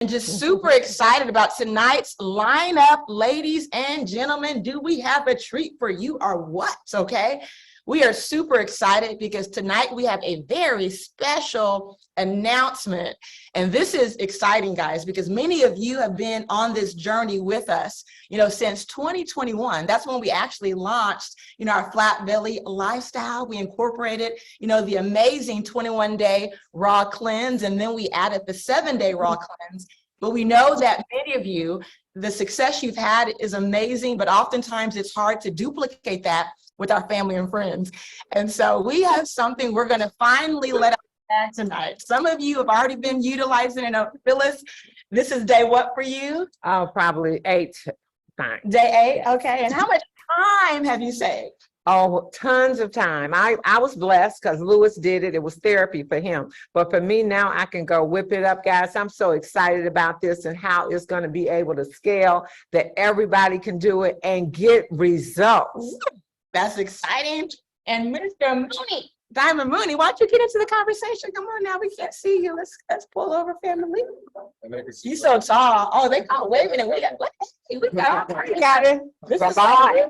And just super excited about tonight's lineup. Ladies and gentlemen, do we have a treat for you or what? Okay. We are super excited because tonight we have a very special announcement. And this is exciting, guys, because many of you have been on this journey with us, since 2021. That's when we actually launched, our flat belly lifestyle. We incorporated, the amazing 21-day raw cleanse, and then we added the 7-day raw cleanse. But we know that many of you, the success you've had is amazing, but oftentimes it's hard to duplicate that with our family and friends. And so we have something we're going to finally let out bag tonight. Some of you have already been utilizing it. Phyllis, this is day what for you? Oh, probably 8 times. Day 8, okay. And how much time have you saved? Oh, tons of time. I was blessed because Lewis did it. It was therapy for him. But for me now, I can go whip it up, guys. I'm so excited about this and how it's going to be able to scale, that everybody can do it and get results. That's exciting. And Mr. Mooney, Diamond Mooney, why don't you get into the conversation? Come on now, we can't see you. Let's pull over, family. You so tall. Oh, they call waving and we got it. This is I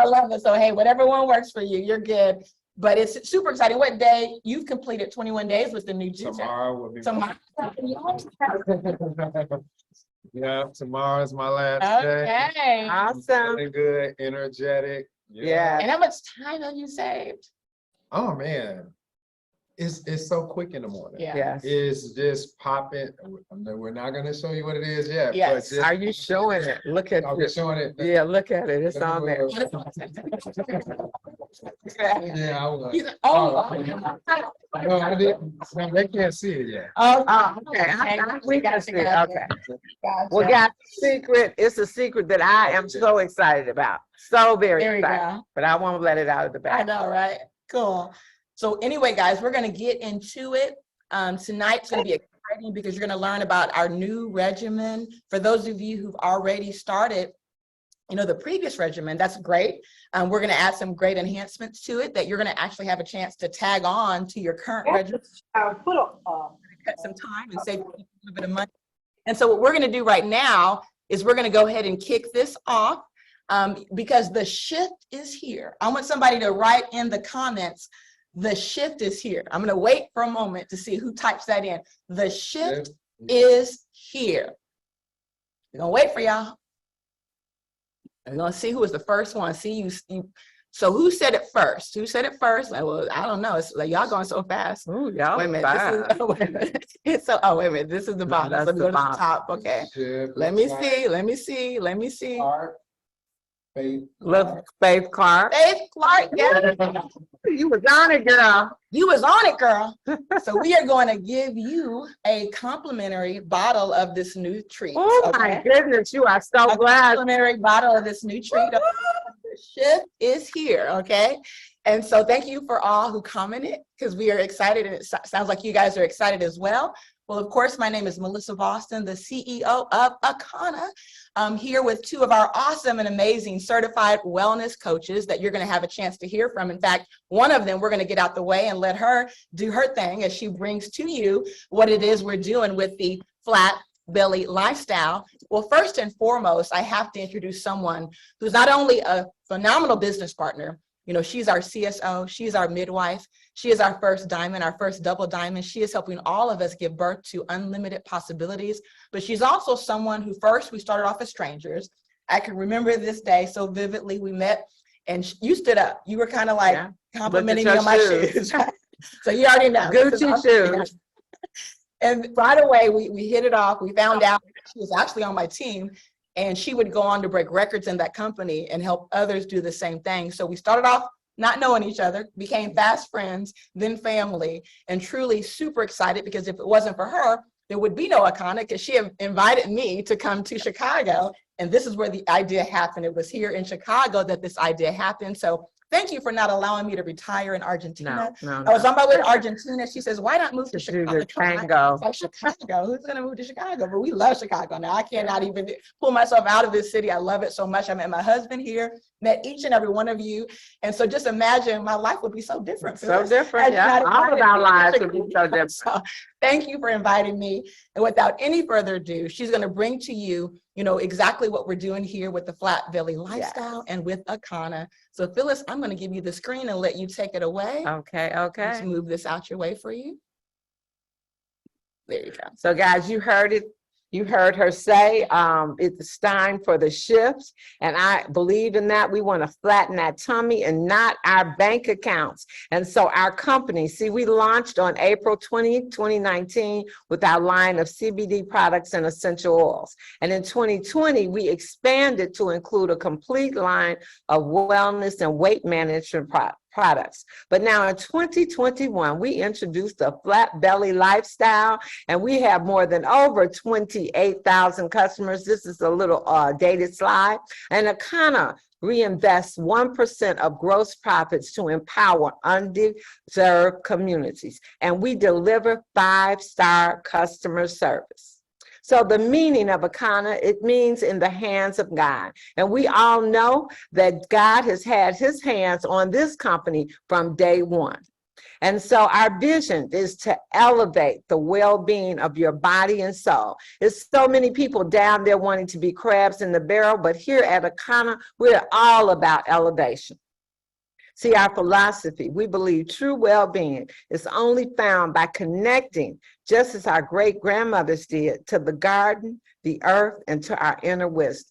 love it. So hey, whatever one works for you, you're good. But it's super exciting. What day? You've completed 21 days with the new juice. Tomorrow will be. Tomorrow. Yeah, tomorrow is my last day. Okay. Awesome. Feeling good, energetic. Yeah. And how much time have you saved? Oh man, it's so quick in the morning. Yeah. Yes. It's just popping. We're not gonna show you what it is yet. Yes. But just, Are you showing it? Look at okay, it. showing it. Yeah, look at it. It's on there. Yeah, I was. He's- No, I didn't. No, they can't see it yet. Oh, okay. We got to see it. Okay. Well, guys, secret. It's a secret that I am so excited about. So very There we excited. go. But I won't let it out of the I bag. know, right? Cool. So anyway, guys, we're going to get into it. Tonight's going to be exciting because you're going to learn about our new regimen. For those of you who've already started, the previous regimen, that's great. We're going to add some great enhancements to it that you're going to actually have a chance to tag on to your current regimen. Cut some time and save a little bit of money. And so what we're going to do right now is we're going to go ahead and kick this off because the shift is here. I want somebody to write in the comments, the shift is here. I'm going to wait for a moment to see who types that in. The shift is here. We're going to wait for y'all. We're going to see who was the first one. See you. So who said it first? Who said it first? Like, well, I don't know. It's like y'all going so fast. Ooh, y'all. Wait a minute. Wait a minute. Wait a minute. This is the bottom. that's Let me go the to the bottom. top. Okay. Shift, Let me see. Heart, faith. Look, Faith Clark. Faith Clark. Yeah. You was on it, girl. You was on it, girl. So we are going to give you a complimentary bottle of this new treat. Oh my goodness, you are so A glad. complimentary bottle of this new treat. The shift is here, okay? And so thank you for all who commented because we are excited and it sounds like you guys are excited as well. Well, of course, my name is Melissa Boston, the CEO of Akana. I'm here with two of our awesome and amazing certified wellness coaches that you're going to have a chance to hear from. In fact, one of them, we're going to get out the way and let her do her thing as she brings to you what it is we're doing with the flat belly lifestyle. Well, first and foremost, I have to introduce someone who's not only a phenomenal business partner. She's our CSO, she's our midwife, she is our first diamond, our first double diamond. She is helping all of us give birth to unlimited possibilities, but she's also someone who first we started off as strangers. I can remember this day so vividly. We met and you stood up. You were kind of like complimenting me on my shoes. So you already know. Gucci shoes. And right away, we hit it off. We found out she was actually on my team. And she would go on to break records in that company and help others do the same thing. So we started off not knowing each other, became fast friends, then family, and truly super excited because if it wasn't for her, there would be no Akana because she invited me to come to Chicago. And this is where the idea happened. It was here in Chicago that this idea happened. So thank you for not allowing me to retire in Argentina. No. I was on my way to Argentina. She says, why not move to Chicago? Tango. Like Chicago, who's gonna move to Chicago? But we love Chicago now. I cannot even pull myself out of this city. I love it so much. I met my husband here, met each and every one of you. And so just imagine my life would be so different. So different, yeah. All of our lives would be so different. Thank you for inviting me. And without any further ado, she's going to bring to you, exactly what we're doing here with the Flat Belly Lifestyle and with Akana. So Phyllis, I'm going to give you the screen and let you take it away. Okay, Just okay. move this out your way for you. There you go. So guys, you heard it. You heard her say it's time for the shifts, and I believe in that. We want to flatten that tummy and not our bank accounts. And so our company, see, we launched on April 20, 2019 with our line of CBD products and essential oils. And in 2020, we expanded to include a complete line of wellness and weight management products. But now in 2021, we introduced the Flat Belly Lifestyle, and we have more than over 28,000 customers. This is a little dated slide. And Akana reinvests 1% of gross profits to empower underserved communities. And we deliver 5-star customer service. So the meaning of Akana, it means in the hands of God. And we all know that God has had his hands on this company from day one. And so our vision is to elevate the well-being of your body and soul. There's so many people down there wanting to be crabs in the barrel, but here at Akana, we're all about elevation. See, our philosophy, we believe true well-being is only found by connecting, just as our great-grandmothers did, to the garden, the earth, and to our inner wisdom.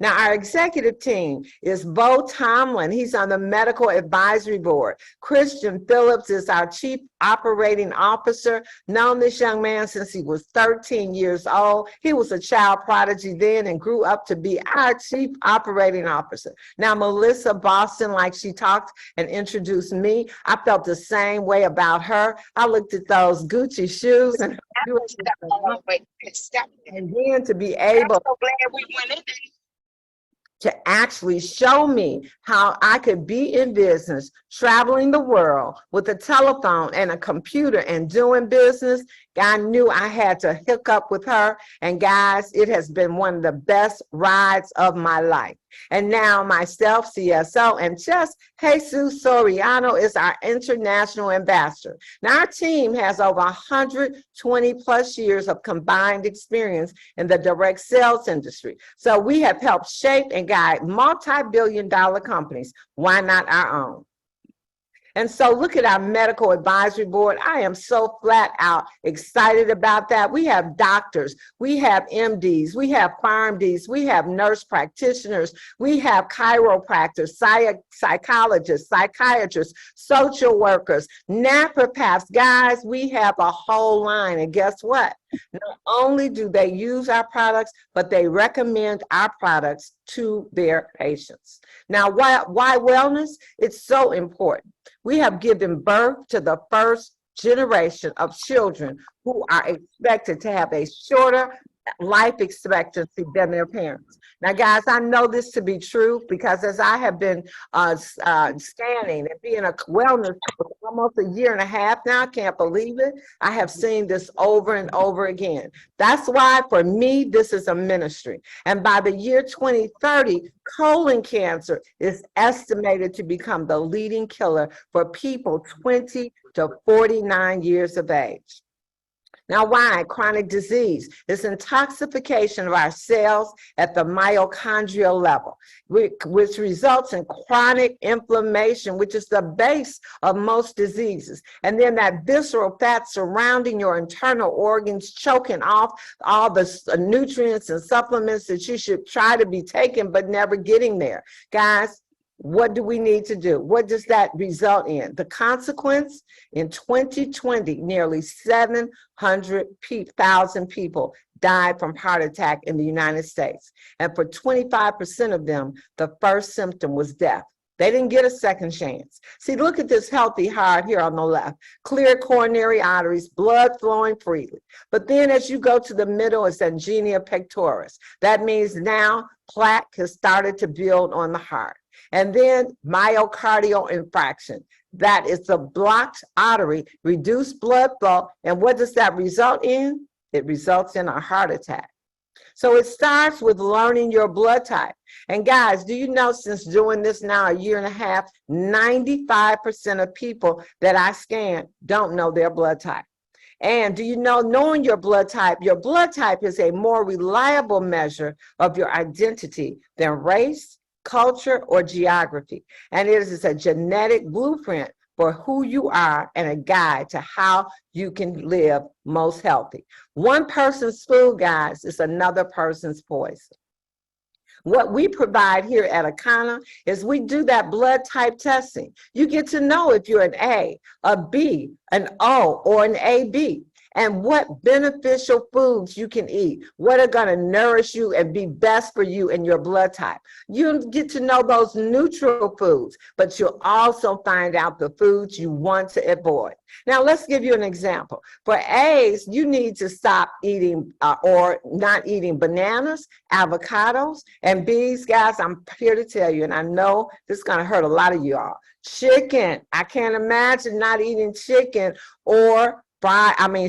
Now, our executive team is Bo Tomlin. He's on the medical advisory board. Christian Phillips is our chief operating officer. Known this young man since he was 13 years old. He was a child prodigy then and grew up to be our chief operating officer. Now, Melissa Boston, like she talked and introduced me, I felt the same way about her. I looked at those Gucci shoes and then to be able to actually show me how I could be in business, traveling the world with a telephone and a computer and doing business. I knew I had to hook up with her. And guys, it has been one of the best rides of my life. And now myself, CSO, and just Jesus Soriano is our international ambassador. Now our team has over 120 plus years of combined experience in the direct sales industry. So we have helped shape and guide multi-billion-dollar companies. Why not our own? And so look at our medical advisory board. I am so flat out excited about that. We have doctors, we have MDs, we have PharmDs, we have nurse practitioners, we have chiropractors, psychologists, psychiatrists, social workers, naturopaths. Guys, we have a whole line. And guess what? Not only do they use our products, but they recommend our products to their patients. Now, why wellness? It's so important. We have given birth to the first generation of children who are expected to have a shorter life expectancy than their parents. Now, guys, I know this to be true because as I have been scanning and being a wellness coach for almost a year and a half now, I can't believe it. I have seen this over and over again. That's why for me, this is a ministry. And by the year 2030, colon cancer is estimated to become the leading killer for people 20 to 49 years of age. Now, why? Chronic disease is intoxication of our cells at the mitochondrial level, which results in chronic inflammation, which is the base of most diseases. And then that visceral fat surrounding your internal organs, choking off all the nutrients and supplements that you should try to be taking, but never getting there. Guys, what do we need to do? What does that result in? The consequence, in 2020, nearly 700,000 people died from heart attack in the United States. And for 25% of them, the first symptom was death. They didn't get a second chance. See, look at this healthy heart here on the left. Clear coronary arteries, blood flowing freely. But then as you go to the middle, it's angina pectoris. That means now plaque has started to build on the heart. And then myocardial infarction. That is a blocked artery, reduced blood flow. And what does that result in? It results in a heart attack. So it starts with learning your blood type. And guys, do you know, since doing this now a year and a half, 95% of people that I scan don't know their blood type. And do you know, knowing your blood type is a more reliable measure of your identity than race, culture, or geography. And it is a genetic blueprint for who you are and a guide to how you can live most healthy. One person's food, guys, is another person's poison. What we provide here at Akana is we do that blood type testing. You get to know if you're an A, a B, an O, or an AB, and what beneficial foods you can eat, what are going to nourish you and be best for you and your blood type. You get to know those neutral foods, but you'll also find out the foods you want to avoid. Now, let's give you an example. For A's, you need to stop eating or not eating bananas, avocados, and B's, guys, I'm here to tell you, and I know this is going to hurt a lot of you all. Chicken, I can't imagine not eating chicken or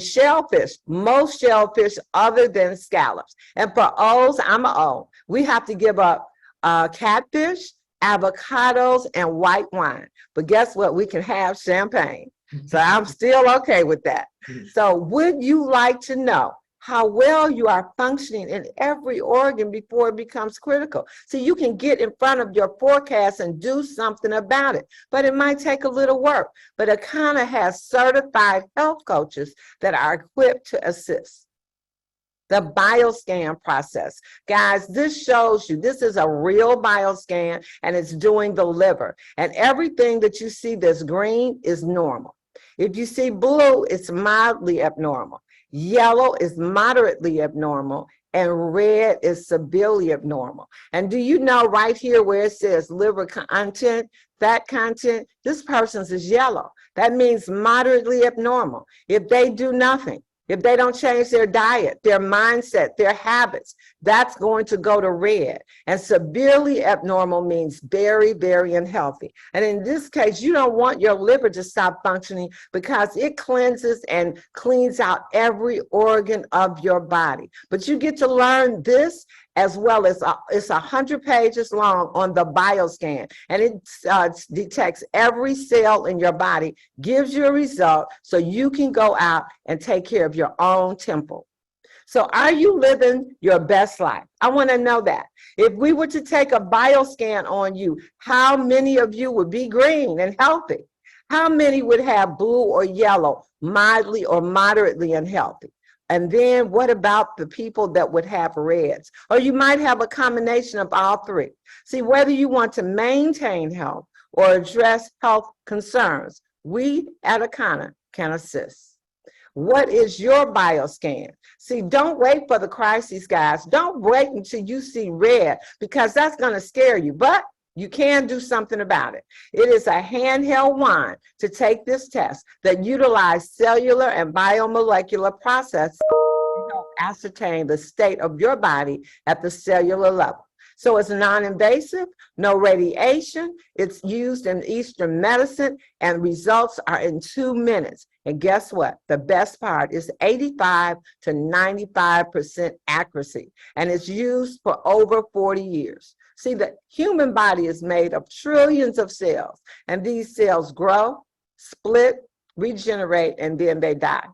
shellfish, most shellfish other than scallops. And for O's, I'm an O. We have to give up catfish, avocados, and white wine. But guess what? We can have champagne. So I'm still okay with that. So would you like to know how well you are functioning in every organ before it becomes critical? So you can get in front of your forecast and do something about it. But it might take a little work. But Akana has certified health coaches that are equipped to assist. The bioscan process. Guys, this shows you, this is a real bioscan, and it's doing the liver. And everything that you see that's green is normal. If you see blue, it's mildly abnormal. Yellow is moderately abnormal, and red is severely abnormal. And do you know right here where it says liver content, fat content, this person's is yellow. That means moderately abnormal. If they do nothing, if they don't change their diet, their mindset, their habits, that's going to go to red. And severely abnormal means very, very unhealthy. And in this case, you don't want your liver to stop functioning because it cleanses and cleans out every organ of your body. But you get to learn this as well as it's 100 pages long on the bioscan, and it detects every cell in your body, gives you a result so you can go out and take care of your own temple. So are you living your best life? I want to know that. If we were to take a bioscan on you, how many of you would be green and healthy? How many would have blue or yellow, mildly or moderately unhealthy? And then what about the people that would have reds? Or you might have a combination of all three. See, whether you want to maintain health or address health concerns, we at Akana can assist. What is your bioscan? See, don't wait for the crises, guys. Don't wait until you see red, because that's going to scare you. But you can do something about it. It is a handheld wand to take this test that utilizes cellular and biomolecular processes to help ascertain the state of your body at the cellular level. So it's non-invasive, no radiation. It's used in Eastern medicine, and results are in 2 minutes. And guess what? The best part is 85 to 95% accuracy, and it's used for over 40 years. See, the human body is made of trillions of cells, and these cells grow, split, regenerate, and then they die.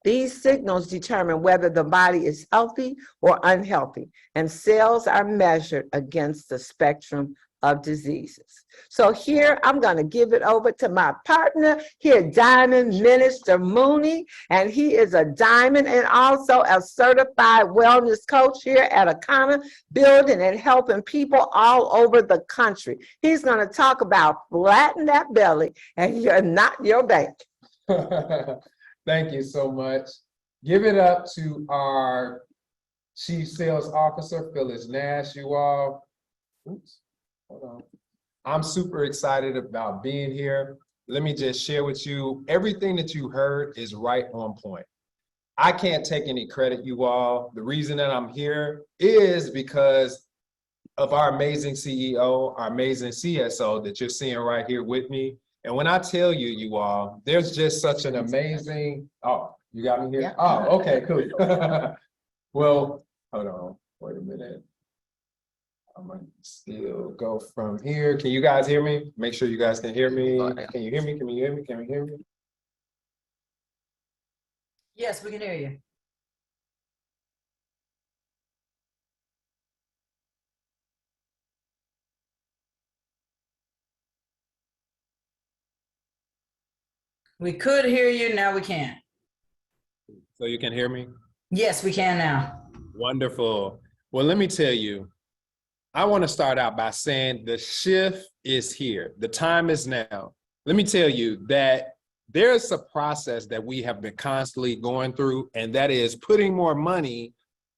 These signals determine whether the body is healthy or unhealthy, and cells are measured against the spectrum of diseases. So here, I'm going to give it over to my partner here, Diamond Minister Mooney, and he is a diamond and also a certified wellness coach here at Akana, building and helping people all over the country. He's going to talk about flatten that belly, and you're not your bank. Thank you so much. Give it up to our Chief Sales Officer, Phyllis Nash, you all. Oops, hold on. I'm super excited about being here. Let me just share with you, everything that you heard is right on point. I can't take any credit, you all. The reason that I'm here is because of our amazing CEO, our amazing CSO that you're seeing right here with me. And when I tell you, you all, there's just such an amazing, oh, you got me here? Yeah. Oh, okay, cool. Well, hold on, wait a minute. I'm gonna still go from here. Can you guys hear me? Make sure you guys can hear me. Can you hear me? Can you hear me? Can you hear me? Yes, we can hear you. We could hear you, now we can't. So you can hear me? Yes, we can now. Wonderful. Well, let me tell you, I want to start out by saying the shift is here. The time is now. Let me tell you that there's a process that we have been constantly going through, and that is putting more money,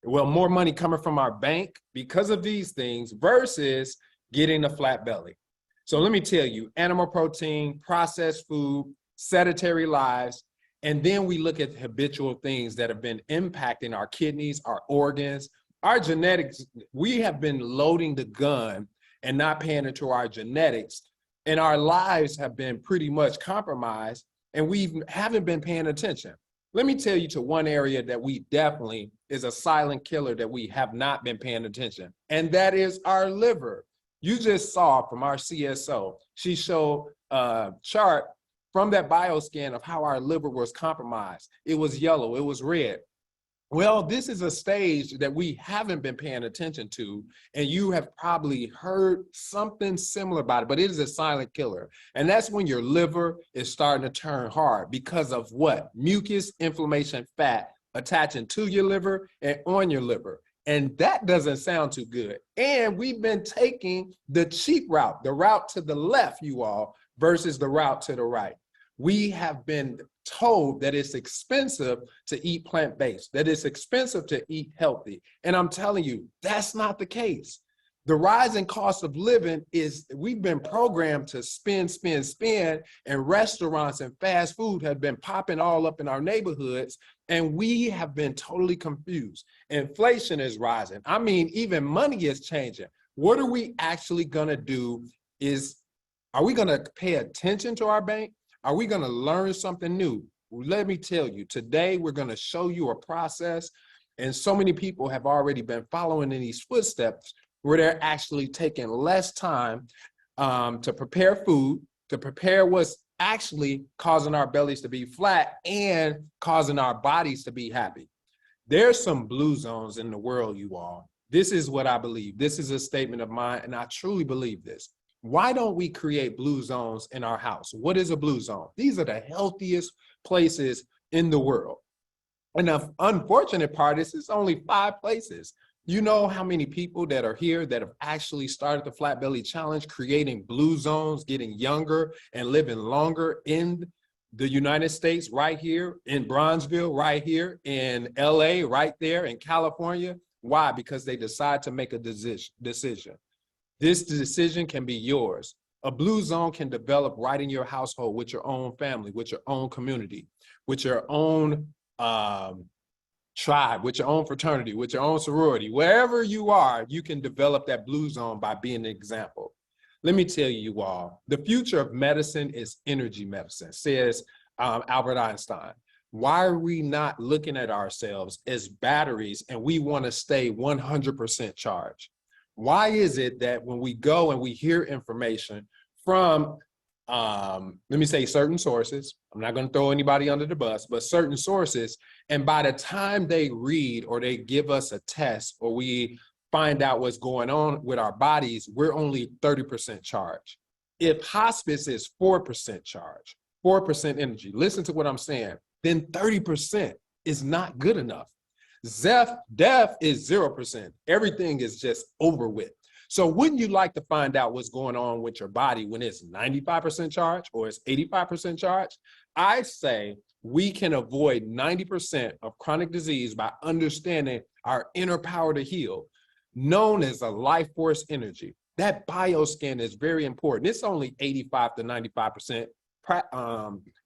more money coming from our bank because of these things versus getting a flat belly. So let me tell you, animal protein, processed food, sedentary lives, and then we look at habitual things that have been impacting our kidneys, our organs, our genetics. We have been loading the gun and not paying into our genetics, and our lives have been pretty much compromised, and we haven't been paying attention. Let me tell you to one area that we definitely is a silent killer that we have not been paying attention, and that is our liver. You just saw from our CSO, she showed a chart from that bioscan of how our liver was compromised. It was yellow, it was red. Well, this is a stage that we haven't been paying attention to, and you have probably heard something similar about it, but it is a silent killer. And that's when your liver is starting to turn hard because of what? Mucus, inflammation, fat attaching to your liver and on your liver. And that doesn't sound too good. And we've been taking the cheap route, the route to the left, you all, versus the route to the right. We have been told that it's expensive to eat plant-based, that it's expensive to eat healthy. And I'm telling you, that's not the case. The rising cost of living is, we've been programmed to spend, and restaurants and fast food have been popping all up in our neighborhoods, and we have been totally confused. Inflation is rising. I mean, even money is changing. What are we actually gonna do are we gonna pay attention to our bank? Are we gonna learn something new? Let me tell you, today we're gonna show you a process, and so many people have already been following in these footsteps where they're actually taking less time to prepare food, to prepare what's actually causing our bellies to be flat and causing our bodies to be happy. There's some blue zones in the world, you all. This is what I believe. This is a statement of mine, and I truly believe this. Why don't we create blue zones in our house? What is a blue zone? These are the healthiest places in the world. And the unfortunate part is it's only 5 places. You know how many people that are here that have actually started the Flat Belly Challenge, creating blue zones, getting younger and living longer in the United States, right here in Bronzeville, right here in LA, right there in California. Why? Because they decide to make a decision. This decision can be yours. A blue zone can develop right in your household with your own family, with your own community, with your own tribe, with your own fraternity, with your own sorority. Wherever you are, you can develop that blue zone by being an example. Let me tell you all, the future of medicine is energy medicine, says Albert Einstein. Why are we not looking at ourselves as batteries and we want to stay 100% charged? Why is it that when we go and we hear information from, let me say certain sources, I'm not going to throw anybody under the bus, but certain sources, and by the time they read or they give us a test or we find out what's going on with our bodies, we're only 30% charged. If hospice is 4% charge, 4% energy, listen to what I'm saying, then 30% is not good enough. Death is 0%. Everything is just over with. So wouldn't you like to find out what's going on with your body when it's 95% charge or it's 85% charge? I say we can avoid 90% of chronic disease by understanding our inner power to heal, known as a life force energy. That bioscan is very important. It's only 85 to 95%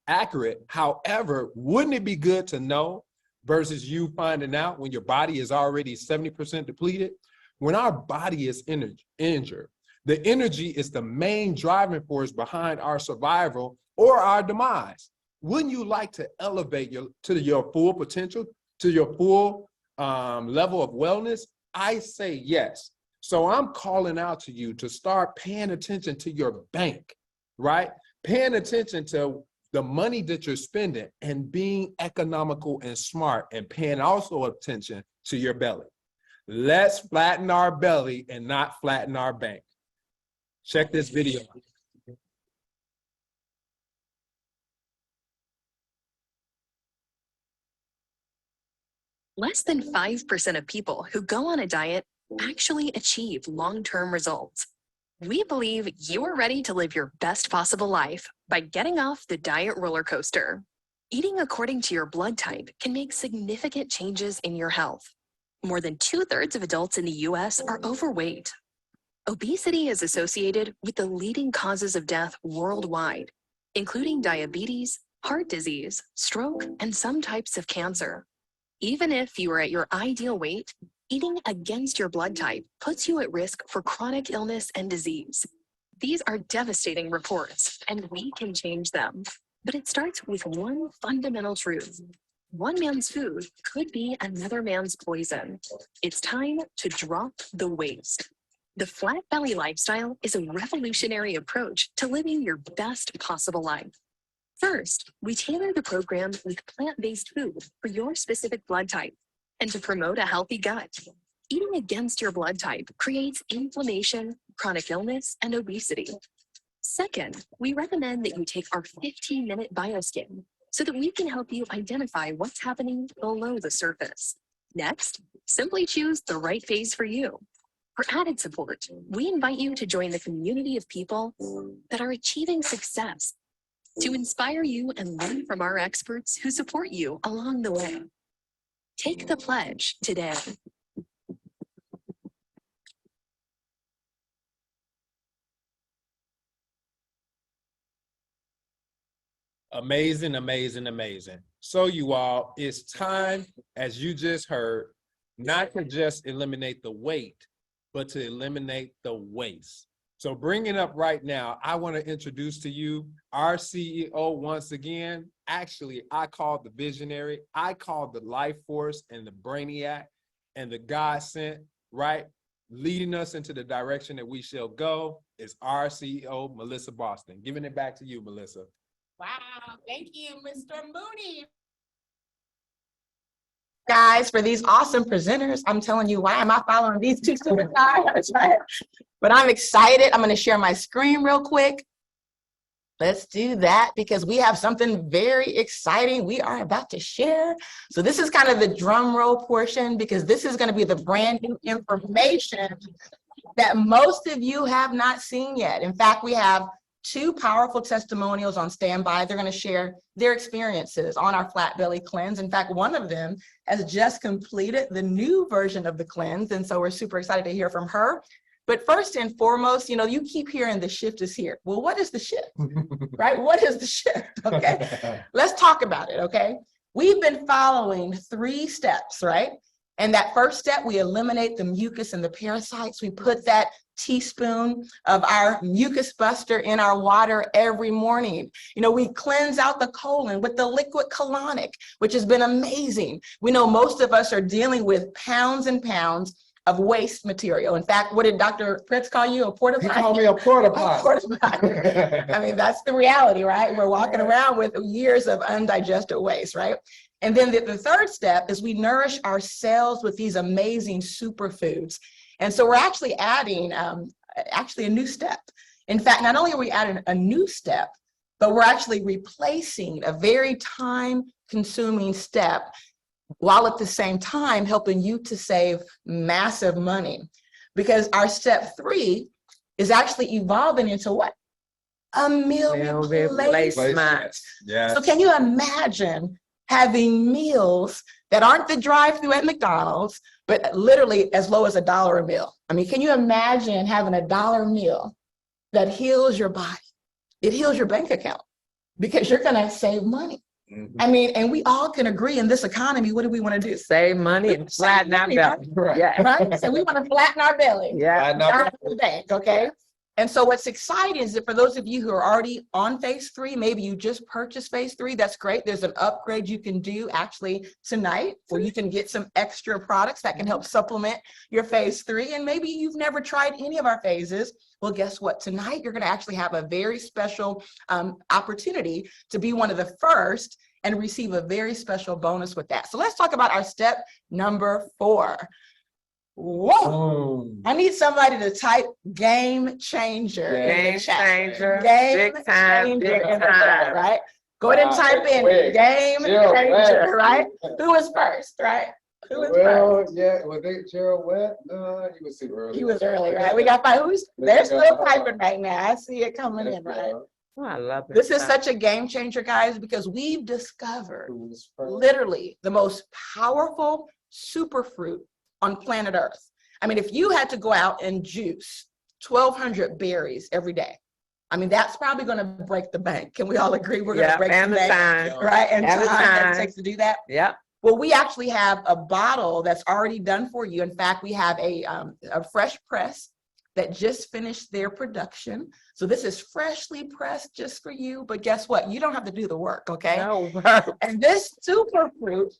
accurate. However, wouldn't it be good to know versus you finding out when your body is already 70% depleted? When our body is injured, the energy is the main driving force behind our survival or our demise. Wouldn't you like to elevate to your full potential, to your full level of wellness? I say yes. So I'm calling out to you to start paying attention to your bank, right? Paying attention to the money that you're spending and being economical and smart and paying also attention to your belly. Let's flatten our belly and not flatten our bank. Check this video. Less than 5% of people who go on a diet actually achieve long-term results. We believe you are ready to live your best possible life by getting off the diet roller coaster. Eating according to your blood type can make significant changes in your health. More than 2/3 of adults in the US are overweight. Obesity is associated with the leading causes of death worldwide, including diabetes, heart disease, stroke, and some types of cancer. Even if you are at your ideal weight, eating against your blood type puts you at risk for chronic illness and disease. These are devastating reports, and we can change them. But it starts with one fundamental truth. One man's food could be another man's poison. It's time to drop the waste. The flat belly lifestyle is a revolutionary approach to living your best possible life. First, we tailor the program with plant-based food for your specific blood type and to promote a healthy gut. Eating against your blood type creates inflammation, chronic illness, and obesity. Second, we recommend that you take our 15-minute bioscan so that we can help you identify what's happening below the surface. Next, simply choose the right phase for you. For added support, we invite you to join the community of people that are achieving success to inspire you and learn from our experts who support you along the way. Take the pledge today. Amazing, amazing, amazing. So you all, it's time, as you just heard, not to just eliminate the weight, but to eliminate the waste. So bringing up right now, I want to introduce to you our CEO once again. Actually, I called the visionary, I called the life force and the brainiac and the God sent, right? Leading us into the direction that we shall go is our CEO, Melissa Boston. Giving it back to you, Melissa. Wow, thank you, Mr. Mooney. Guys, for these awesome presenters, I'm telling you, why am I following these two superstars, right? But I'm excited. I'm going to share my screen real quick. Let's do that because we have something very exciting we are about to share. So this is kind of the drum roll portion because this is going to be the brand new information that most of you have not seen yet. In fact, we have two powerful testimonials on standby. They're going to share their experiences on our flat belly cleanse. In fact, one of them has just completed the new version of the cleanse. And so we're super excited to hear from her. But first and foremost, you know, you keep hearing the shift is here. Well, what is the shift, right? What is the shift? Okay, let's talk about it, okay? We've been following 3 steps, right? And that first step, we eliminate the mucus and the parasites. We put that teaspoon of our mucus buster in our water every morning. You know, we cleanse out the colon with the liquid colonic, which has been amazing. We know most of us are dealing with pounds and pounds of waste material. In fact, what did Dr. Pritz call you? A porta potty? He called me a porta A potty. porta potty. I mean, that's the reality, right? We're walking around with years of undigested waste, right? And then the third step is we nourish our cells with these amazing superfoods. And so we're actually adding a new step. In fact, not only are we adding a new step, but we're actually replacing a very time-consuming step while at the same time helping you to save massive money. Because our step 3 is actually evolving into what? A meal replacement. Yes. So can you imagine having meals that aren't the drive-through at McDonald's, but literally as low as $1 a meal? I mean, can you imagine having $1 meal that heals your body? It heals your bank account because you're going to save money. Mm-hmm. I mean, and we all can agree in this economy, what do we want to do? Save money and flatten our belly. Right. Yeah. Right? So we want to flatten our belly. Yeah. Start with the bank, okay? And so what's exciting is that for those of you who are already on phase 3, maybe you just purchased phase 3, that's great. There's an upgrade you can do actually tonight where you can get some extra products that can help supplement your phase 3. And maybe you've never tried any of our phases. Well, guess what? Tonight, you're going to actually have a very special opportunity to be one of the first and receive a very special bonus with that. So let's talk about our step number 4. Whoa! I need somebody to type game changer in Game the chat. changer, Game big time, changer big in the chat, time. right? Go ahead and Wow, type in quick. game Gerald changer, West. right? Who was first, right? Who was Well, first? yeah, was it Gerald West? No, he was too early. He was early, right? We got 5. They're still typing right now. I see it coming in, right? Oh, I love it. This is such a game changer, guys, because we've discovered Who was first? literally the most powerful superfruit on planet Earth. I mean, if you had to go out and juice 1,200 berries every day, I mean, that's probably going to break the bank. Can we all agree we're going to break and the the bank, time. right? And And the time that it time. takes to do that. Yep. Well, we actually have a bottle that's already done for you. In fact, we have a fresh press that just finished their production. So this is freshly pressed just for you. But guess what? You don't have to do the work, okay? No. And this superfruit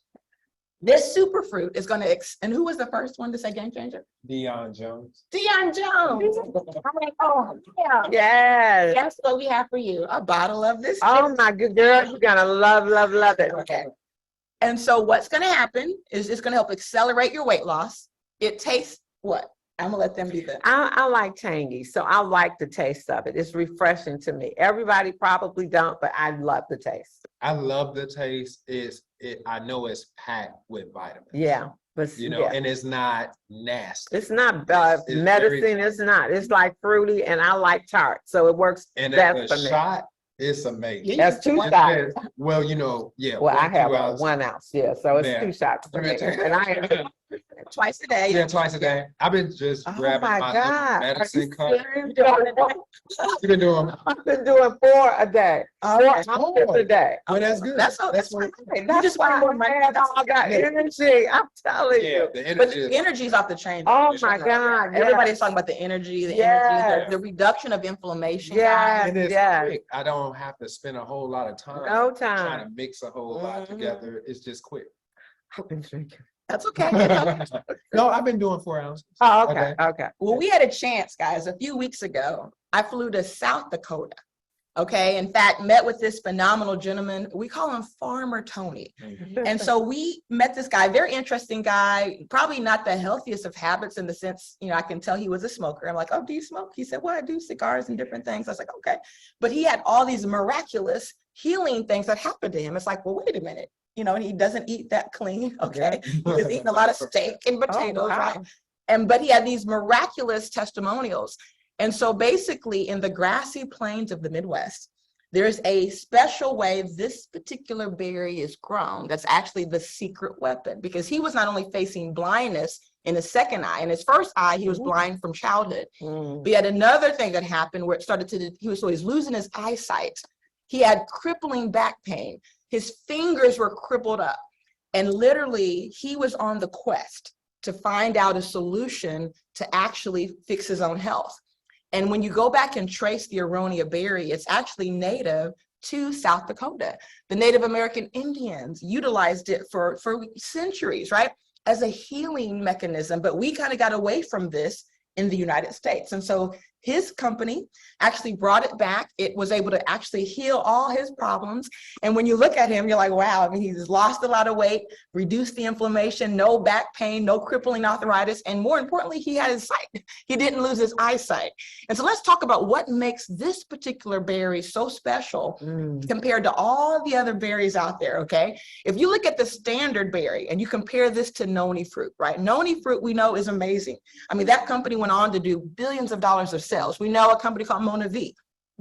is going to, and who was the first one to say game changer? Deion Jones. Deion Jones. Oh, yeah. Yes. Guess what we have for you? A bottle of this. Oh my good girl, you're gonna love, love, love it. Okay. And so what's going to happen is it's going to help accelerate your weight loss. It tastes what? I'm going to let them do that. I like tangy, so I like the taste of it. It's refreshing to me. Everybody probably don't, but I love the taste. I love the taste. I know it's packed with vitamins. Yeah, but You know, yeah. and it's not nasty. It's not It's medicine. very- It's not. It's like fruity, and I like tart, so it works And best the for me. shot, it's amazing. That's 2 It shots. says- Well, you know, yeah. Well, I 1 2 have ounce. 1 ounce, yeah, so it's Yeah. 2 shots for me. And I Twice a day. Yeah, twice a day. I've been just Oh grabbing my my little God. medicine cup. You doing it? You've been doing. I've been doing 4 a day. 4 ounces a day. Well, that's good. That's That's fine. what. You That's just why want more money. I got energy. I'm telling Yeah, you. the But energy. the is- energy's off the chain. Oh my God. Everybody's talking about the energy, the energy, the reduction of inflammation. Yes, And it's yes. quick. I don't have to spend a whole lot of time No trying time. to mix a whole lot Mhm. together. It's just quick. I've been drinking. That's okay. It's okay. No, I've been doing 4 ounces. Oh, okay, okay. Well, we had a chance, guys, a few weeks ago. I flew to South Dakota. Okay. In fact, met with this phenomenal gentleman. We call him Farmer Tony. And so we met this guy, very interesting guy, probably not the healthiest of habits in the sense, you know, I can tell he was a smoker. I'm like, oh, do you smoke? He said, well, I do cigars and different things. I was like, okay. But he had all these miraculous healing things that happened to him. It's like, well, wait a minute. You know, and he doesn't eat that clean. Okay. He was eating a lot of steak and potatoes, right? But he had these miraculous testimonials. And so basically in the grassy plains of the Midwest, there's a special way this particular berry is grown. That's actually the secret weapon, because he was not only facing blindness in his second eye, in his first eye, he was blind from childhood. But he had another thing that happened where it started to, he was losing his eyesight. He had crippling back pain. His fingers were crippled up. And literally he was on the quest to find out a solution to actually fix his own health. And when you go back and trace the aronia berry, it's actually native to South Dakota. The Native American Indians utilized it for centuries, right? As a healing mechanism, but we kind of got away from this in the United States. And so his company actually brought it back. It was able to actually heal all his problems. And when you look at him, you're like, wow, I mean, he's lost a lot of weight, reduced the inflammation, no back pain, no crippling arthritis. And more importantly, he had his sight. He didn't lose his eyesight. And so let's talk about what makes this particular berry so special compared to all the other berries out there, okay? If you look at the standard berry and you compare this to noni fruit, right? Noni fruit we know is amazing. I mean, that company went on to do billions of dollars of sales. We know a company called Mona V,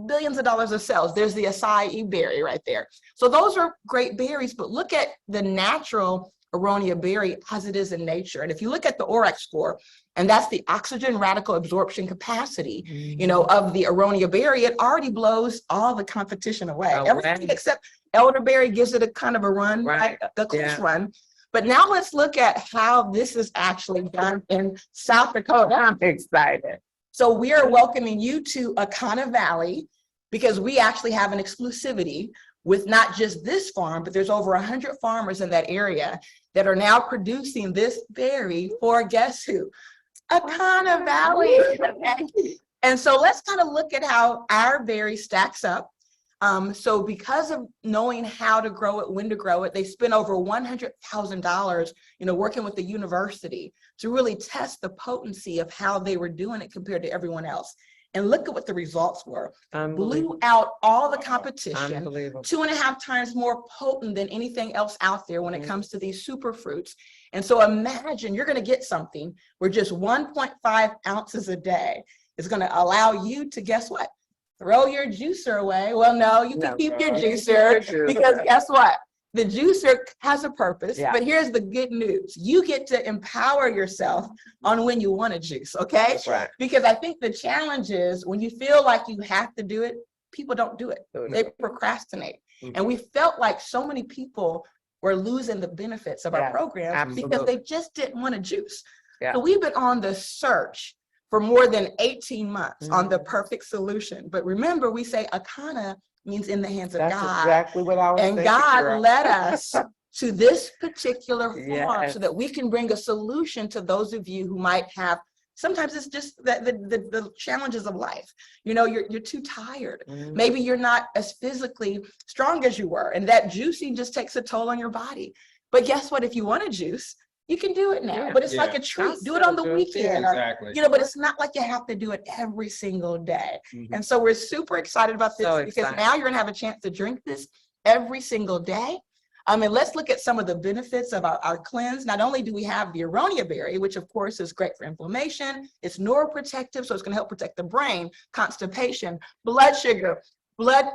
billions of dollars of sales. There's the acai berry right there. So those are great berries, but look at the natural aronia berry as it is in nature. And if you look at the ORAC score, and that's the oxygen radical absorption capacity, you know, of the aronia berry, it already blows all the competition away. Everything except elderberry gives it a kind of a run, right? A close run. But now let's look at how this is actually done in South Dakota. I'm excited. So we are welcoming you to Akana Valley because we actually have an exclusivity with not just this farm, but there's over 100 farmers in that area that are now producing this berry for guess who? Akana Valley. And so let's kind of look at how our berry stacks up. So because of knowing how to grow it, when to grow it, they spent over $100,000, working with the university to really test the potency of how they were doing it compared to everyone else. And look at what the results were. Blew out all the competition, 2.5 times more potent than anything else out there when it comes to these super fruits. And so imagine you're going to get something where just 1.5 ounces a day is going to allow you to, guess what? Throw your juicer away. Well, no, you can keep your juicer because guess what? The juicer has a purpose, but here's the good news. You get to empower yourself on when you want to juice, okay? That's right. Because I think the challenge is when you feel like you have to do it, people don't do it. They procrastinate. And we felt like so many people were losing the benefits of our program because they just didn't want to juice. So we've been on the search for more than 18 months on the perfect solution. But remember, we say Akana means in the hands of God. That's exactly what I was and thinking. God led us to this particular farm so that we can bring a solution to those of you who might have, sometimes it's just the challenges of life. You're too tired. Maybe you're not as physically strong as you were, and that juicing just takes a toll on your body. But guess what? If you want to juice, you can do it now, but it's like a treat. Do it on the weekend. Exactly. But it's not like you have to do it every single day. And so we're super excited about this because now you're gonna have a chance to drink this every single day. And let's look at some of the benefits of our cleanse. Not only do we have the aronia berry, which of course is great for inflammation, it's neuroprotective, so it's gonna help protect the brain, constipation, blood sugar, blood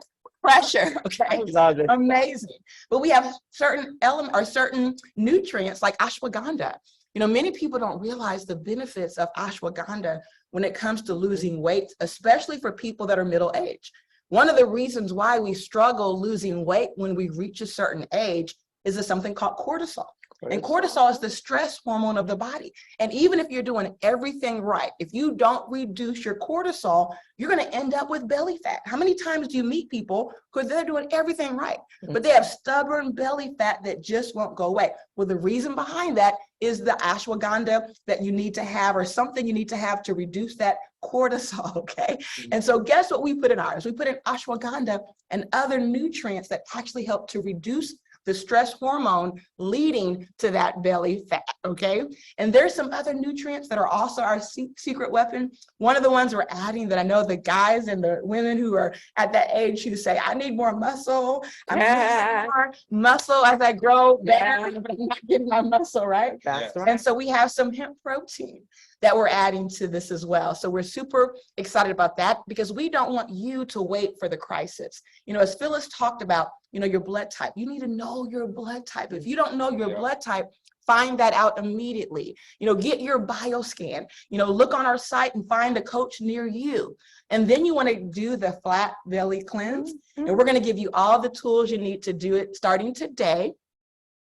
pressure, okay? Amazing. But we have certain elements or certain nutrients like ashwagandha. Many people don't realize the benefits of ashwagandha when it comes to losing weight, especially for people that are middle age. One of the reasons why we struggle losing weight when we reach a certain age is something called cortisol. And cortisol is the stress hormone of the body. And even if you're doing everything right, if you don't reduce your cortisol, you're going to end up with belly fat. How many times do you meet people who they're doing everything right, but they have stubborn belly fat that just won't go away? Well, the reason behind that is the ashwagandha that you need to have, or something you need to have to reduce that cortisol, okay? And so guess what we put in ours? We put in ashwagandha and other nutrients that actually help to reduce the stress hormone leading to that belly fat, okay? And there's some other nutrients that are also our secret weapon. One of the ones we're adding that I know the guys and the women who are at that age who say, I need more muscle, I need more muscle as I grow better, but I'm not getting my muscle, right? That's right. And so we have some hemp protein that we're adding to this as well. So we're super excited about that because we don't want you to wait for the crisis. As Phyllis talked about, your blood type, you need to know your blood type. If you don't know your blood type, find that out immediately. Get your bioscan, look on our site and find a coach near you. And then you want to do the flat belly cleanse. And we're going to give you all the tools you need to do it starting today.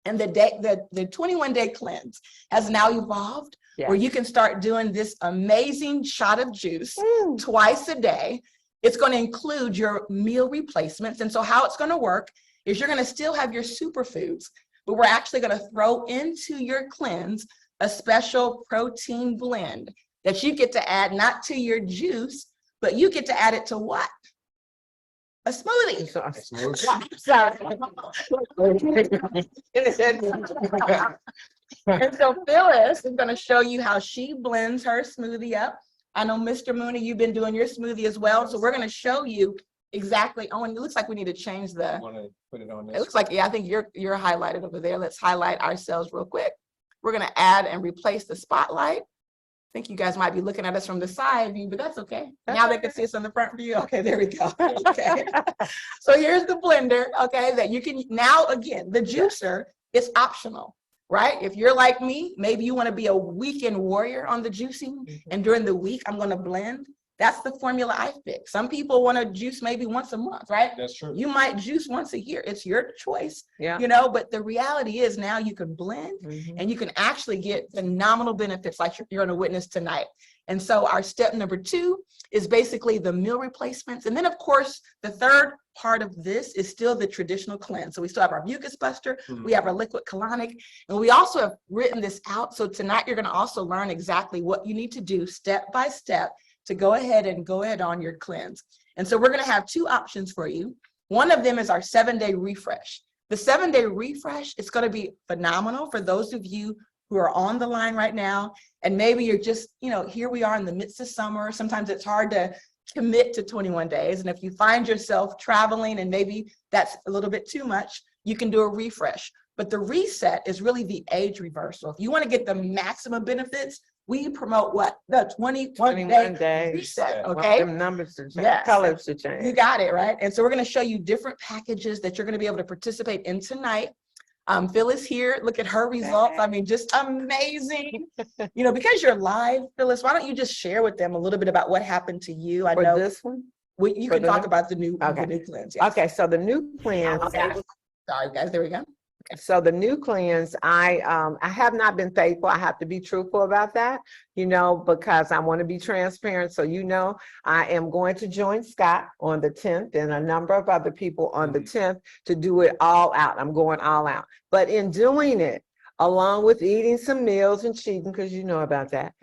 And the 21-day cleanse has now evolved where you can start doing this amazing shot of juice twice a day. It's going to include your meal replacements. And so how it's going to work is you're going to still have your superfoods, but we're actually going to throw into your cleanse a special protein blend that you get to add not to your juice, but you get to add it to what? A smoothie. And so Phyllis is going to show you how she blends her smoothie up. I know Mr. Mooney, you've been doing your smoothie as well. So we're going to show you exactly. Oh, and it looks like we need to change the. Want to put it on this? It looks like, I think you're highlighted over there. Let's highlight ourselves real quick. We're going to add and replace the spotlight. I think you guys might be looking at us from the side view, but that's okay. Now they can see us on the front view. Okay, there we go. Okay. So here's the blender, okay, that you can, now again, the juicer is optional, right? If you're like me, maybe you want to be a weekend warrior on the juicing, and during the week, I'm going to blend. That's the formula I picked. Some people want to juice maybe once a month, right? That's true. You might juice once a year. It's your choice, Yeah. you know, but the reality is now you can blend Mhm. and you can actually get phenomenal benefits like you're going to witness tonight. And so our step number 2 is basically the meal replacements. And then of course, the third part of this is still the traditional cleanse. So we still have our mucus buster, we have our liquid colonic, and we also have written this out. So tonight you're going to also learn exactly what you need to do step by step to go ahead on your cleanse. And so we're going to have 2 options for you. One of them is our 7-day refresh. The 7-day refresh is going to be phenomenal for those of you who are on the line right now. And maybe you're just, you know, here we are in the midst of summer. Sometimes it's hard to commit to 21 days. And if you find yourself traveling and maybe that's a little bit too much, you can do a refresh. But the reset is really the age reversal. If you want to get the maximum benefits, we promote what? The 21 day reset, okay? Them numbers to change, Yes. colors to change. You got it, right? And so we're going to show you different packages that you're going to be able to participate in tonight. Phyllis here, look at her results. I mean, just amazing. You know, because you're live, Phyllis, why don't you just share with them a little bit about what happened to you? I For know this one? you for can the talk new- about the new cleanse. Yes. Okay, so the new cleanse. Sorry, guys, there we go. So the new cleanse, I have not been faithful. I have to be truthful about that, you know, because I want to be transparent. So, you know, I am going to join Scott on the 10th and a number of other people on the 10th to do it all out. I'm going all out. But in doing it, along with eating some meals and cheating, because you know about that,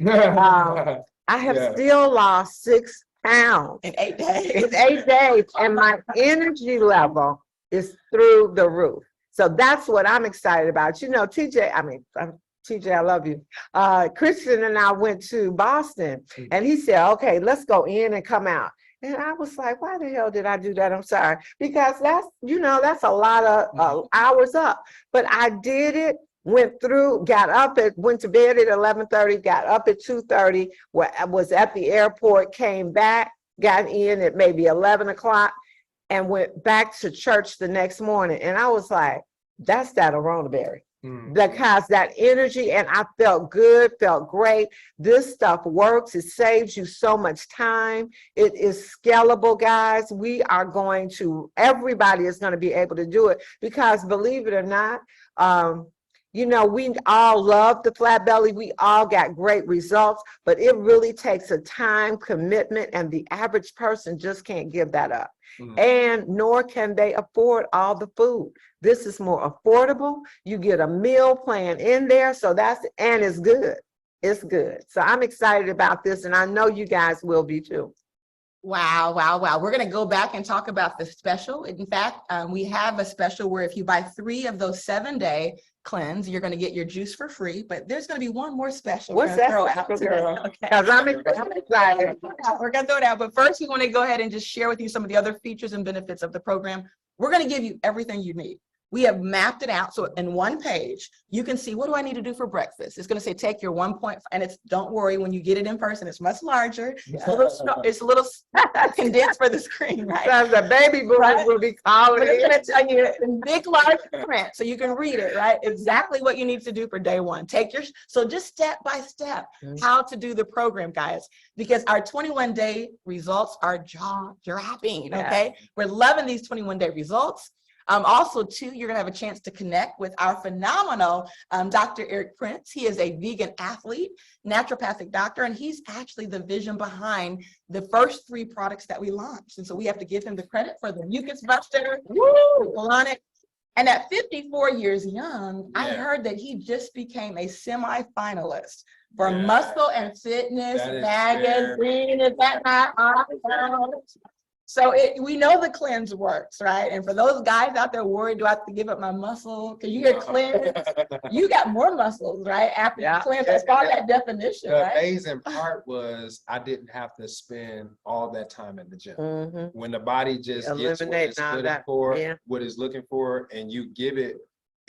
I have Yeah. still lost 6 pounds In 8 days. in 8 days, and my energy level is through the roof. So that's what I'm excited about. You know, TJ, I love you. Christian and I went to Boston and he said, okay, let's go in and come out. And I was like, why the hell did I do that? I'm sorry. Because that's, you know, that's a lot of hours up. But I did it, went through, went to bed at 11:30, got up at 2:30, where I was at the airport, came back, got in at maybe 11 o'clock and went back to church the next morning. And I was like, that's that Aronaberry. Because that energy, and I felt good, felt great. This stuff works. It saves you so much time. It is scalable, guys. Everybody is going to be able to do it because believe it or not, you know, we all love the flat belly. We all got great results, but it really takes a time commitment and the average person just can't give that up. And nor can they afford all the food. This is more affordable. You get a meal plan in there. So and it's good. It's good. So I'm excited about this and I know you guys will be too. Wow, wow, wow. We're going to go back and talk about the special. In fact, we have a special where if you buy 3 of those 7-day cleanse, you're going to get your juice for free, but there's going to be one more special. What's that? Because I'm excited. We're going to throw it out, but first we want to go ahead and just share with you some of the other features and benefits of the program. We're going to give you everything you need. We have mapped it out. So in one page, you can see, what do I need to do for breakfast? It's going to say, take your 1.5, and don't worry, when you get it in person, it's much larger. It's a little condensed for the screen, right? Because the baby boomers will be calling But it's it. going to tell you in big, large print, so you can read it, right? Exactly what you need to do for day 1. So just step by step, how to do the program, guys, because our 21-day results are jaw-dropping, okay? We're loving these 21-day results. Also, too, you're gonna have a chance to connect with our phenomenal Dr. Eric Prince. He is a vegan athlete, naturopathic doctor, and he's actually the vision behind the first 3 products that we launched. And so we have to give him the credit for the mucus buster, the colonic. And at 54 years young, I heard that he just became a semi-finalist for Muscle and Fitness magazine. Is that not awesome? So we know the cleanse works, right? And for those guys out there worried, do I have to give up my muscle? Because you hear cleanse, you got more muscles, right? After you cleanse, that's part of that definition, The right? amazing part was I didn't have to spend all that time in the gym. When the body just gets what it's looking for, what it's looking for, and you give it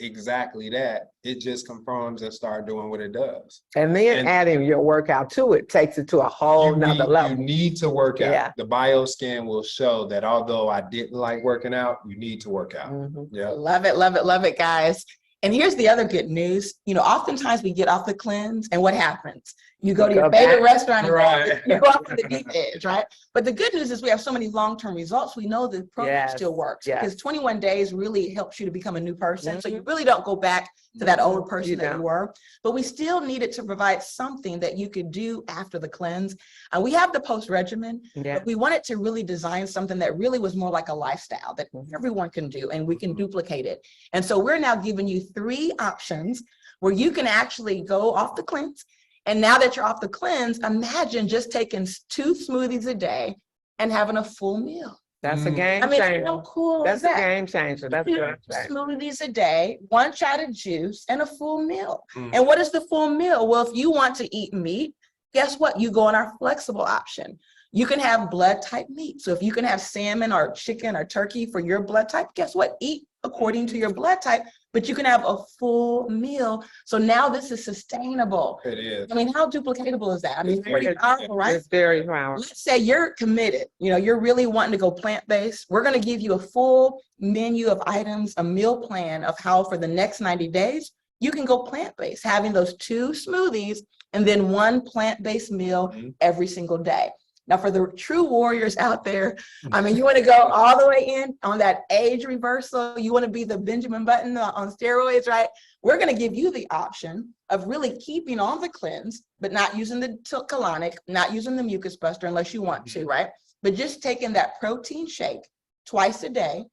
exactly that, it just confirms and start doing what it does. And then adding your workout to it takes it to a whole nother level. You need to work out. The bioscan will show that although I didn't like working out, you need to work out. Love it, love it, love it, guys. And here's the other good news. You know, oftentimes we get off the cleanse and what happens? You go to Go your favorite back. restaurant and Right. you go off to the deep edge, right? But the good news is we have so many long-term results. We know the program Yes, still works yes. because 21 days really helps you to become a new person. So Mm-hmm. you really don't go back to that old person You that you don't. were. But we still needed to provide something that you could do after the cleanse. We have the post regimen, Yeah. but we wanted to really design something that really was more like a lifestyle that Mhm. everyone can do and we can duplicate it. And so we're now giving you 3 options where you can actually go off the cleanse. And now that you're off the cleanse, imagine just taking 2 smoothies a day and having a full meal. That's a Mm. game I mean, changer. how cool That's is a that? game changer. That's 2 good. smoothies a day, 1 shot of juice, and a full meal. Mm. And what is the full meal? Well, if you want to eat meat, guess what? You go on our flexible option. You can have blood type meat. So if you can have salmon or chicken or turkey for your blood type, guess what? Eat according to your blood type, but you can have a full meal. So now this is sustainable. It is. I mean, how duplicatable is that? I mean, it's pretty powerful, right? It's very powerful. Let's say you're committed, you know, you're really wanting to go plant-based. We're going to give you a full menu of items, a meal plan of how for the next 90 days, you can go plant-based, having those 2 smoothies and then 1 plant-based meal Mhm. every single day. Now, for the true warriors out there, I mean, you want to go all the way in on that age reversal. You want to be the Benjamin Button on steroids, right? We're going to give you the option of really keeping on the cleanse, but not using the colonic, not using the mucus buster unless you want to, right? But just taking that protein shake twice a day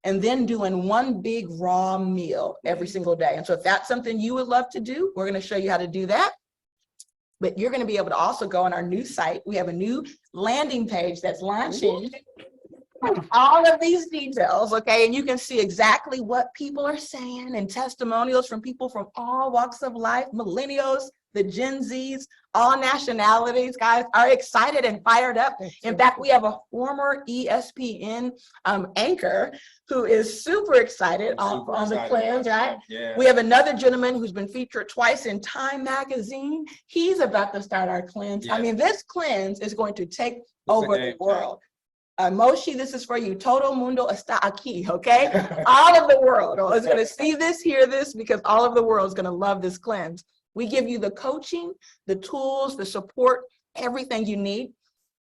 and then doing 1 big raw meal every single day. And so if that's something you would love to do, we're going to show you how to do that. But you're going to be able to also go on our new site. We have a new landing page that's launching all of these details, okay? And you can see exactly what people are saying and testimonials from people from all walks of life, millennials, the Gen Zs, all nationalities. Guys are excited and fired up. In fact, we have a former ESPN anchor who is super excited on the cleanse, right? Yeah. We have another gentleman who's been featured twice in Time magazine. He's about to start our cleanse. I Yeah. mean, this cleanse is going to take It's a over game the world. Moshi, this is for you. Todo mundo está aquí, okay? All of the world is going to see this, hear this, because all of the world is going to love this cleanse. We give you the coaching, the tools, the support, everything you need.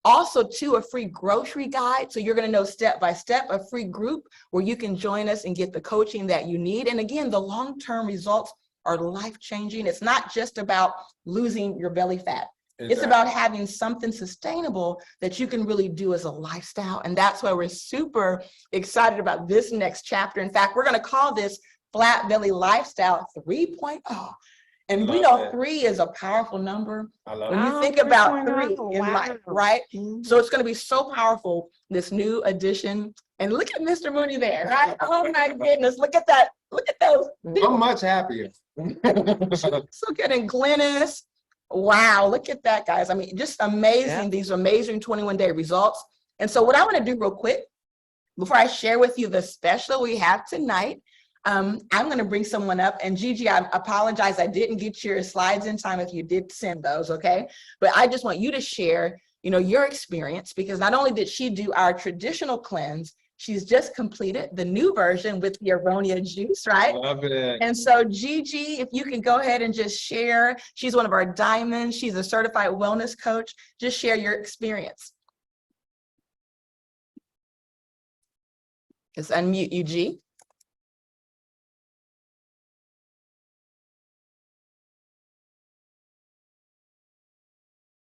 Also, too, a free grocery guide. So you're going to know step by step, a free group where you can join us and get the coaching that you need. And again, the long-term results are life-changing. It's not just about losing your belly fat. It's about having something sustainable that you can really do as a lifestyle. And that's why we're super excited about this next chapter. In fact, we're going to call this Flat Belly Lifestyle 3.0. And we know 3 is a powerful number. I love When it. you think about 3 3.0, in life, wow. right? Mhm. So it's going to be so powerful, this new addition. And look at Mr. Mooney there, right? Oh my goodness, look at that. Look at those. I'm much happier. So good. And Glennis, wow, look at that, guys. I mean, just amazing, these amazing 21-day results. And so what I want to do real quick, before I share with you the special we have tonight, I'm going to bring someone up. And Gigi, I apologize, I didn't get your slides in time if you did send those, okay? But I just want you to share, you know, your experience, because not only did she do our traditional cleanse, she's just completed the new version with the Aronia juice, right? Love it. And so Gigi, if you can go ahead and just share, she's one of our diamonds. She's a certified wellness coach. Just share your experience. Just unmute you, G.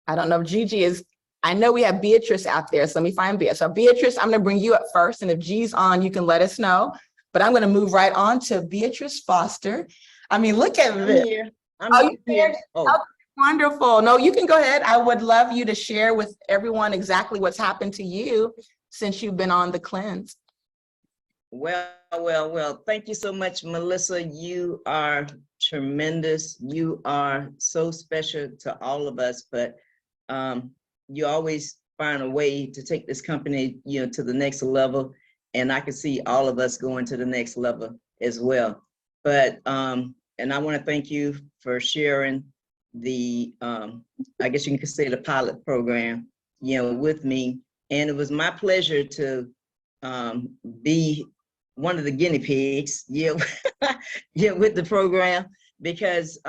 I don't know if Gigi is, I know we have Beatrice out there, so let me find Beatrice. So Beatrice, I'm gonna bring you up first, and if G's on, you can let us know. But I'm gonna move right on to Beatrice Foster. I mean, look at this. Here. Oh, you here? Oh, Wonderful. No, you can go ahead. I would love you to share with everyone exactly what's happened to you since you've been on the cleanse. well. Thank you so much, Melissa. You are tremendous. You are so special to all of us, but you always find a way to take this company, you know, to the next level. And I can see all of us going to the next level as well. But, and I want to thank you for sharing the, I guess you can say the pilot program, you know, with me. And it was my pleasure to be one of the guinea pigs, yeah, yeah, with the program because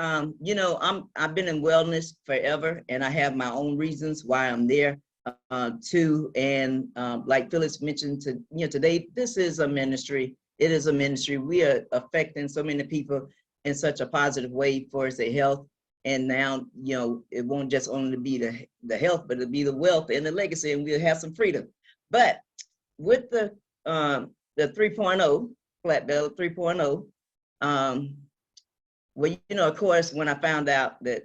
you know, I've been in wellness forever, and I have my own reasons why I'm there too. And like Phyllis mentioned, today this is a ministry. It is a ministry. We are affecting so many people in such a positive way for their health. And now, it won't just only be the health, but it'll be the wealth and the legacy, and we'll have some freedom. But with the 3.0, Flat Bill 3.0, well, of course, when I found out that,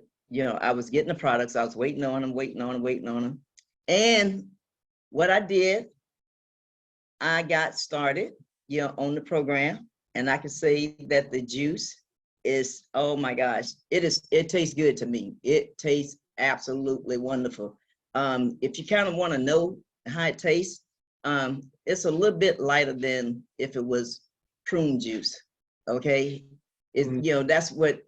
I was getting the products, I was waiting on them. And what I did, I got started, on the program, and I can say that the juice is, oh my gosh, it tastes good to me. It tastes absolutely wonderful. If you kind of want to know how it tastes, it's a little bit lighter than if it was prune juice. Okay. That's what,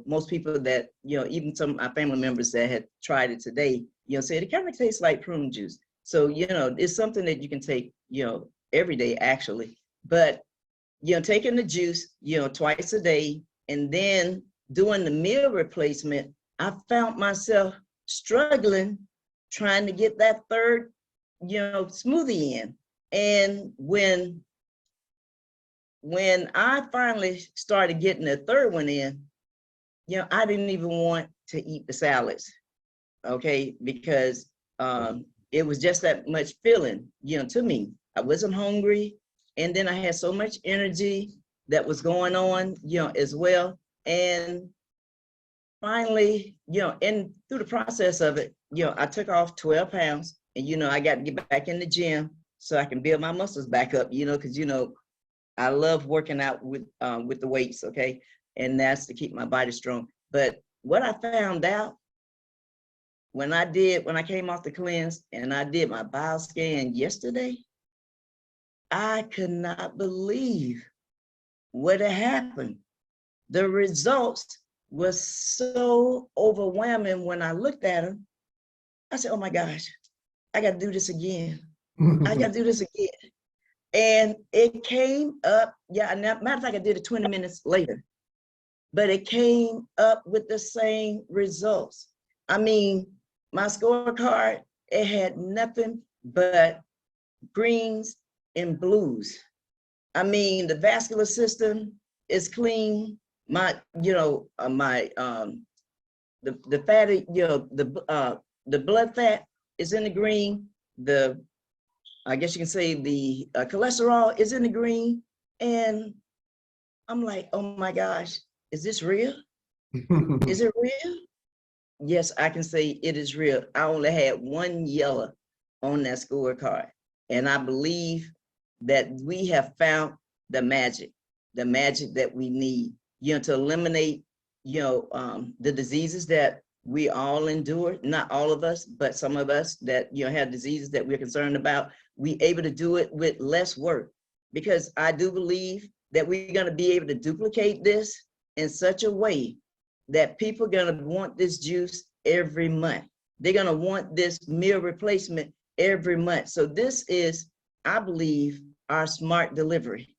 most people that, even some of my family members that had tried it today, said it kind of tastes like prune juice. So, it's something that you can take, every day actually, but, taking the juice, twice a day, and then doing the meal replacement, I found myself struggling trying to get that third, smoothie in. And when I finally started getting the third one in, I didn't even want to eat the salads, okay? Because it was just that much filling, to me. I wasn't hungry. And then I had so much energy that was going on, as well. And finally, and through the process of it, I took off 12 pounds, and, I got to get back in the gym so I can build my muscles back up, because, I love working out with the weights, okay? And that's to keep my body strong. But what I found out when I came off the cleanse and I did my bowel scan yesterday, I could not believe what had happened. The results was so overwhelming when I looked at them. I said, oh my gosh, I got to do this again. I got to do this again. And it came up, matter of fact, I did it 20 minutes later, but it came up with the same results. I mean, my scorecard, it had nothing but greens and blues. I mean, the vascular system is clean. My, the fatty, the blood fat is in the green. I guess you can say the cholesterol is in the green. And I'm like, oh my gosh, is this real? Is it real? Yes, I can say it is real. I only had one yellow on that scorecard. And I believe that we have found the magic that we need, to eliminate, the diseases that we all endure, not all of us, but some of us that, have diseases that we're concerned about. We able to do it with less work, because I do believe that we're going to be able to duplicate this in such a way that people are going to want this juice every month. They're going to want this meal replacement every month. So this is, I believe, our smart delivery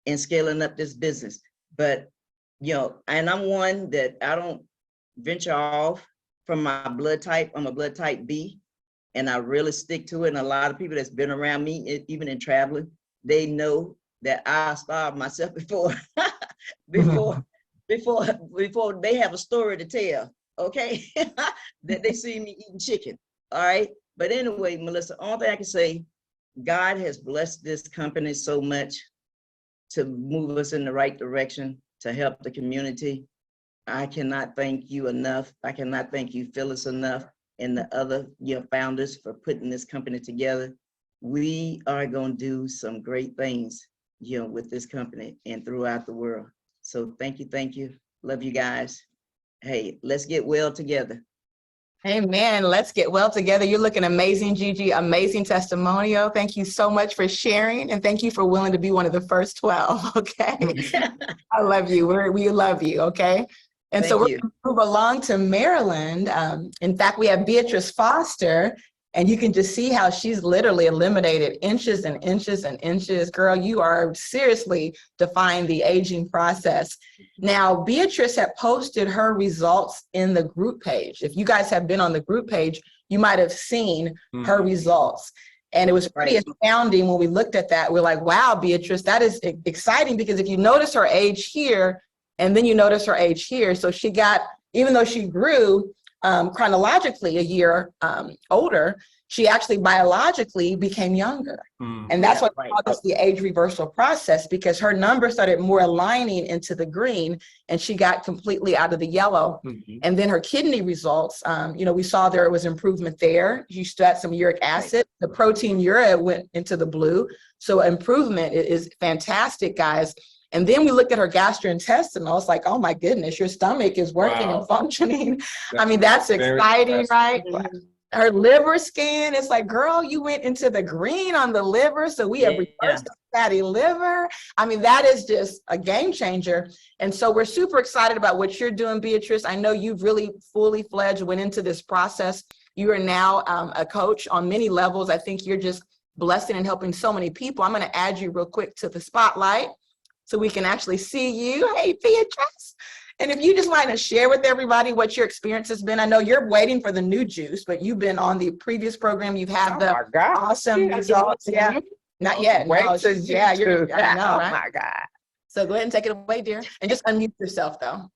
in scaling up this business. But, and I'm one that I don't venture off from my blood type. I'm a blood type B, and I really stick to it. And a lot of people that's been around me, even in traveling, they know that I starved myself before they have a story to tell, okay? That they see me eating chicken, all right? But anyway, Melissa, all thing I can say, God has blessed this company so much to move us in the right direction, to help the community. I cannot thank you enough. I cannot thank you, Phyllis, enough, and the other founders for putting this company together. We are going to do some great things, with this company and throughout the world. So thank you. Love you guys. Hey, let's get well together. Amen. Let's get well together. You're looking amazing, Gigi. Amazing testimonial. Thank you so much for sharing. And thank you for willing to be one of the first 12. Okay. I love you. We love you. Okay. And so we're going to move along to Maryland. In fact, we have Beatrice Foster. And you can just see how she's literally eliminated inches and inches and inches. Girl, you are seriously defying the aging process. Now, Beatrice had posted her results in the group page. If you guys have been on the group page, you might have seen her results. And it was pretty astounding when we looked at that. We're like, wow, Beatrice, that is exciting, because if you notice her age here, and then you notice her age here, so she got, even though she grew chronologically a year older, she actually biologically became younger. And that's what we call this the age reversal process, because her numbers started more aligning into the green and she got completely out of the yellow. And then her kidney results, you know, we saw there was improvement there. She still had some uric acid. The protein urea went into the blue. So improvement is fantastic, guys. And then we looked at her gastrointestinal. It's like, oh my goodness, your stomach is working and functioning. I mean, that's exciting, right? Her liver scan, it's like, girl, you went into the green on the liver. So we have reversed the fatty liver. I mean, that is just a game changer. And so we're super excited about what you're doing, Beatrice. I know you've really fully fledged went into this process. You are now a coach on many levels. I think you're just blessing and helping so many people. I'm going to add you real quick to the spotlight so we can actually see you. Hey, Beatrice. And if you just want to share with everybody what your experience has been. I know you're waiting for the new juice, but you've been on the previous program. You've had the awesome results. Yeah, not yet. No, yeah, you're, I know, right? Oh my God. So go ahead and take it away, dear. And just unmute yourself, though.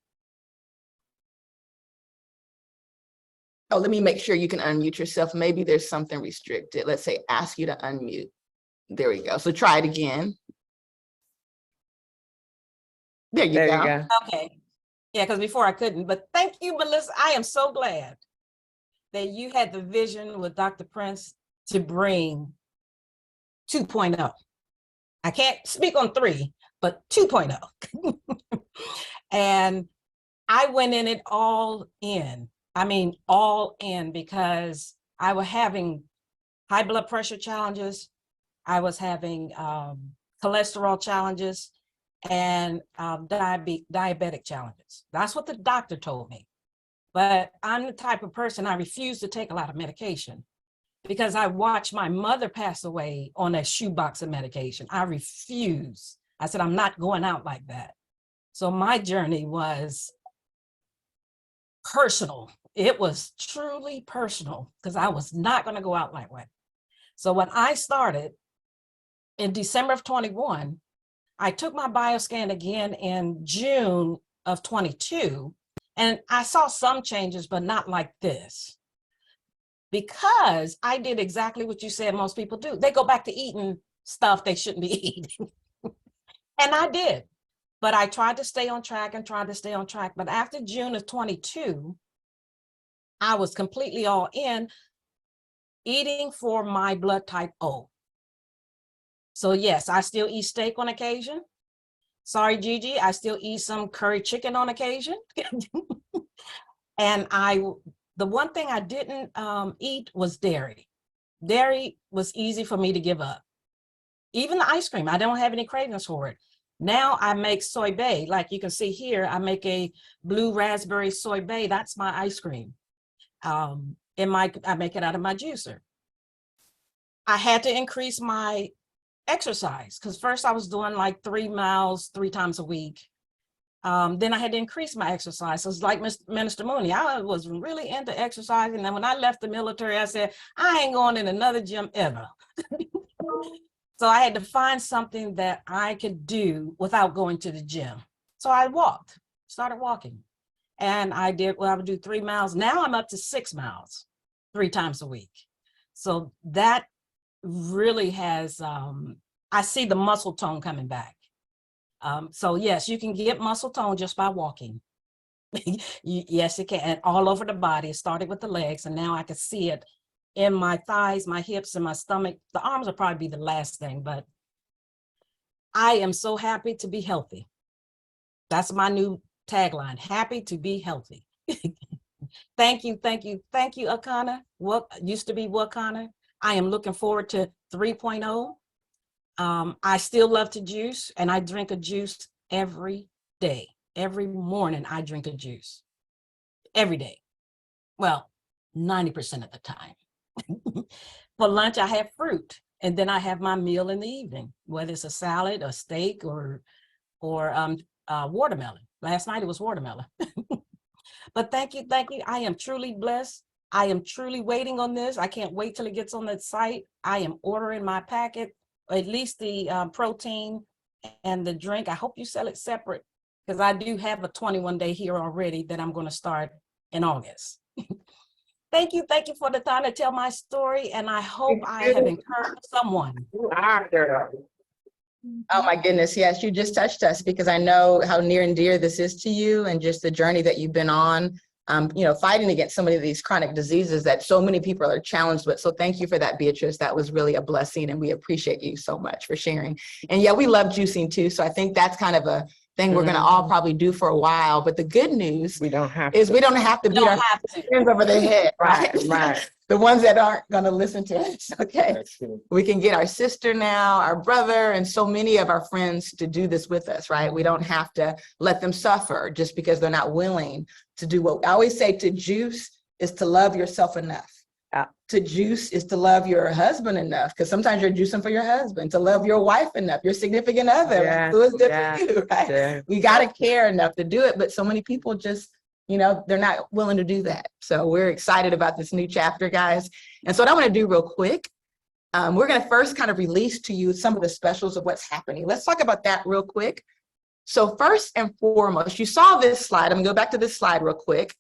Oh, let me make sure you can unmute yourself. Maybe there's something restricted. Let's say ask you to unmute. There we go. So try it again. There you go. Okay. Yeah, because before I couldn't, but thank you, Melissa. I am so glad that you had the vision with Dr. Prince to bring 2.0. I can't speak on 3, but 2.0. And I went in it all in. I mean, all in, because I was having high blood pressure challenges. I was having cholesterol challenges and diabetic challenges. That's what the doctor told me. But I'm the type of person, I refuse to take a lot of medication because I watched my mother pass away on a shoebox of medication. I refuse. I said, I'm not going out like that. So my journey was personal. It was truly personal because I was not going to go out like that. So when I started in December of 21, I took my bioscan again in June of 22, and I saw some changes, but not like this. Because I did exactly what you said most people do. They go back to eating stuff they shouldn't be eating. And I did. But I tried to stay on track and tried to stay on track. But after June of 22, I was completely all in, eating for my blood type O. So yes, I still eat steak on occasion. Sorry, Gigi, I still eat some curry chicken on occasion. And the one thing I didn't eat was dairy. Dairy was easy for me to give up. Even the ice cream, I don't have any cravings for it. Now I make sorbet, like you can see here, I make a blue raspberry sorbet. That's my ice cream. I make it out of my juicer. I had to increase my exercise because first I was doing like 3 miles 3 times a week. Then I had to increase my exercise. So it's like Minister Mooney, I was really into exercise. And then when I left the military, I said, I ain't going in another gym ever. So I had to find something that I could do without going to the gym. So I started walking. And I would do 3 miles. Now I'm up to 6 miles 3 times a week. So that really has, I see the muscle tone coming back. So yes, you can get muscle tone just by walking. Yes, it can, and all over the body. It started with the legs, and now I can see it in my thighs, my hips, and my stomach. The arms will probably be the last thing, but I am so happy to be healthy. That's my new tagline, happy to be healthy. Thank you, Akana. What used to be Wakana. I am looking forward to 3.0. I still love to juice, and I drink a juice every day. Every morning I drink a juice. Every day. Well, 90% of the time. For lunch, I have fruit, and then I have my meal in the evening, whether it's a salad, a steak, or watermelon. Last night it was watermelon. But thank you, thank you. I am truly blessed. I am truly waiting on this. I can't wait till it gets on the site. I am ordering my packet, at least the protein and the drink. I hope you sell it separate, because I do have a 21-day here already that I'm going to start in August. Thank you for the time to tell my story, and I hope I have encouraged someone. You are, girl. Oh my goodness, yes, you just touched us, because I know how near and dear this is to you, and just the journey that you've been on, fighting against so many of these chronic diseases that so many people are challenged with. So thank you for that, Beatrice. That was really a blessing, and we appreciate you so much for sharing. And yeah, we love juicing too. So I think that's kind of a thing we're going to all probably do for a while. But the good news We don't have is to. we don't have to beat Don't our have to. hands over their head, right? Right. The ones that aren't going to listen to us, okay? That's true. We can get our sister now, our brother, and so many of our friends to do this with us, right? We don't have to let them suffer just because they're not willing to do what I always say: to juice is to love yourself enough. To juice is to love your husband enough, because sometimes you're juicing for your husband. To love your wife enough, your significant other, Yes, who is good yes, for you, right? yes. We got to care enough to do it, but so many people just, they're not willing to do that. So we're excited about this new chapter, guys. And so what I want to do real quick, we're going to first kind of release to you some of the specials of what's happening. Let's talk about that real quick. So first and foremost, you saw this slide. I'm going to go back to this slide real quick,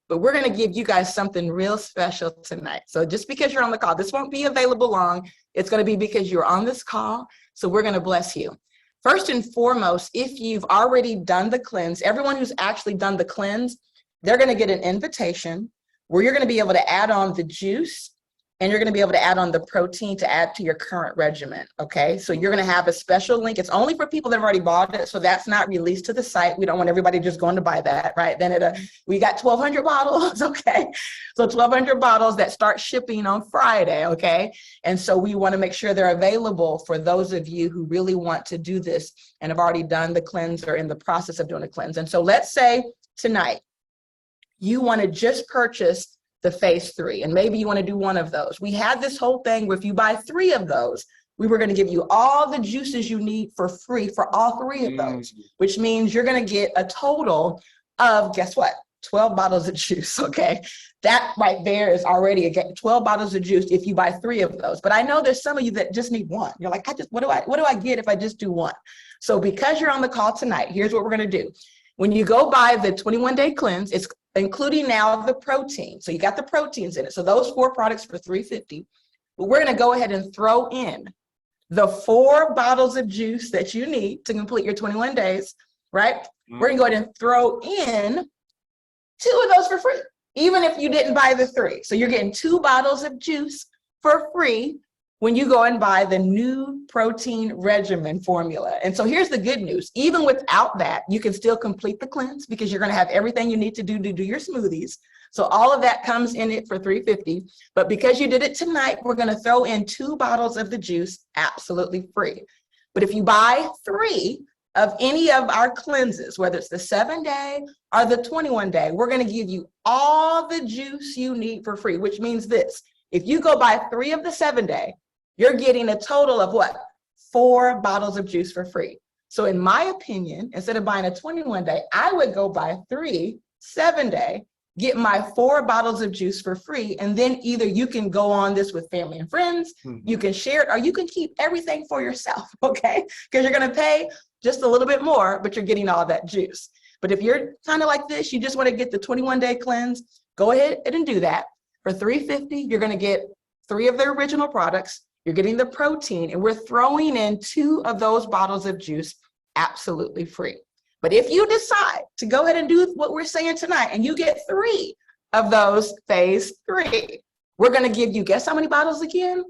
but we're going to give you guys something real special tonight. So just because you're on the call, this won't be available long. It's going to be because you're on this call. So we're going to bless you. First and foremost, if you've already done the cleanse, everyone who's actually done the cleanse, they're going to get an invitation where you're going to be able to add on the juice, and you're going to be able to add on the protein to add to your current regimen, okay? So you're going to have a special link. It's only for people that have already bought it, so that's not released to the site. We don't want everybody just going to buy that, right? Then we got 1,200 bottles, okay? So 1,200 bottles that start shipping on Friday, okay? And so we want to make sure they're available for those of you who really want to do this and have already done the cleanse or in the process of doing a cleanse. And so let's say tonight, you want to just purchase the phase 3, and maybe you want to do one of those. We had this whole thing where if you buy 3 of those, we were going to give you all the juices you need for free for all 3 of those, which means you're going to get a total of, guess what? 12 bottles of juice, okay? That right there is already 12 bottles of juice if you buy 3 of those. But I know there's some of you that just need 1. You're like, what do I get if I just do 1? So because you're on the call tonight, here's what we're going to do. When you go buy the 21-day cleanse, it's including now the protein. So you got the proteins in it. So those 4 products for $350. But we're going to go ahead and throw in the 4 bottles of juice that you need to complete your 21 days, right? We're going to go ahead and throw in 2 of those for free, even if you didn't buy the 3. So you're getting 2 bottles of juice for free when you go and buy the new protein regimen formula. And so here's the good news. Even without that, you can still complete the cleanse, because you're going to have everything you need to do your smoothies. So all of that comes in it for $350. But because you did it tonight, we're going to throw in 2 bottles of the juice absolutely free. But if you buy 3 of any of our cleanses, whether it's the 7-day or the 21-day, we're going to give you all the juice you need for free, which means this. If you go buy 3 of the 7-day, you're getting a total of what? 4 bottles of juice for free. So in my opinion, instead of buying a 21-day, I would go buy 3 7-day, get my 4 bottles of juice for free. And then either you can go on this with family and friends, you can share it, or you can keep everything for yourself, okay? Because you're going to pay just a little bit more, but you're getting all that juice. But if you're kind of like this, you just want to get the 21-day cleanse, go ahead and do that. For $350, you're going to get 3 of their original products. You're getting the protein, and we're throwing in 2 of those bottles of juice absolutely free. But if you decide to go ahead and do what we're saying tonight, and you get 3 of those phase 3, we're going to give you, guess how many bottles again?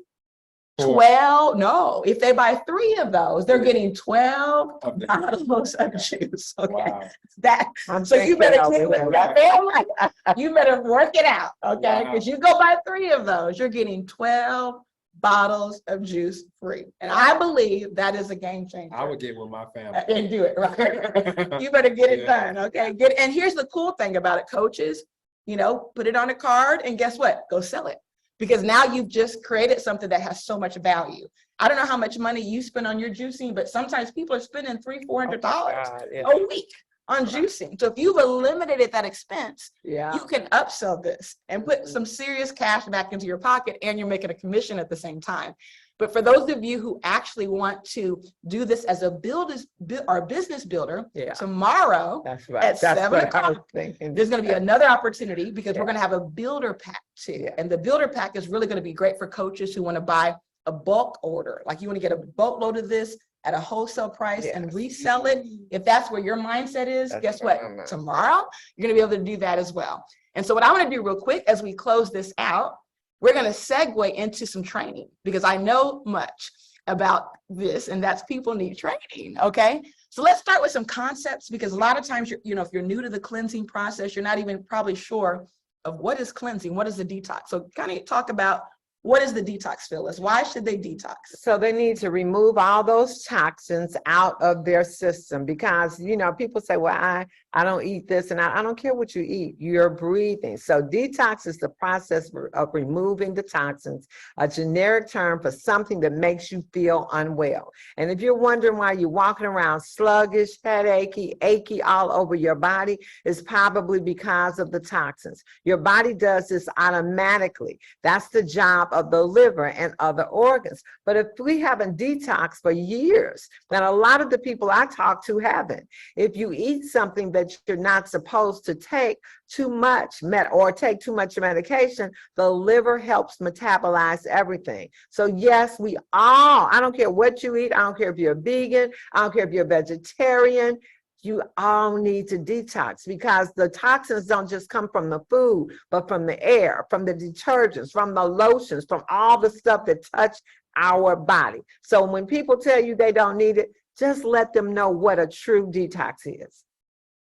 12. No, if they buy 3 of those, they're getting 12 bottles of juice. Okay. Wow. That, so you better keep it, right? You better work it out, okay? Because you go buy 3 of those, you're getting 12 bottles of juice free. And I believe that is a game changer. I would get with my family. And do it, right? You better get it done, okay? And here's the cool thing about it, coaches, put it on a card, and guess what? Go sell it. because now you've just created something that has so much value. I don't know how much money you spend on your juicing, but sometimes people are spending $300-400 a week on juicing. So if you've eliminated that expense, Yeah. you can upsell this and put some serious cash back into your pocket, and you're making a commission at the same time. But for those of you who actually want to do this as a business builder, tomorrow That's right. at That's 7 what I was o'clock, thinking. there's going to be another opportunity because we're Yeah. going to have a builder pack too. Yeah. And the builder pack is really going to be great for coaches who want to buy a bulk order. Like you want to get a boatload of this at a wholesale price and Yes. resell it. If that's where your mindset is, That's guess what what? I'm at. Tomorrow, you're going to be able to do that as well. And so what I want to do real quick as we close this out, we're going to segue into some training because I know much about this, and that's people need training. Okay. So let's start with some concepts, because a lot of times, if you're new to the cleansing process, you're not even probably sure of what is cleansing, what is the detox. So kind of talk about what is the detox, Phyllis? Why should they detox? So they need to remove all those toxins out of their system because, people say, well, I don't eat this, and I don't care what you eat, you're breathing. So detox is the process of removing the toxins, a generic term for something that makes you feel unwell. And if you're wondering why you're walking around sluggish, headachy, achy all over your body, it's probably because of the toxins. Your body does this automatically. That's the job of the liver and other organs. But if we haven't detoxed for years, then a lot of the people I talk to haven't. If you eat something that you're not supposed to take too much or take too much medication, the liver helps metabolize everything. So yes, we all, I don't care what you eat, I don't care if you're a vegan, I don't care if you're a vegetarian, you all need to detox because the toxins don't just come from the food, but from the air, from the detergents, from the lotions, from all the stuff that touch our body. So when people tell you they don't need it, just let them know what a true detox is.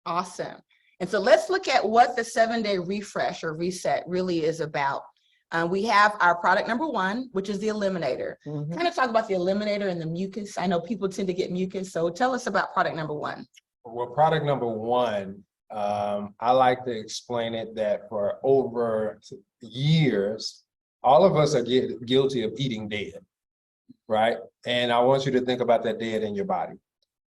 Awesome. And so let's look at what the 7-day refresh or reset really is about. We have our product number 1, which is the eliminator. Kind of talk about the eliminator and the mucus. I know people tend to get mucus. So tell us about product number 1. Well, product number 1, I like to explain it that for over years, all of us are guilty of eating dead, right? And I want you to think about that dead in your body.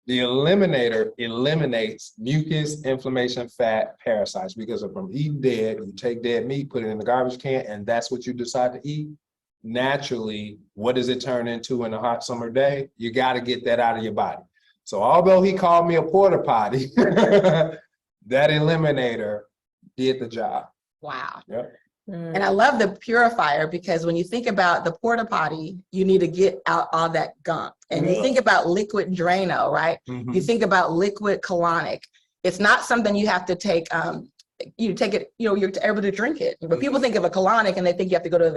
The eliminator eliminates mucus, inflammation, fat, parasites, because from eating dead, you take dead meat, put it in the garbage can, and that's what you decide to eat. Naturally, what does it turn into in a hot summer day? You got to get that out of your body. So although he called me a porta potty, that eliminator did the job. Wow. Yep. And I love the purifier because when you think about the porta potty, you need to get out all that gunk. And you think about liquid Drano, right? You think about liquid colonic. It's not something you have to take, you take it, you're able to drink it. But people think of a colonic and they think you have to go to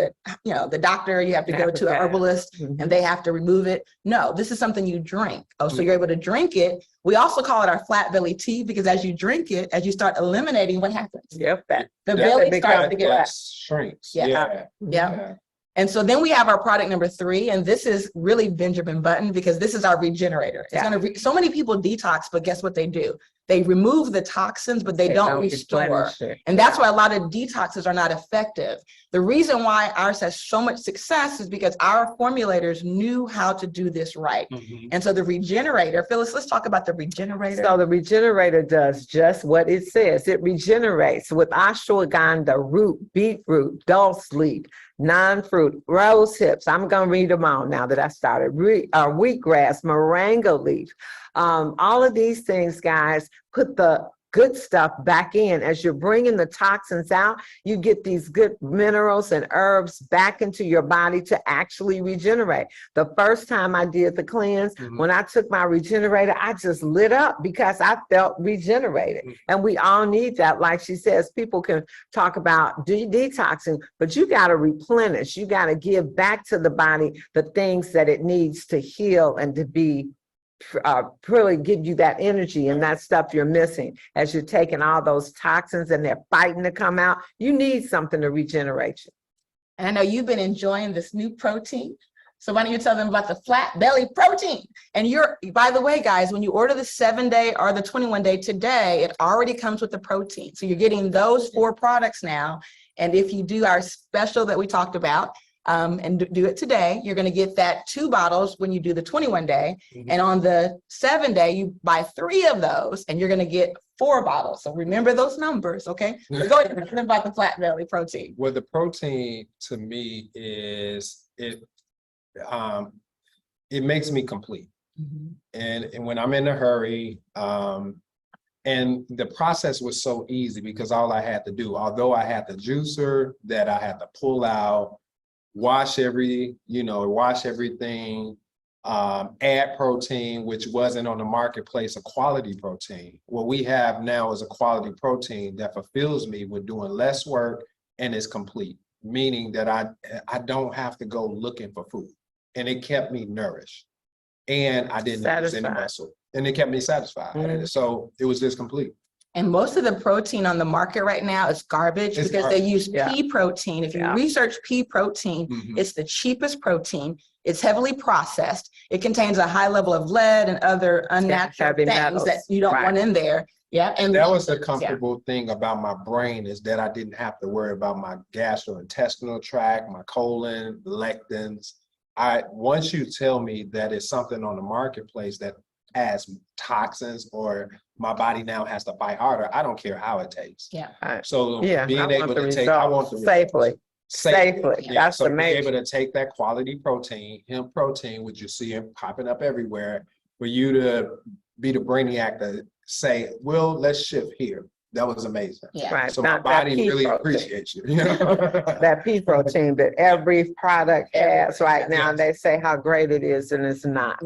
the doctor, you have to go to an herbalist and they have to remove it. No, this is something you drink. Oh, so you're able to drink it. We also call it our flat belly tea because as you drink it, as you start eliminating, what happens? Yep. The belly starts to get that shrinks. Yeah. And so then we have our product number 3, and this is really Benjamin Button because this is our regenerator. It's gonna so many people detox, but guess what they do? They remove the toxins, but they don't restore. And that's why a lot of detoxes are not effective. The reason why ours has so much success is because our formulators knew how to do this right. And so the regenerator, Phyllis, let's talk about the regenerator. So the regenerator does just what it says. It regenerates with ashwagandha, root, beetroot, dulse leaf, non-fruit, rose hips. I'm going to read them all now that I started. Wheatgrass, moringa leaf. All of these things, guys, put the good stuff back in. As you're bringing the toxins out, you get these good minerals and herbs back into your body to actually regenerate. The first time I did the cleanse, when I took my regenerator, I just lit up because I felt regenerated. And we all need that. Like she says, people can talk about detoxing, but you got to replenish. You got to give back to the body the things that it needs to heal and to be really give you that energy and that stuff you're missing as you're taking all those toxins and they're fighting to come out. You need something to regenerate you. And I know you've been enjoying this new protein. So why don't you tell them about the flat belly protein? And by the way, guys, when you order the 7-day or the 21-day today, it already comes with the protein. So you're getting those 4 products now. And if you do our special that we talked about, and do it today, you're going to get that 2 bottles when you do the 21-day. And on the 7-day, you buy 3 of those and you're going to get 4 bottles. So remember those numbers, okay? So go ahead and think about the flat belly protein. Well, the protein to me is it makes me complete. And when I'm in a hurry, and the process was so easy because all I had to do, although I had the juicer that I had to pull out, wash everything, add protein, which wasn't on the marketplace, a quality protein. What we have now is a quality protein that fulfills me with doing less work and is complete, meaning that I don't have to go looking for food. And it kept me nourished. And I didn't lose any muscle. And it kept me satisfied. So it was just complete. And most of the protein on the market right now is garbage because they use pea protein. If you research pea protein, it's the cheapest protein. It's heavily processed. It contains a high level of lead and other unnatural things that you don't want in there. Yeah. And that was the comfortable thing about my brain, is that I didn't have to worry about my gastrointestinal tract, my colon, lectins. Once you tell me that it's something on the marketplace that has toxins or my body now has to fight harder, I don't care how it tastes. So being able to take, I want the safely. That's so the being able to take that quality protein, hemp protein, which you see it popping up everywhere, for you to be the brainiac to say, well, let's shift here. That was amazing. Right. So my body really appreciates you. That pea protein that every product has right now, they say how great it is, and it's not.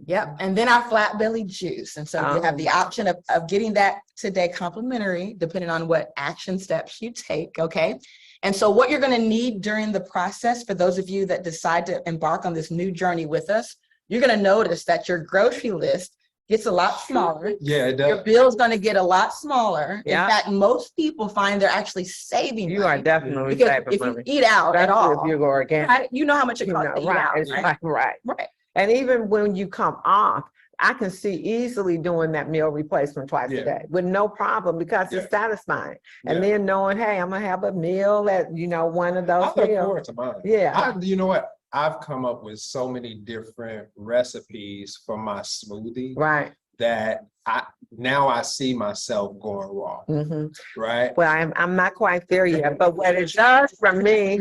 Yep. And then our flat belly juice. And so you have the option of getting that today complimentary, depending on what action steps you take. Okay. And so what you're going to need during the process, for those of you that decide to embark on this new journey with us, you're going to notice that your grocery list gets a lot smaller. Yeah, it does. Your bill's going to get a lot smaller. In fact, most people find they're actually saving You money. are definitely because saving if money. you eat out at all, if you go organic, right, you know how much it costs to eat out. Right. And even when you come off, I can see easily doing that meal replacement twice a day with no problem, because it's satisfying. And then knowing, hey, I'm gonna have a meal at, one of those I look meals. forward to mine. You know what? I've come up with so many different recipes for my smoothie. Right. That I see myself going raw. Right. Well, I'm not quite there yet, but what it does for me,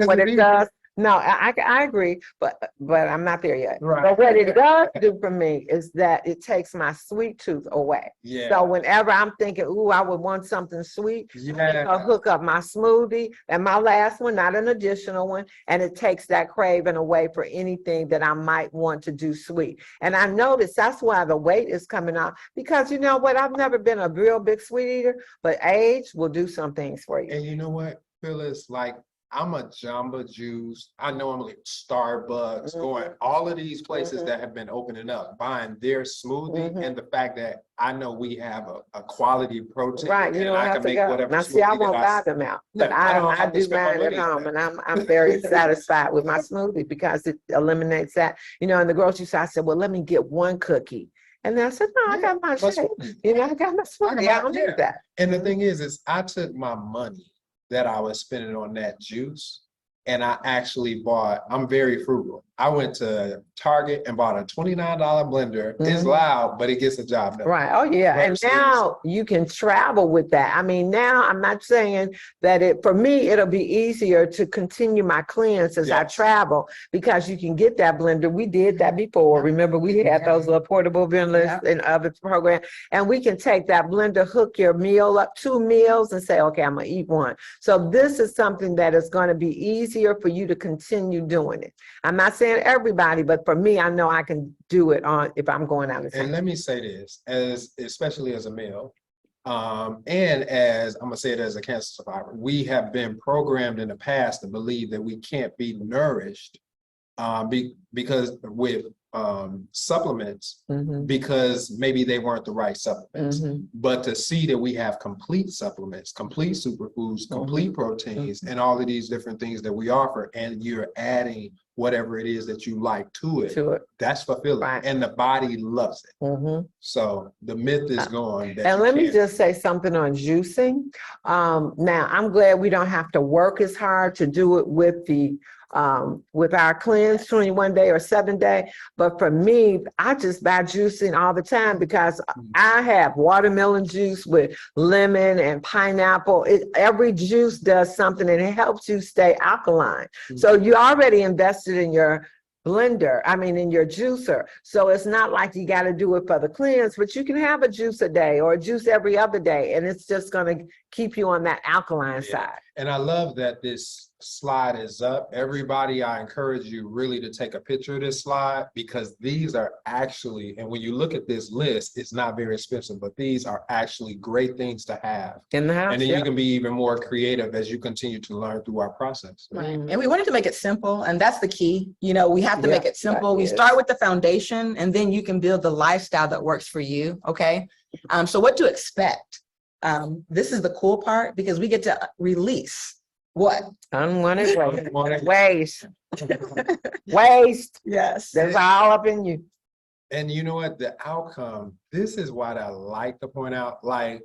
no, I agree, but I'm not there yet. Right. But what it does do for me is that it takes my sweet tooth away. So whenever I'm thinking, ooh, I would want something sweet, I'll hook up my smoothie and my last one, not an additional one, and it takes that craving away for anything that I might want to do sweet. And I noticed that's why the weight is coming out, because you know what, I've never been a real big sweet eater, but age will do some things for you. And you know what, Phyllis, like, I'm a Jamba Juice. I normally Starbucks, going all of these places that have been opening up, buying their smoothie, and the fact that I know we have a quality protein. Right, you don't have to go. Now, see, I won't buy them out, but I do mine at home, and I'm very satisfied with my smoothie because it eliminates that. In the grocery store, I said, well, let me get one cookie. And then I said, no, I got my shake. I got my smoothie. I don't need that. And the thing is I took my money that I was spending on that juice, and I actually I'm very frugal. I went to Target and bought a $29 blender. It's loud, but it gets the job done. Right. Oh, yeah. And now you can travel with that. I mean, now I'm not saying that for me, it'll be easier to continue my cleanse as I travel, because you can get that blender. We did that before. Remember, we had those little portable blenders in other programs, and we can take that blender, hook your meal up, 2 meals, and say, okay, I'm going to eat one. So this is something that is going to be easier for you to continue doing it. I'm not saying everybody, but for me, I know I can do it if I'm going out of town. And let me say this, especially as a male, and as I'm gonna say it as a cancer survivor, we have been programmed in the past to believe that we can't be nourished because with supplements, Mhm, because maybe they weren't the right supplements. mhm. But to see that we have complete supplements, complete superfoods, complete proteins, and all of these different things that we offer, and you're adding whatever it is that you like to it, To it. that's fulfilling. Right. And the body loves it. Mhm. So the myth is gone. That And you let me can't- just say something on juicing. Now I'm glad we don't have to work as hard to do it with our cleanse 21 day or 7 day. But for me, I just buy juicing all the time because I have watermelon juice with lemon and pineapple. Every juice does something and it helps you stay alkaline. So you already invested in your blender, in your juicer. So it's not like you got to do it for the cleanse, but you can have a juice a day or a juice every other day, and it's just going to keep you on that alkaline side. And I love that this slide is up. Everybody, I encourage you really to take a picture of this slide, because these are actually, and when you look at this list, it's not very expensive, but these are actually great things to have. In the house, And then yeah. you can be even more creative as you continue to learn through our process. Right. And we wanted to make it simple, and that's the key. We have to Yeah, make it simple. that We is. start with the foundation, and then you can build the lifestyle that works for you. Okay. So what to expect? This is the cool part, because we get to release what? Unwanted waste. Waste. Yes. That's all up in you. And you know what? The outcome, this is what I like to point out. Like,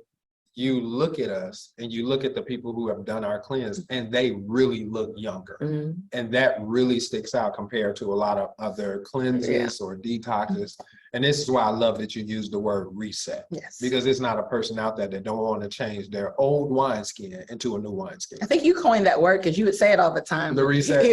you look at us and you look at the people who have done our cleanse, and they really look younger. Mhm. And that really sticks out compared to a lot of other cleanses or detoxes. And this is why I love that you use the word reset, Yes. because it's not a person out there that don't want to change their old wineskin into a new wineskin. I think you coined that word because you would say it all the time. The reset.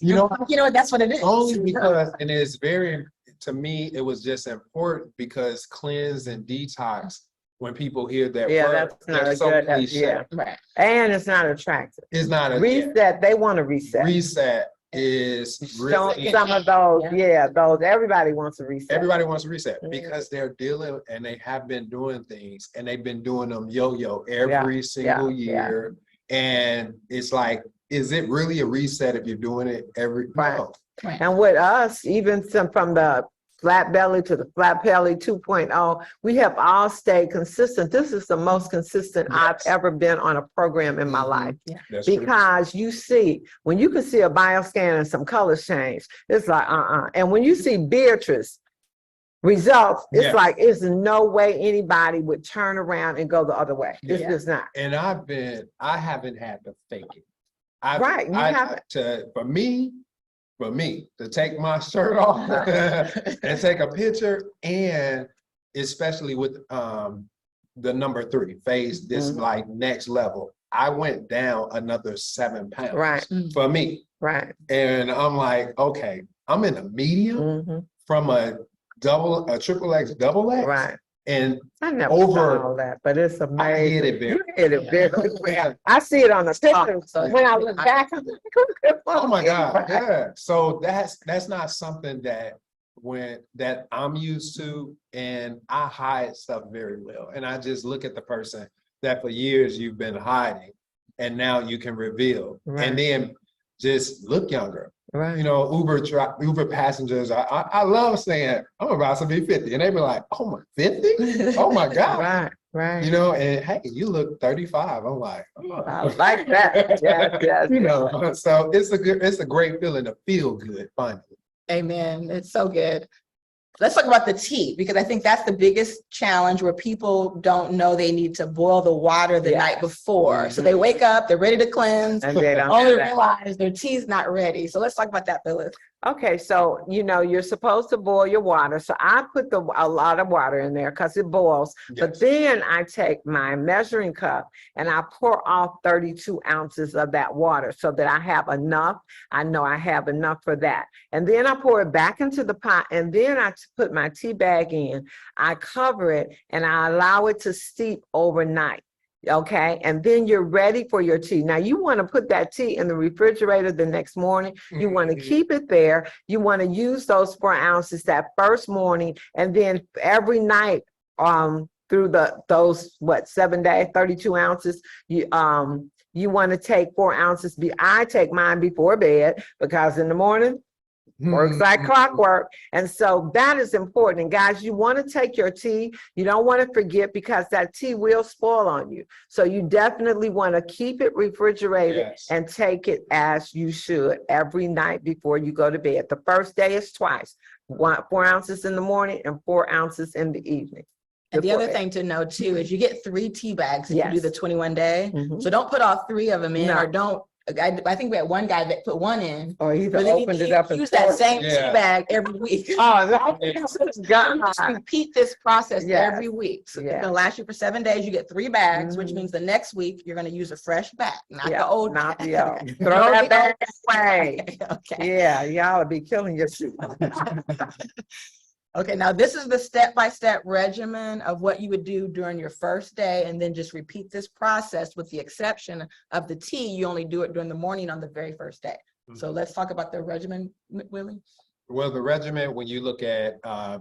You know what? That's what it is. Only because, and it's very, to me, it was just important because cleanse and detox, when people hear that Yeah, word, that's not they're a so good, cliche. yeah. Right. And it's not attractive. It's not a Reset, they want to reset. reset is really, Some of those, everybody wants a reset. everybody wants to reset Mhm. because they're dealing, and they have been doing things, and they've been doing them yo-yo every single yeah. year. And it's like, is it really a reset if you're doing it every? Right. No. And with us, even from the flat belly to the flat belly 2.0, we have all stayed consistent. This is the most consistent I've Yes. ever been on a program in my Mhm. life. That's true. Because you see, when you can see a bioscan and some colors change, it's like, And when you see Beatrice results, it's Yes. like, it's no way anybody would turn around and go the other way. It's Yeah. just not. And I haven't had to fake it. Right, you haven't. For me, to take my shirt off and take a picture, and especially with the number 3, phase this Mhm. like next level, I went down another 7 pounds. Right. For me. Right. And I'm like, okay, I'm in a medium Mhm. from a triple X, double X. Right. And I never Over- saw all that, but it's I amazing. hit it very. You hit it very well. I see it on the picture. So- When I look back, I'm like, Oh my God, Right. yeah. So that's not something that I'm used to, and I hide stuff very well. And I just look at the person that for years you've been hiding, and now you can reveal, Right. and then just look younger. Right. You know, Uber passengers, I love saying I'm about to be 50, and they be like, oh my 50? Oh my God. Right. Right. You know, and hey, you look 35. I'm like, oh. I like that. Yes. You know, so it's a great feeling to feel good finally. Amen. It's so good. Let's talk about the tea, because I think that's the biggest challenge, where people don't know they need to boil the water the night before. So they wake up, they're ready to cleanse, And they don't only have that. realize their tea's not ready. So let's talk about that, Phyllis. Okay, so you're supposed to boil your water. So I put a lot of water in there because it boils. But Yes. then I take my measuring cup and I pour off 32 ounces of that water so that I have enough. I know I have enough for that. And then I pour it back into the pot, and then I put my tea bag in. I cover it and I allow it to steep overnight. Okay, and then you're ready for your tea. Now you want to put that tea in the refrigerator the next morning. You want to keep it there. You want to use those 4 ounces that first morning, and then every night through those 7 days, 32 ounces. You want to take 4 ounces. I take mine before bed, because in the morning Works like clockwork. And so that is important. And guys, you want to take your tea. You don't want to forget because that tea will spoil on you. So you definitely want to keep it refrigerated Yes. and take it as you should every night before you go to bed. The first day is twice, 4 ounces in the morning and 4 ounces in the evening. And the before other bed. thing to know too is you get 3 tea bags if you do Yes. the 21 day. Mhm. So don't put all 3 of them in, No. or don't. I think we had one guy that put 1 in, Or either but then opened he it up and use that poured it. same Yeah. tea bag every week. Oh, Just God. repeat this process Yes. every week. So it's Yes. gonna last you for 7 days. You get 3 bags, which Mhm. means the next week you're gonna use a fresh bag, not Yeah, the old. not bag. the old. Okay. Throw Throw that the bag old away. Okay. Yeah, y'all will be killing yourself. Okay, now this is the step-by-step regimen of what you would do during your first day, and then just repeat this process with the exception of the tea. You only do it during the morning on the very first day. So let's talk about the regimen, Willie. Well, the regimen, when you look at,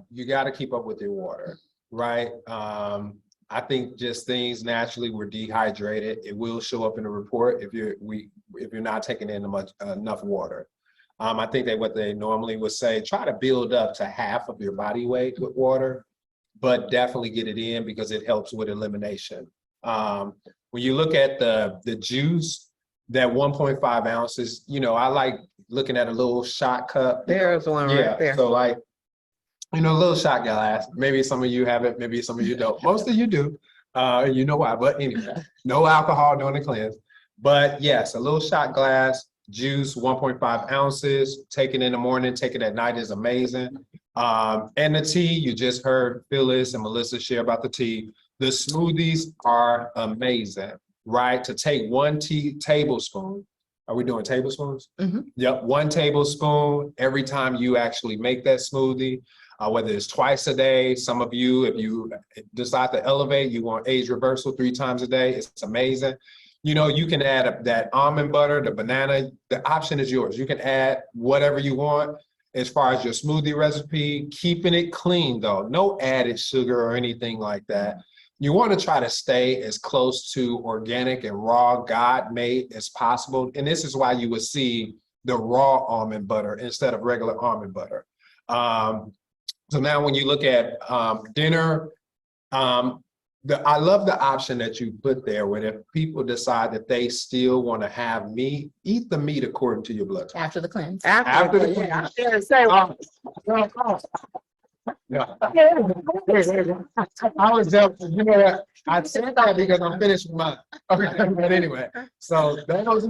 you got to keep up with your water, right? I think just things naturally, we're dehydrated. It will show up in the report if you're not taking in enough water. I think that what they normally would say, try to build up to half of your body weight with water, but definitely get it in because it helps with elimination. When you look at the juice, that 1.5 ounces, you know, I like looking at a little shot cup. There's one right Yeah, there. so like, you know, a little shot glass. Maybe some of you have it, maybe some of you don't. Most of you do. You know why, but anyway, no alcohol during the cleanse. But yes, a little shot glass, juice, 1.5 ounces, take it in the morning, take it at night is amazing. And the tea, you just heard Phyllis and Melissa share about the tea. The smoothies are amazing, right? To take 1 tablespoon. Are we doing tablespoons? Mhm. Yep, 1 tablespoon every time you actually make that smoothie, whether it's twice a day. Some of you, if you decide to elevate, you want age reversal 3 times a day. It's amazing. You know, you can add that almond butter, the banana, the option is yours. You can add whatever you want as far as your smoothie recipe, keeping it clean though. No added sugar or anything like that. You want to try to stay as close to organic and raw, God-made as possible. And this is why you would see the raw almond butter instead of regular almond butter. So now when you look at dinner, I love the option that you put there where if people decide that they still want to have meat, eat the meat according to your blood type. After the cleanse. After the yeah, cleanse. I dare say, Yeah. I was joking, you know what? I said that because I'm finished with mine. Okay, but anyway, so that was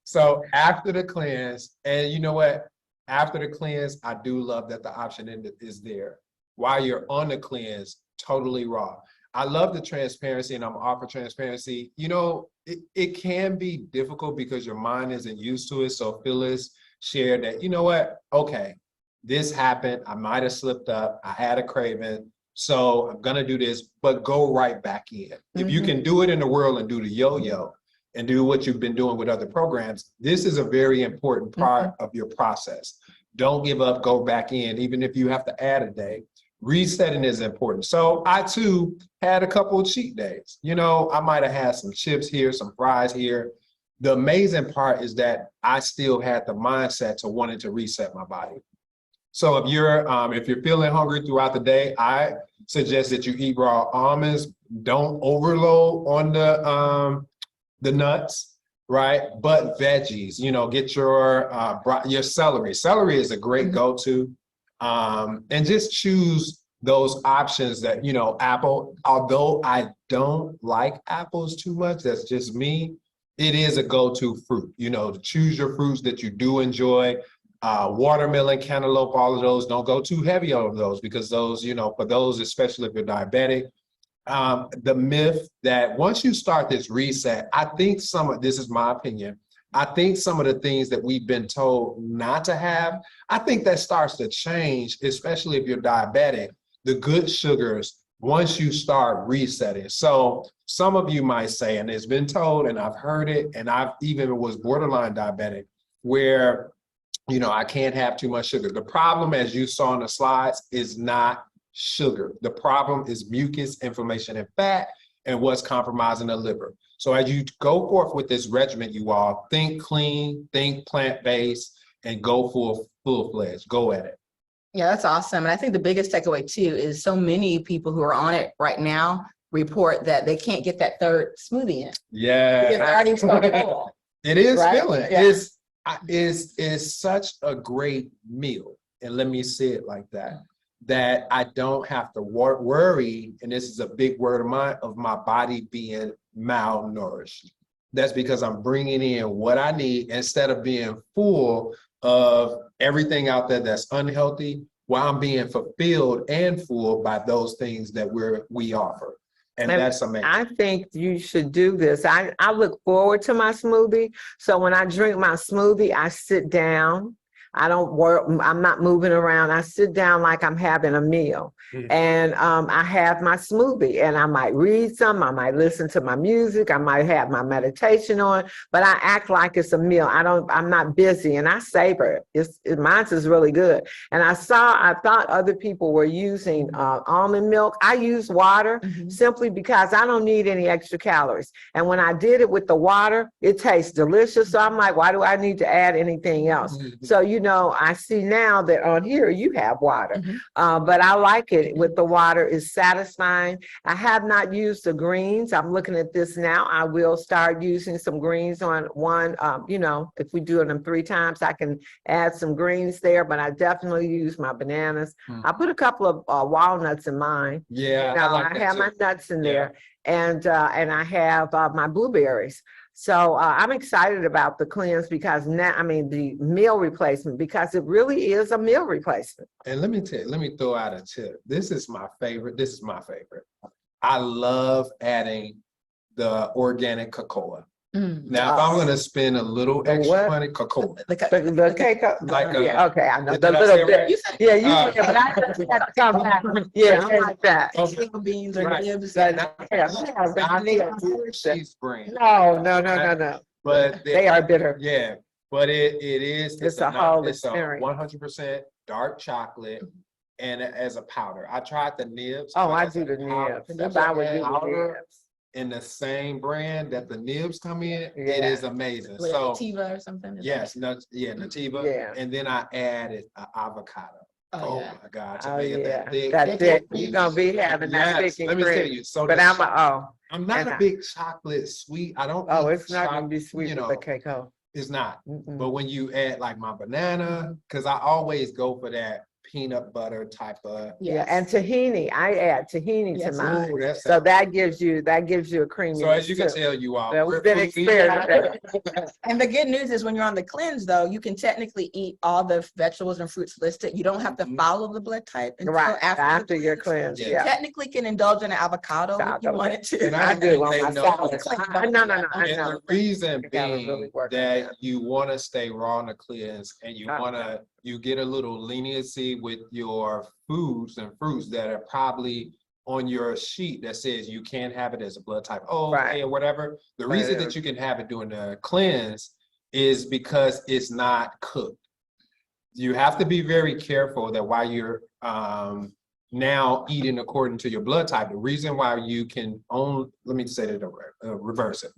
So after the cleanse, and you know what? After the cleanse, I do love that the option is there. While you're on the cleanse, totally raw. I love the transparency and I'm all for transparency. You know, it can be difficult because your mind isn't used to it. So Phyllis shared that, you know what? Okay, this happened. I might have slipped up. I had a craving. So I'm going to do this, but go right back in. If you can do it in the world and do the yo-yo and do what you've been doing with other programs, this is a very important part of your process. Don't give up, go back in, even if you have to add a day. Resetting is important. So I too had a couple of cheat days. You know, I might have had some chips here, some fries here. The amazing part is that I still had the mindset to wanting to reset my body. So if you're feeling hungry throughout the day, I suggest that you eat raw almonds. Don't overload on the nuts, right? But veggies, you know, get your celery. Celery is a great go-to. And just choose those options that, you know, apple, although I don't like apples too much, that's just me, it is a go-to fruit, you know, to choose your fruits that you do enjoy. Watermelon, cantaloupe, all of those, don't go too heavy on those because those, you know, for those, especially if you're diabetic, the myth that once you start this reset, I think this is my opinion, I think some of the things that we've been told not to have, I think that starts to change, especially if you're diabetic, the good sugars, once you start resetting. So some of you might say, and it's been told, and I've heard it, and I've even was borderline diabetic, where, you know, I can't have too much sugar. The problem, as you saw in the slides, is not sugar. The problem is mucus, inflammation, and fat, and what's compromising the liver. So as you go forth with this regimen, you all think clean, think plant-based, and go full-fledged. Go at it. Yeah, that's awesome. And I think the biggest takeaway too is so many people who are on it right now report that they can't get that third smoothie in. Because Yeah. they're already so full. It is Right? filling. Yeah. It's such a great meal. And let me say it like that, that I don't have to worry, and this is a big word of mine, of my body being malnourished. That's because I'm bringing in what I need instead of being full of everything out there that's unhealthy, while I'm being fulfilled and full by those things that we offer. And that's amazing. I think you should do this. I look forward to my smoothie. So when I drink my smoothie, I sit down. I don't work, I'm not moving around. I sit down like I'm having a meal. And I have my smoothie and I might read some, I might listen to my music, I might have my meditation on, but I act like it's a meal. I'm not busy and I savor it. Mine is really good. And I thought other people were using almond milk. I use water simply because I don't need any extra calories. And when I did it with the water, it tastes delicious. So I'm like, why do I need to add anything else? So, you know, I see now that on here you have water, but I like it with the water. It's satisfying. I have not used the greens. I'm looking at this now. I will start using some greens on one, you know, if we do them 3 times, I can add some greens there, but I definitely use my bananas. I put a couple of walnuts in mine. Yeah, You know, I like I that have too. my nuts in Yeah. there, and I have my blueberries. So I'm excited about the cleanse because now, I mean, the meal replacement, because it really is a meal replacement. And let me throw out a tip. This is my favorite. I love adding the organic cocoa. Now, if I'm going to spend a little extra what? money, cocoa. The cake, Like yeah, okay, I know, did the I little say bit. right? You said Yeah, you Uh, did, but I just had to come back. Yeah, I like that. single beans or Right. nibs. I need a cheese brand. No. But They are bitter. Yeah, but it is. It's a whole It's a experience. 100% dark chocolate and as a powder. I tried the nibs. Oh, but I as do a the powder- nibs. as If I a would do the powder nibs. in the same brand that the nibs come in, it Yeah. is amazing. With So Tiva or something. yes, Nativa. Yeah. And then I added avocado. Oh, yeah. My God, to Oh, make it yeah, that thick. that's it. You're gonna be having that Yes, thick and let me tell creamy. you. So But I'm not and a I- big chocolate sweet. I don't. eat it's not gonna be choc- sweet you with know, the cacao. It's not. Mm-mm. But when you add like my banana, because I always go for that peanut butter type of. Yeah, and tahini, I add tahini to Yes. mine. Ooh, that So sounds- that gives you a creamy. So as you can tell, you all. Well, we're we've been foodies. experimenting. And the good news is when you're on the cleanse though, you can technically eat all the vegetables and fruits listed. You don't have to follow the blood type until Right, after. after your cleanse, You yeah. technically can indulge in an avocado if you Avocado. wanted to. And I do on they my know- salads. No, I And know. the reason I gotta really being work on that that. you want to stay raw on the cleanse and Okay. you get a little leniency with your foods and fruits that are probably on your sheet that says you can't have it as a blood type O, Right. A, or whatever. The Right. reason that you can have it during the cleanse is because it's not cooked. You have to be very careful that while you're now eating according to your blood type, the reason why you can only, let me say that reverse it.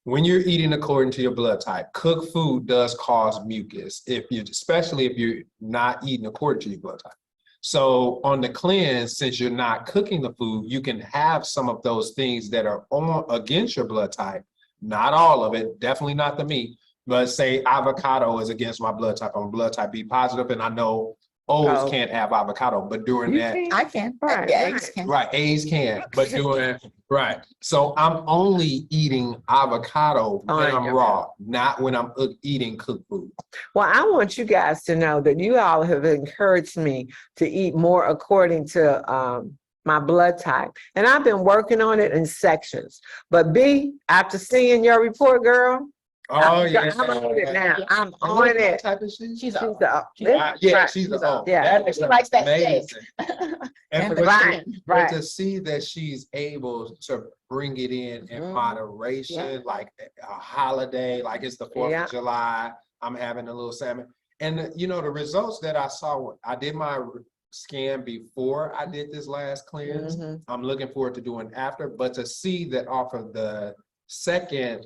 When you're eating according to your blood type, cooked food does cause mucus, especially if you're not eating according to your blood type. So on the cleanse, since you're not cooking the food, you can have some of those things that are against your blood type. Not all of it, definitely not the meat, but say avocado is against my blood type. I'm blood type B positive, and I know O's Oh. can't have avocado, but during You that, can? I can. Right, Yeah, right. eggs can. right, A's can, but doing right. So I'm only eating avocado when On I'm your- raw, not when I'm eating cooked food. Well, I want you guys to know that you all have encouraged me to eat more according to my blood type. And I've been working on it in sections. But B, after seeing your report, girl, Oh I'm yeah, on it now. I'm And what on it. type of she? She's She's a the, Yeah, right. she's she's the O. Yeah. That is She likes that steak. amazing. And And the but, Right, chicken. but right. to see that she's able to bring it in Mhm. moderation, like a holiday, like it's the 4th Yeah. of July, I'm having a little salmon. And you know, the results that I saw, I did my scan before I did this last cleanse. Mhm. I'm looking forward to doing after, but to see that off of the second,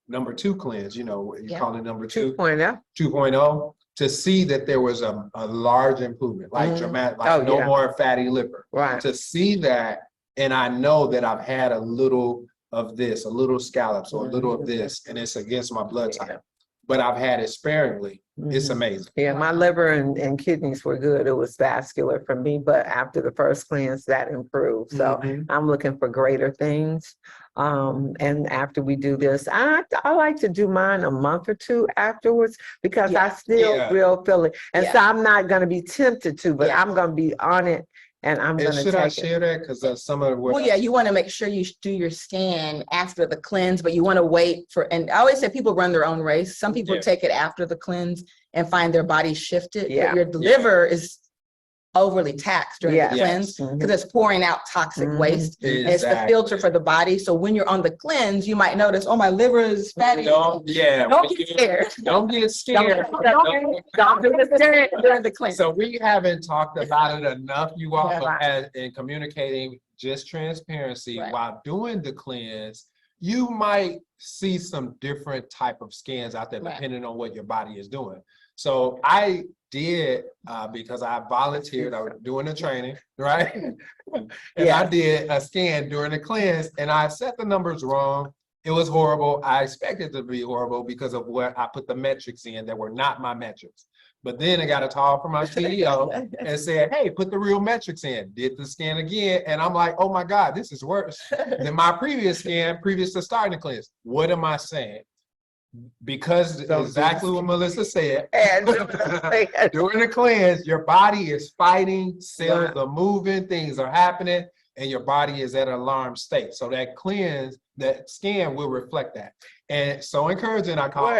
number 2 cleanse, you Yeah. call it number 2, 2.0. 2.0, to see that there was a large improvement, like dramatic, like no more fatty liver. Right. To see that, and I know that I've had a little of this, a little scallops, or a little of this, and it's against my blood type, but I've had it sparingly. It's amazing. Yeah, my liver and kidneys were good. It was vascular for me, but after the first cleanse, that improved. So I'm looking for greater things. And after we do this, I like to do mine a month or 2 afterwards, because I still feel it. And so I'm not going to be tempted to, but I'm going to be on it, and I'm going to Should I take share that? Because some of what Well, yeah, you want to make sure you do your scan after the cleanse, but you want to wait for, and I always say people run their own race. Some people take it after the cleanse and find their body shifted, but your liver is overly taxed during the cleanse because it's pouring out toxic waste. And it's the filter for the body. So when you're on the cleanse, you might notice, oh, my liver is fatty. Don't get scared. Don't get scared. Don't do the during the cleanse. So we haven't talked about it enough, you all, in communicating just transparency while doing the cleanse. You might see some different type of scans out there depending on what your body is doing. So I did, because I volunteered, I was doing the training, right? And I did a scan during the cleanse, and I set the numbers wrong. It was horrible. I expected it to be horrible because of what I put the metrics in that were not my metrics. But then I got a call from my CEO and said, hey, put the real metrics in. Did the scan again. And I'm like, oh my God, this is worse than my previous scan, previous to starting the cleanse. What am I saying? Because exactly what Melissa said, during the cleanse, your body is fighting, cells are moving, things are happening, and your body is at an alarm state. So that cleanse, that scan will reflect that. And so encouraging, I called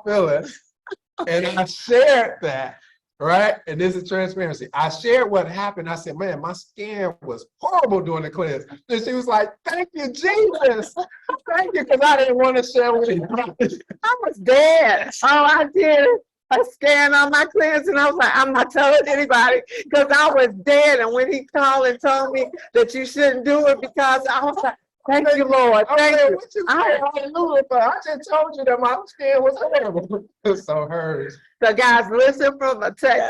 Phyllis and I shared that, right? And this is transparency. I shared what happened. I said, man, my skin was horrible during the cleanse. And she was like, thank you, Jesus. Thank you, because I didn't want to share with you. I was dead. Oh, I did a scan on my cleanse, and I was like, I'm not telling anybody, because I was dead. And when he called and told me that you shouldn't do it, because I was like, thank you, Lord. Thank you. Hallelujah, but I just told you that my skin was horrible. So hers. So guys, listen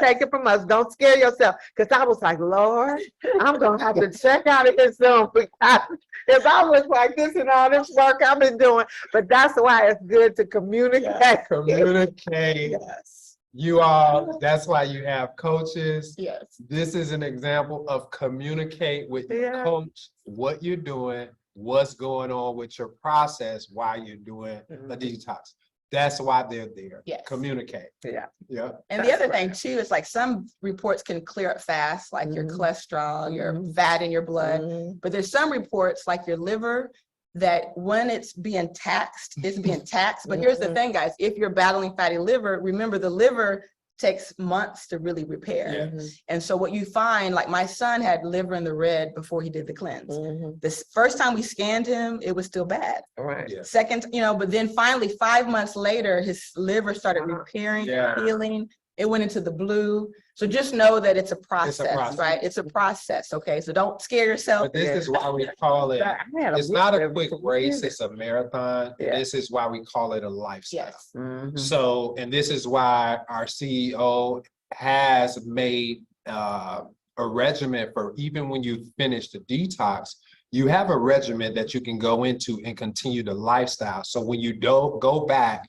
take it from us. Don't scare yourself. Because I was like, Lord, I'm going to have to check out of here soon. Because I was like, this and all this work I've been doing. But that's why it's good to communicate. Communicate. Yes. You all, that's why you have coaches. Yes. This is an example of communicate with your coach, what you're doing, what's going on with your process while you're doing a detox. That's why they're there. Yes. Communicate. Yeah. Yeah. And the other thing too is like some reports can clear up fast, like your cholesterol, your fat in your blood. But there's some reports like your liver that when it's being taxed, it's being taxed. But here's the thing, guys, if you're battling fatty liver, remember the liver takes months to really repair. And so what you find, like my son had liver in the red before he did the cleanse. This first time we scanned him, it was still bad. Right. Yeah. Second, but then finally 5 months later, his liver started repairing, healing. It went into the blue. So just know that it's a process, right? It's a process. Okay. So don't scare yourself. But this is why we call it, it's not a quick race, it's a marathon. This is why we call it a lifestyle. Yes. So, and this is why our CEO has made a regimen for even when you finish the detox, you have a regimen that you can go into and continue the lifestyle. So when you don't go back,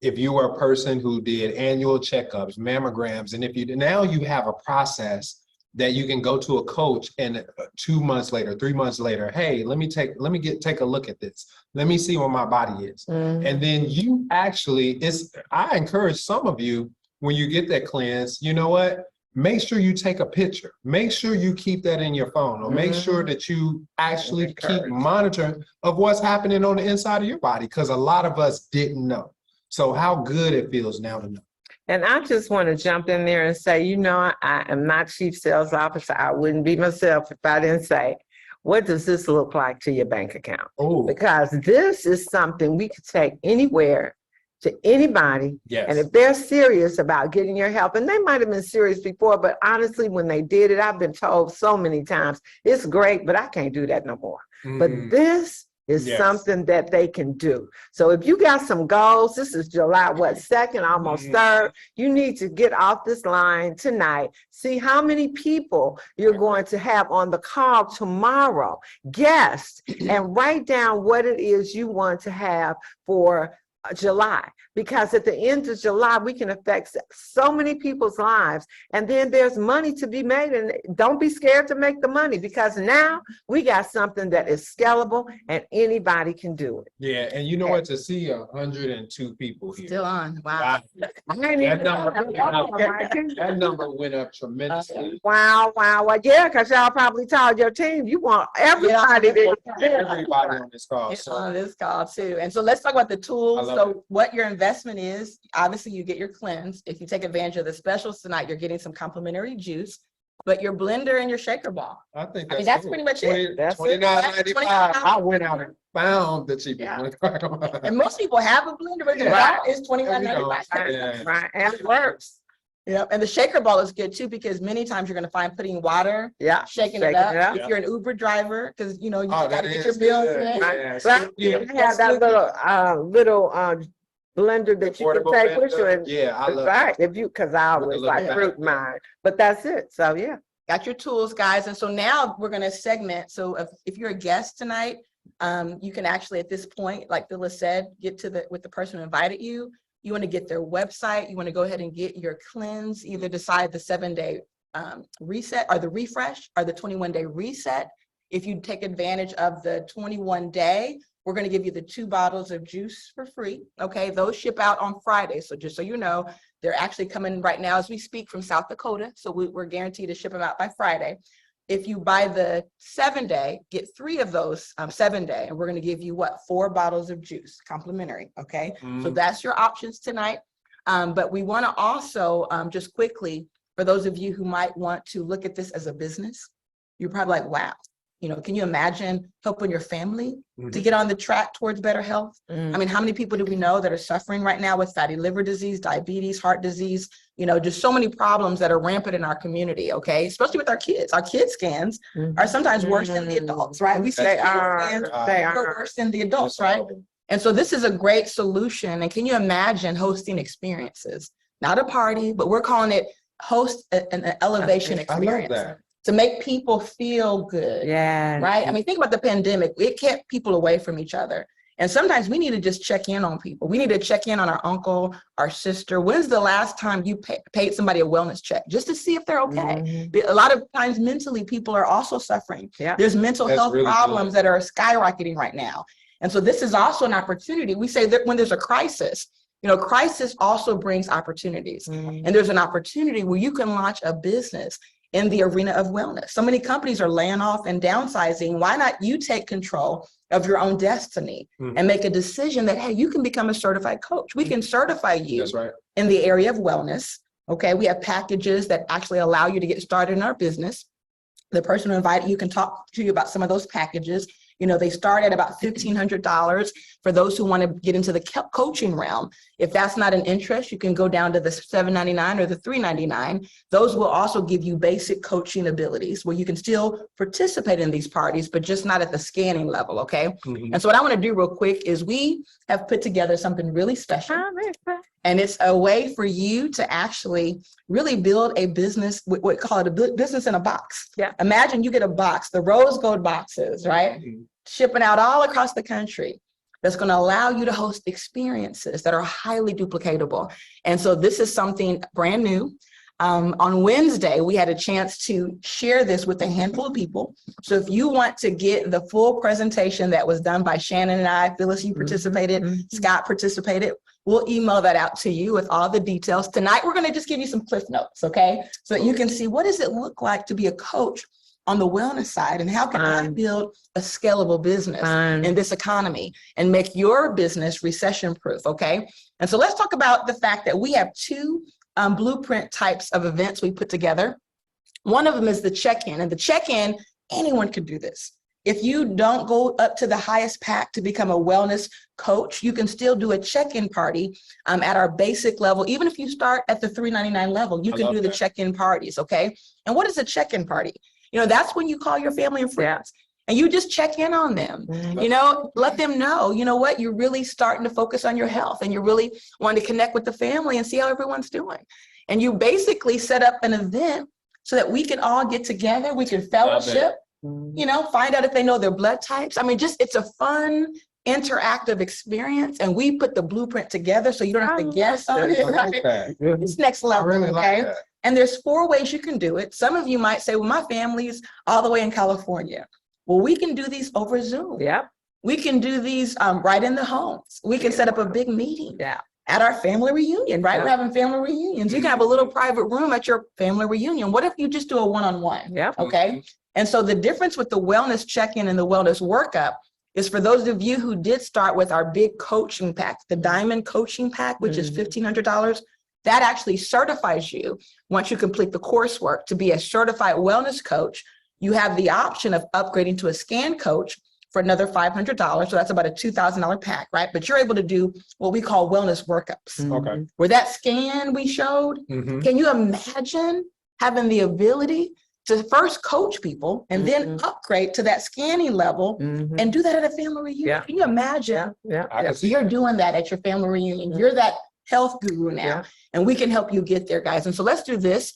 if you are a person who did annual checkups, mammograms, and if you now you have a process that you can go to a coach and 2 months later, 3 months later, hey, let me take a look at this. Let me see where my body is. And then you actually, I encourage some of you when you get that cleanse, you know what? Make sure you take a picture. Make sure you keep that in your phone, or make sure that you actually keep monitoring of what's happening on the inside of your body, because a lot of us didn't know. So how good it feels now to know. And I just want to jump in there and say, I am not chief sales officer. I wouldn't be myself if I didn't say, what does this look like to your bank account? Oh, Because this is something we could take anywhere to anybody. And Yes. if they're serious about getting your help, and they might have been serious before, but honestly, when they did it, I've been told so many times, it's great, but I can't do that no more. But Mhm. this is Yes. something that they can do. So if you got some goals, this is July, 2nd, almost Mhm. 3rd, you need to get off this line tonight, see how many people you're going to have on the call tomorrow, guests, and write down what it is you want to have for July, because at the end of July, we can affect so many people's lives. And then there's money to be made, and don't be scared to make the money, because now we got something that is scalable and anybody can do it. Yeah, and you know what? To see 102 people here. Still on. Wow. Wow. I ain't even That number went up tremendously. Wow, well, yeah, because y'all probably told your team you want everybody to. Everybody on this call. It's So on this call too. And so let's talk about the tools. I love So what your investment is, obviously you get your cleanse. If you take advantage of the specials tonight, you're getting some complimentary juice, but your blender and your shaker ball. I think I mean, that's that's cool. pretty much it. That's it. $29.95. I went out and found the cheapest Yeah. one. And most people have a blender, but Yeah. it's $29.95. Yeah. Right, and it works. Yep. And the shaker ball is good too, because many times you're going to find putting water, Yeah. shaking Shaking it up. it up. If you're an Uber driver, because you know, you Oh, got to that get your is bills good. in. Yeah. Right. Yeah. You have that little blender that you can Portable take with you. blender. And Yeah, I love right, that. if you, because I always little like bag. fruit mine, but that's it. So yeah. Got your tools, guys. And so now we're going to segment. So if you're a guest tonight, you can actually at this point, like Phyllis said, get to with the person who invited you. You want to get their website. You want to go ahead and get your cleanse, either decide the 7-day reset or the refresh or the 21-day reset. If you take advantage of the 21-day, we're going to give you the 2 bottles of juice for free. Okay, those ship out on Friday. So just so you know, they're actually coming right now as we speak from South Dakota. So we're guaranteed to ship them out by Friday. If you buy the 7-day, get 3 of those 7-day, and we're going to give you 4 bottles of juice, complimentary. Okay, so that's your options tonight. But we want to also just quickly, for those of you who might want to look at this as a business, you're probably like, wow, you know, can you imagine helping your family to get on the track towards better health? I mean, how many people do we know that are suffering right now with fatty liver disease, diabetes, heart disease, you know, just so many problems that are rampant in our community, okay? Especially with our kids. Our kid scans are sometimes worse than the adults, right? We see They kid are. scans They are are. worse than the adults, right? And so this is a great solution. And can you imagine hosting experiences? Not a party, but we're calling it host an elevation I experience. love that. To make people feel good. Yeah. Right? I mean, think about the pandemic. It kept people away from each other. And sometimes we need to just check in on people. We need to check in on our uncle, our sister. When's the last time you paid somebody a wellness check just to see if they're okay? A lot of times mentally, people are also suffering. Yeah. There's mental That's health really problems good. that are skyrocketing right now. And so this is also an opportunity. We say that when there's a crisis, you know, crisis also brings opportunities. And there's an opportunity where you can launch a business in the arena of wellness. So many companies are laying off and downsizing. Why not you take control of your own destiny and make a decision that, hey, you can become a certified coach. We can certify you That's right. in the area of wellness. Okay, we have packages that actually allow you to get started in our business. The person who invited you can talk to you about some of those packages. You know, they start at about $1,500 for those who want to get into the coaching realm. If that's not an interest, you can go down to the $799 or the $399. Those will also give you basic coaching abilities where you can still participate in these parties, but just not at the scanning level, okay? And so what I want to do real quick is we have put together something really special. And it's a way for you to actually really build a business, we call it a business in a box. Yeah. Imagine you get a box, the rose gold boxes, right? Shipping out all across the country. That's going to allow you to host experiences that are highly duplicatable. And so this is something brand new. On Wednesday, we had a chance to share this with a handful of people. So if you want to get the full presentation that was done by Shannon and I, Phyllis, you participated, Scott participated, we'll email that out to you with all the details. Tonight, we're going to just give you some cliff notes, okay? So that you can see what does it look like to be a coach on the wellness side, and how can I build a scalable business in this economy and make your business recession proof, okay? And so let's talk about the fact that we have 2 blueprint types of events we put together. One of them is the check-in, and the check-in, anyone can do this. If you don't go up to the highest pack to become a wellness coach, you can still do a check-in party at our basic level. Even if you start at the $3.99 level, you I can love do the that. check-in parties, okay? And what is a check-in party? You know, that's when you call your family and friends and you just check in on them. Mhm. You know, let them know, you know what, you're really starting to focus on your health and you're really wanting to connect with the family and see how everyone's doing. And you basically set up an event so that we can all get together, we can fellowship, you know, find out if they know their blood types. I mean, just it's a fun, interactive experience, and we put the blueprint together so you don't have to guess on I it. like Right? that. It's next I level, really like okay? that. And there's 4 ways you can do it. Some of you might say, well, my family's all the way in California. Well, we can do these over Zoom. Yep. We can do these right in the homes. We can set up a big meeting Yeah. at our family reunion, right? We're Yeah. having family reunions. You can have a little private room at your family reunion. What if you just do a one-on-one? Yep. Okay. And so the difference with the wellness check-in and the wellness workup is for those of you who did start with our big coaching pack, the Diamond Coaching Pack, which is $1,500, that actually certifies you once you complete the coursework to be a certified wellness coach. You have the option of upgrading to a scan coach for another $500. So that's about a $2,000 pack, right? But you're able to do what we call wellness workups. Okay. Where that scan we showed, Mhm. can you imagine having the ability to first coach people and then upgrade to that scanning level Mhm. and do that at a family reunion? Yeah. Can you imagine? Yeah. I can see You're doing that at your family reunion. You're that health guru now, Yeah. and we can help you get there, guys. And so let's do this.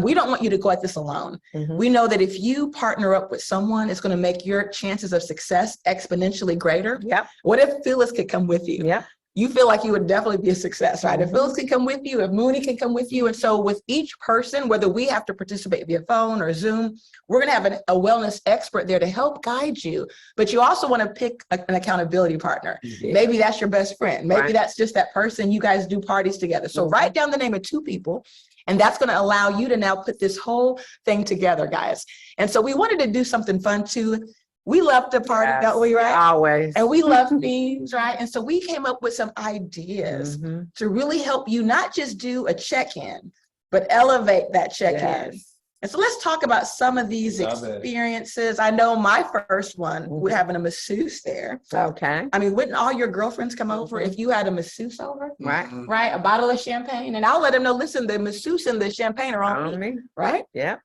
We don't want you to go at this alone. Mhm. We know that if you partner up with someone, it's going to make your chances of success exponentially greater. Yep. What if Phyllis could come with you? Yep. You feel like you would definitely be a success, right? If Mhm. Phyllis can come with you, if Mooney can come with you. And so with each person, whether we have to participate via phone or Zoom, we're going to have a wellness expert there to help guide you. But you also want to pick an accountability partner. Maybe that's your best friend. Maybe Right. that's just that person. You guys do parties together. So write down the name of 2 people. And that's going to allow you to now put this whole thing together, guys. And so we wanted to do something fun too. We love to party, don't we, right? Always. And we love themes, right? And so we came up with some ideas Mhm. to really help you not just do a check-in, but elevate that check-in. Yes. And so let's talk about some of these Love it. experiences. I know my first one, we're having a masseuse there. Okay. I mean, wouldn't all your girlfriends come over if you had a masseuse over? Right. Mhm. Right? A bottle of champagne. And I'll let them know, listen, the masseuse and the champagne are on On me, me. right? Yeah.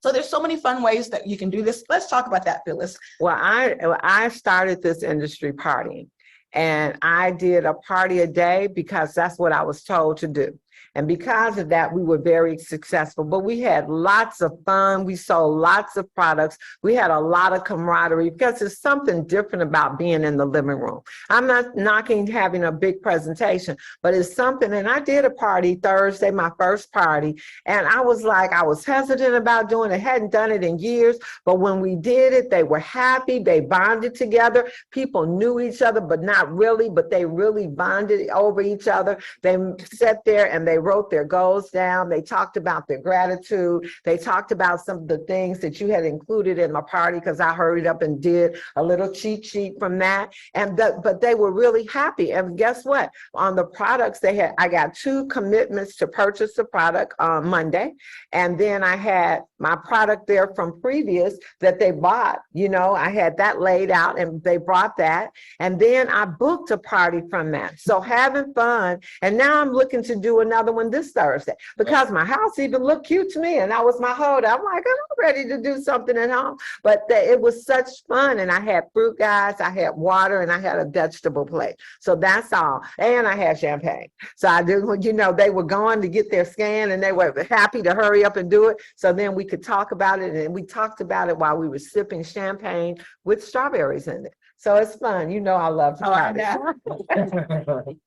So there's so many fun ways that you can do this. Let's talk about that, Phyllis. Well, I started this industry partying, and I did a party a day because that's what I was told to do. And because of that, we were very successful, but we had lots of fun. We sold lots of products. We had a lot of camaraderie because there's something different about being in the living room. I'm not knocking having a big presentation, but it's something. And I did a party Thursday, my first party, and I was like, I was hesitant about doing it. Hadn't done it in years, but when we did it, they were happy. They bonded together. People knew each other, but not really, but they really bonded over each other. They sat there and they wrote their goals down. They talked about their gratitude. They talked about some of the things that you had included in my party, because I hurried up and did a little cheat sheet from that. And but they were really happy. And guess what? On the products I got 2 commitments to purchase the product on Monday. And then I had my product there from previous that they bought. You know, I had that laid out and they brought that. And then I booked a party from that. So having fun. And now I'm looking to do another one this Thursday because my house even looked cute to me. And that was my hold. I'm like, I'm ready to do something at home. But it was such fun. And I had fruit guys, I had water, and I had a vegetable plate. So that's all. And I had champagne. So I did, you know, they were going to get their scan and they were happy to hurry up and do it. So then we could talk about it. And we talked about it while we were sipping champagne with strawberries in it. So it's fun. You know, I love to party.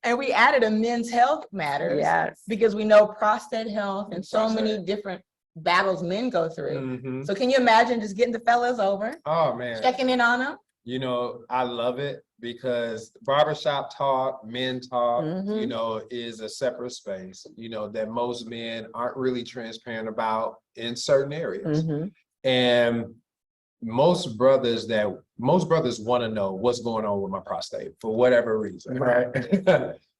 And we added a men's health matters. Yes. Because we know prostate health and so Prostate. many different battles men go through. Mhm. So can you imagine just getting the fellas over, Oh, man. checking in on them? You know, I love it because barbershop talk, men talk, Mhm. you know, is a separate space, you know, that most men aren't really transparent about in certain areas. Mhm. And most brothers want to know what's going on with my prostate for whatever reason, right?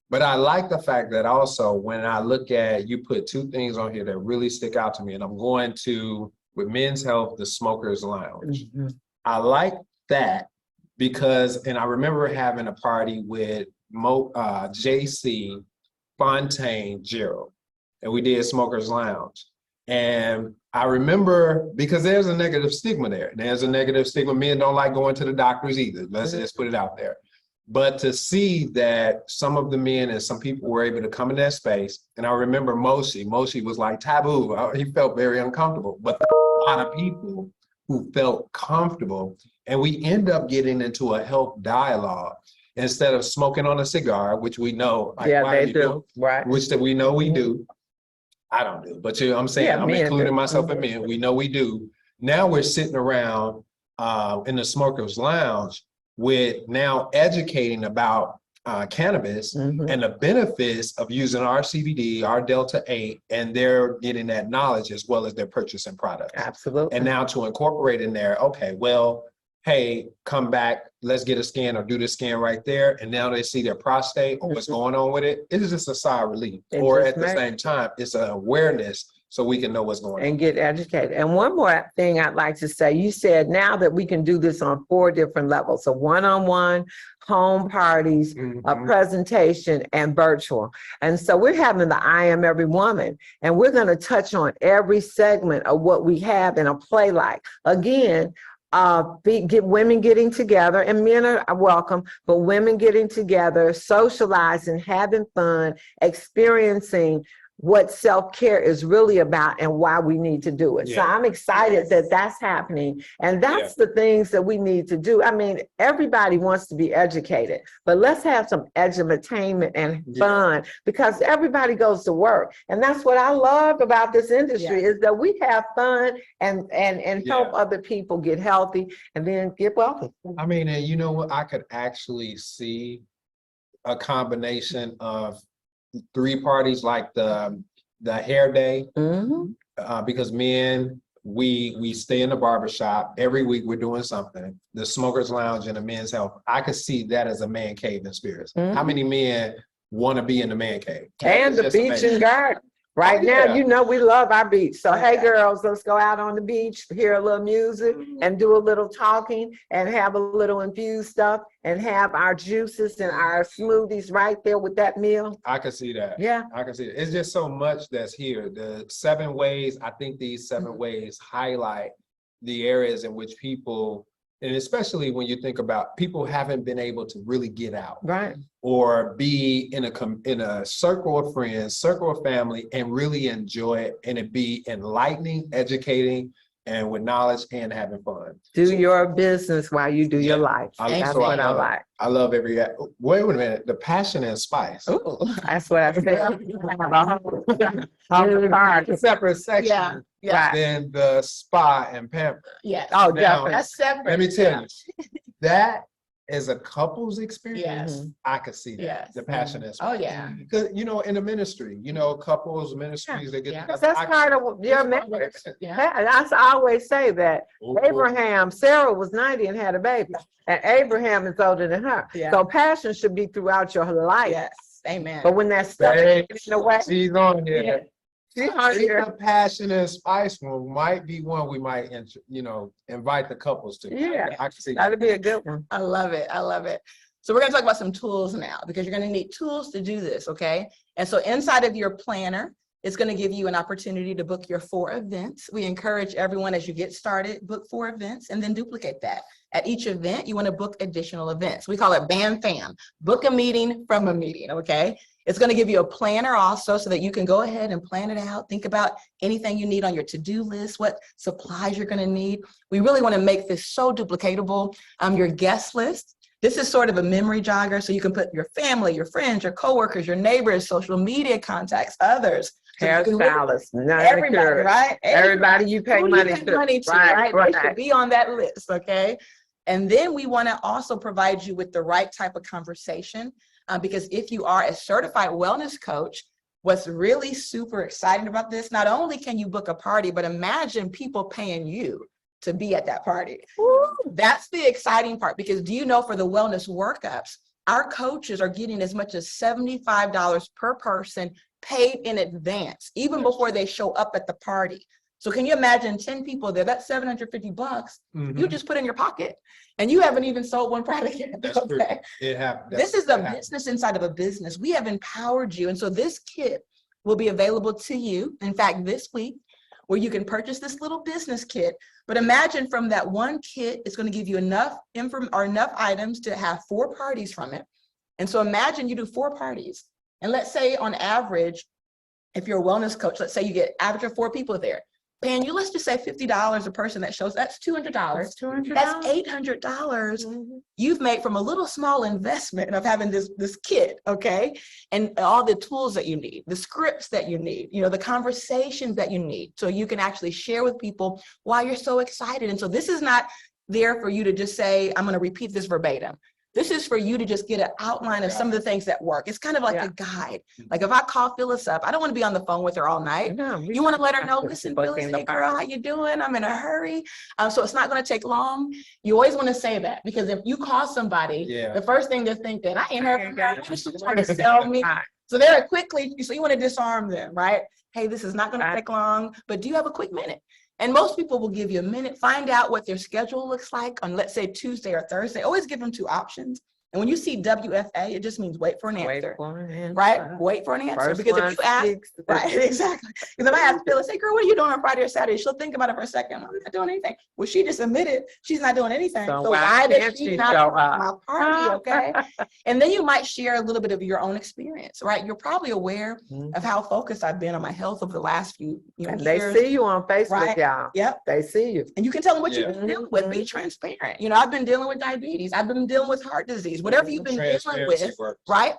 But I like the fact that also when I look at, you put 2 things on here that really stick out to me, and I'm going to, with Men's Health, the Smokers Lounge. Mhm. I like that because, and I remember having a party with JC, Fontaine, Gerald, and we did Smokers Lounge. And I remember, because there's a negative stigma there. There's a negative stigma. Men don't like going to the doctors either. Let's just put it out there. But to see that some of the men and some people were able to come in that space, and I remember Moshe was like taboo. He felt very uncomfortable. But a lot of people who felt comfortable, and we end up getting into a health dialogue instead of smoking on a cigar, which we know. Like, Yeah, why they do, right? which that we know we do. I don't do, but I'm saying, Yeah, I'm men including do. myself in men. We know we do. Now we're sitting around in the smokers lounge with now educating about cannabis Mhm. and the benefits of using our CBD, our Delta 8, and they're getting that knowledge as well as they're purchasing products. Absolutely. And now to incorporate in there, okay, well, hey, come back, let's get a scan or do the scan right there. And now they see their prostate or what's going on with it. It is just a sigh of relief. It Or just at the makes- same time, it's an awareness so we can know what's going on. And get educated. And one more thing I'd like to say, you said now that we can do this on 4 different levels. So one-on-one, home parties, a Mhm. presentation, and virtual. And so we're having the I Am Every Woman, and we're going to touch on every segment of what we have in a play like. Again, get women getting together, and men are welcome, but women getting together, socializing, having fun, experiencing what self-care is really about and why we need to do it. So Yeah. I'm excited that that's happening. And that's the things that we need to do. I mean, everybody wants to be educated, but let's have some edutainment and fun because everybody goes to work. And that's what I love about this industry is that we have fun and help other people get healthy and then get wealthy. I mean, and you know what? I could actually see a combination of 3 parties like the hair day, Mhm. because men, we stay in the barbershop every week. We're doing something. The smokers lounge and the men's health. I could see that as a man cave in spirits. How many men want to be in the man cave? And It's the just beach amazing. and garden. Right now, yeah. you know, we love our beach. So, hey, Yeah. girls, let's go out on the beach, hear a little music and do a little talking and have a little infused stuff and have our juices and our smoothies right there with that meal. I can see that. Yeah. I can see it. It's just so much that's here. The 7 ways, I think these 7 ways highlight the areas in which people, and especially when you think about people haven't been able to really get out. Right. Or be in a circle of friends, circle of family, and really enjoy it, and it be enlightening, educating, and with knowledge and having fun. Do your business while you do your Yeah. life. That's So what I love- like. I love every. Wait a minute, the passion and spice. Ooh. That's what I said. Separate section. Yeah, yeah, Than the spa and pamper. yes. Oh, Now, definitely. That's separate. Let me tell you, that as a couple's experience, Yes. I could see that. Yes. The passion and Oh, spice. yeah. Because, you know, in the ministry, you know, couples, ministries, they get Yeah. together. That's part of your it's part of marriage. it. Yeah. I always say that Ooh, Abraham, Sarah was 90 and had a baby, and Abraham is older than her. Yeah. So passion should be throughout your life. Yes, amen. But when that stuff babe, gets in the way, she's on here. she's I on think here. the passion and spice one might be one we might, invite the couples to. Yeah. I can see that. That'd be a good one. I love it. I love it. So we're going to talk about some tools now because you're going to need tools to do this, okay? And so inside of your planner, it's going to give you an opportunity to book your 4 events. We encourage everyone as you get started, book 4 events and then duplicate that. At each event, you want to book additional events. We call it BAM FAM, book a meeting from a meeting, okay? It's going to give you a planner also so that you can go ahead and plan it out. Think about anything you need on your to-do list, what supplies you're going to need. We really want to make this so duplicatable. Your guest list. This is sort of a memory jogger, so you can put your family, your friends, your coworkers, your neighbors, social media contacts, others. So you can really- Hairstylist, everybody, right? Everybody you pay Who money you pay to. money to, Right, right? They right. should be on that list, okay? And then we want to also provide you with the right type of conversation, because if you are a certified wellness coach, what's really super exciting about this, not only can you book a party, but imagine people paying you to be at that party. That's the exciting part, because do you know for the wellness workups, our coaches are getting as much as $75 per person paid in advance, even before they show up at the party. So can you imagine 10 people there? That's $750 you Mhm. just put in your pocket, and you haven't even sold one product yet. That's true. Okay. It happened. This is a That happened. business inside of a business. We have empowered you. And so this kit will be available to you, in fact, this week, where you can purchase this little business kit. But imagine from that one kit, it's going to give you enough enough items to have 4 parties from it. And so imagine you do 4 parties. And let's say on average, if you're a wellness coach, let's say you get average of 4 people there. Paying you, let's just say $50 a person that shows, that's $200. That's $800 you've made from a little small investment of having this kit, okay? And all the tools that you need, the scripts that you need, you know, the conversations that you need, so you can actually share with people why you're so excited. And so this is not there for you to just say, I'm gonna repeat this verbatim. This is for you to just get an outline of some of the things that work. It's kind of like a guide. Like if I call Phyllis up, I don't want to be on the phone with her all night. No, You want to let her know, listen, Phyllis, hey girl, how you doing? I'm in a hurry. So it's not going to take long. You always want to say that, because if you call somebody, the first thing they're thinking, I ain't heard from her. She's trying to sell me. So they're quickly, so you want to disarm them, right? Hey, this is not going to take long, but do you have a quick minute? And most people will give you a minute, find out what their schedule looks like on, let's say, Tuesday or Thursday. Always give them 2 options. And when you see WFA, it just means wait for an answer, right? Wait for an answer. Because if you ask, right, exactly. Because if I ask Phyllis, say, girl, what are you doing on Friday or Saturday? She'll think about it for a second. I'm not doing anything. Well, she just admitted she's not doing anything. So why does she not show up? My party, okay? And then you might share a little bit of your own experience, right? You're probably aware of how focused I've been on my health over the last few and years. They see you on Facebook, right? y'all. Yep. They see you. And you can tell them what you've been dealing with. Be transparent. You know, I've been dealing with diabetes. I've been dealing with heart disease, whatever you've been dealing with, right?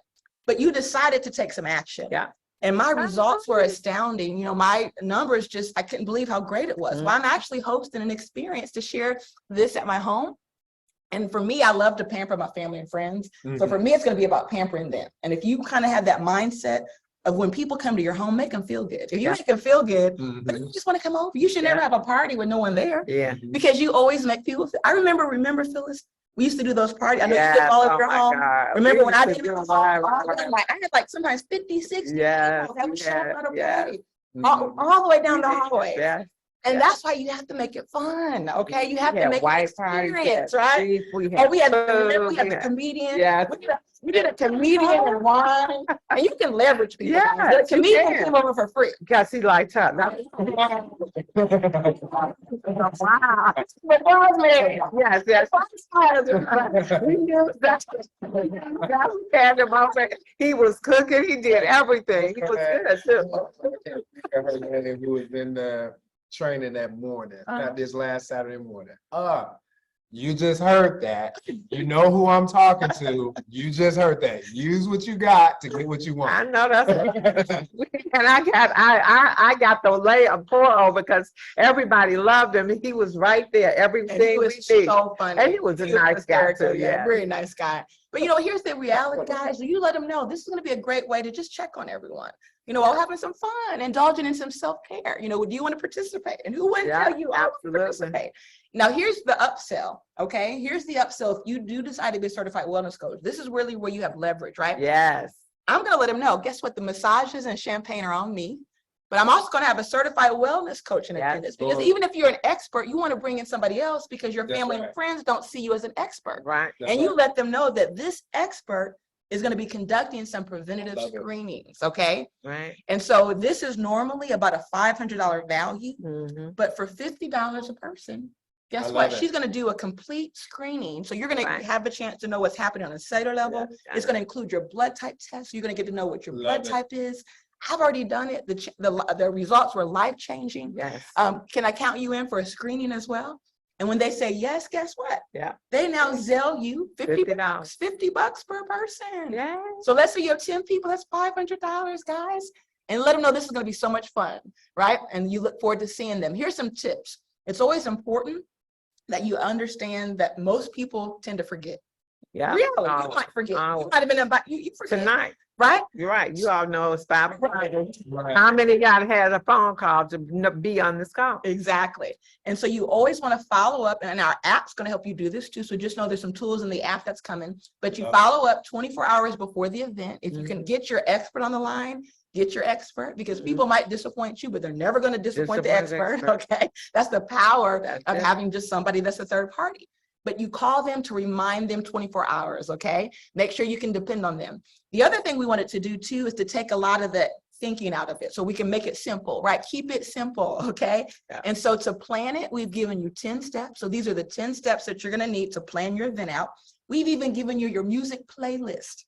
But you decided to take some action. Yeah. And my results were astounding. You know, my numbers just, I couldn't believe how great it was. Well, I'm actually hosting an experience to share this at my home. And for me, I love to pamper my family and friends. So for me, it's going to be about pampering them. And if you kind of have that mindset of when people come to your home, make them feel good. If you make them feel good, then you just want to come over. You should never have a party with no one there. Yeah. Because you always make people feel. I remember, Phyllis, we used to do those parties. I know you did all of your home. Remember when I did it? I had like sometimes 50, 60 people that would show up at a party. All the way down the hallway. Yeah. And that's why you have to make it fun, okay? You have to make it experience, right? We had the comedian. Yeah. We did a comedian and wine, and you can leverage people. Yeah, The comedian came over for free. because he liked her. Wow. Yes, yes. We knew that. He was cooking. He did everything. He was good too. Who was in the training that morning, not this last Saturday morning. You just heard that. You know who I'm talking to. You just heard that. Use what you got to get what you want. I know that's right. And I got the pour over because everybody loved him. He was right there. Everything He was so funny. And he was a nice guy too. Yeah, very nice guy. But you know, here's the reality, guys. You let them know this is going to be a great way to just check on everyone. You know, while having some fun, indulging in some self-care. You know, do you want to participate? And who wouldn't tell you I want to participate? Now, here's the upsell, okay? Here's the upsell. If you do decide to be a certified wellness coach, this is really where you have leverage, right? Yes. I'm going to let them know, guess what? The massages and champagne are on me. But I'm also going to have a certified wellness coach in attendance, because even if you're an expert, you want to bring in somebody else because your family and friends don't see you as an expert. Right. And you let them know that this expert is going to be conducting some preventative screenings, okay? Right. And so this is normally about a $500 value, but for $50 a person, guess what? She's going to do a complete screening. So you're going to have a chance to know what's happening on a cellular level. It's going to include your blood type test. You're going to get to know what your blood type is. I've already done it. The results were life-changing. Yes. Can I count you in for a screening as well? And when they say yes, guess what? Yeah. They now sell you $50 per person. Yeah. So let's say you have 10 people, that's $500, guys. And let them know this is going to be so much fun, right? And you look forward to seeing them. Here's some tips. It's always important that you understand that most people tend to forget. Yeah. Really, you might forget. You might have been about you forget. Tonight. Right? You're right. You all know it's 5 o'clock. How many y'all had a phone call to be on this call? Exactly. And so you always want to follow up, and our app's going to help you do this too. So just know there's some tools in the app that's coming, but you follow up 24 hours before the event. If you can get your expert on the line, get your expert, because people might disappoint you, but they're never going to disappoint the Disappoint the expert. Okay. That's the power That's of it. having just somebody that's a third party. But you call them to remind them 24 hours. Okay. Make sure you can depend on them. The other thing we wanted to do too is to take a lot of the thinking out of it so we can make it simple, right? Keep it simple. Okay. Yeah. And so to plan it, we've given you 10 steps. So these are the 10 steps that you're going to need to plan your event out. We've even given you your music playlist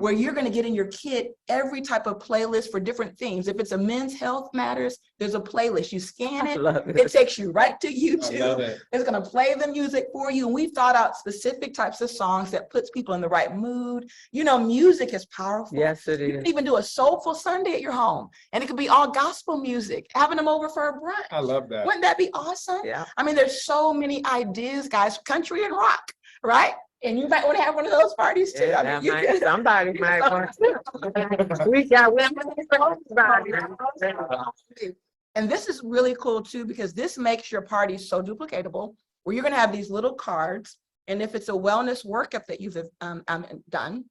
where you're going to get in your kit every type of playlist for different themes. If it's a men's health matters, there's a playlist. You scan I it, love it it. takes you right to I love YouTube. it. It's going to play the music for you. And we've thought out specific types of songs that puts people in the right mood. You know, music is powerful. Yes, it You is. can even do a soulful Sunday at your home, and it could be all gospel music, having them over for a brunch. I love that. Wouldn't that be awesome? Yeah. I mean, there's so many ideas, guys, country and rock, right? And you might want to have one of those parties too. Yeah, I mean, that you might- can. somebody might want to. We got women. And this is really cool too, because this makes your party so duplicatable, where you're going to have these little cards. And if it's a wellness workup that you've done,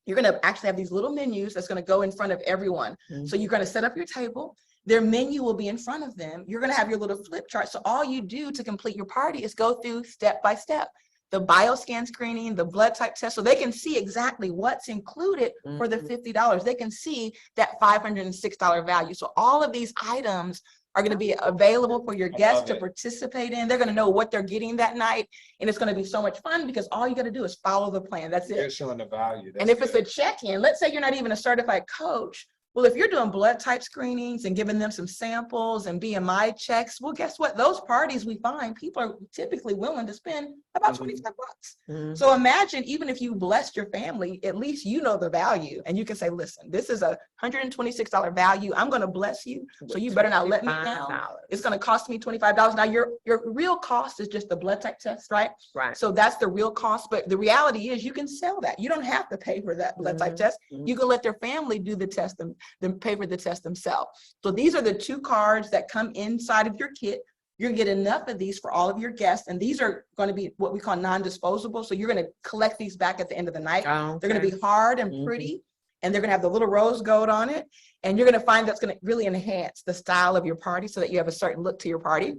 you're going to actually have these little menus that's going to go in front of everyone. So you're going to set up your table. Their menu will be in front of them. You're going to have your little flip chart. So all you do to complete your party is go through step by step. The bioscan screening, the blood type test, so they can see exactly what's included for the $50. They can see that $506 value. So all of these items are going to be available for your guests love to it. participate in. They're going to know what they're getting that night. And it's going to be so much fun because all you got to do is follow the plan. That's You're it. showing the value. And if it's a check-in, let's say you're not even a certified coach. Well, if you're doing blood type screenings and giving them some samples and BMI checks, well, guess what? Those parties we find people are typically willing to spend about 25 bucks. So imagine, even if you blessed your family, at least you know the value and you can say, listen, this is a $126 value. I'm going to bless you. So you better not let me down. It's going to cost me $25. Now your real cost is just the blood type test, right? Right. So that's the real cost. But the reality is you can sell that. You don't have to pay for that blood type test. You can let their family do the test and then pay for the test themselves. So these are the 2 cards that come inside of your kit. You're gonna get enough of these for all of your guests. And these are going to be what we call non-disposable. So you're going to collect these back at the end of the night. Oh, They're going to be hard and pretty, and they're going to have the little rose gold on it. And you're going to find that's going to really enhance the style of your party so that you have a certain look to your party.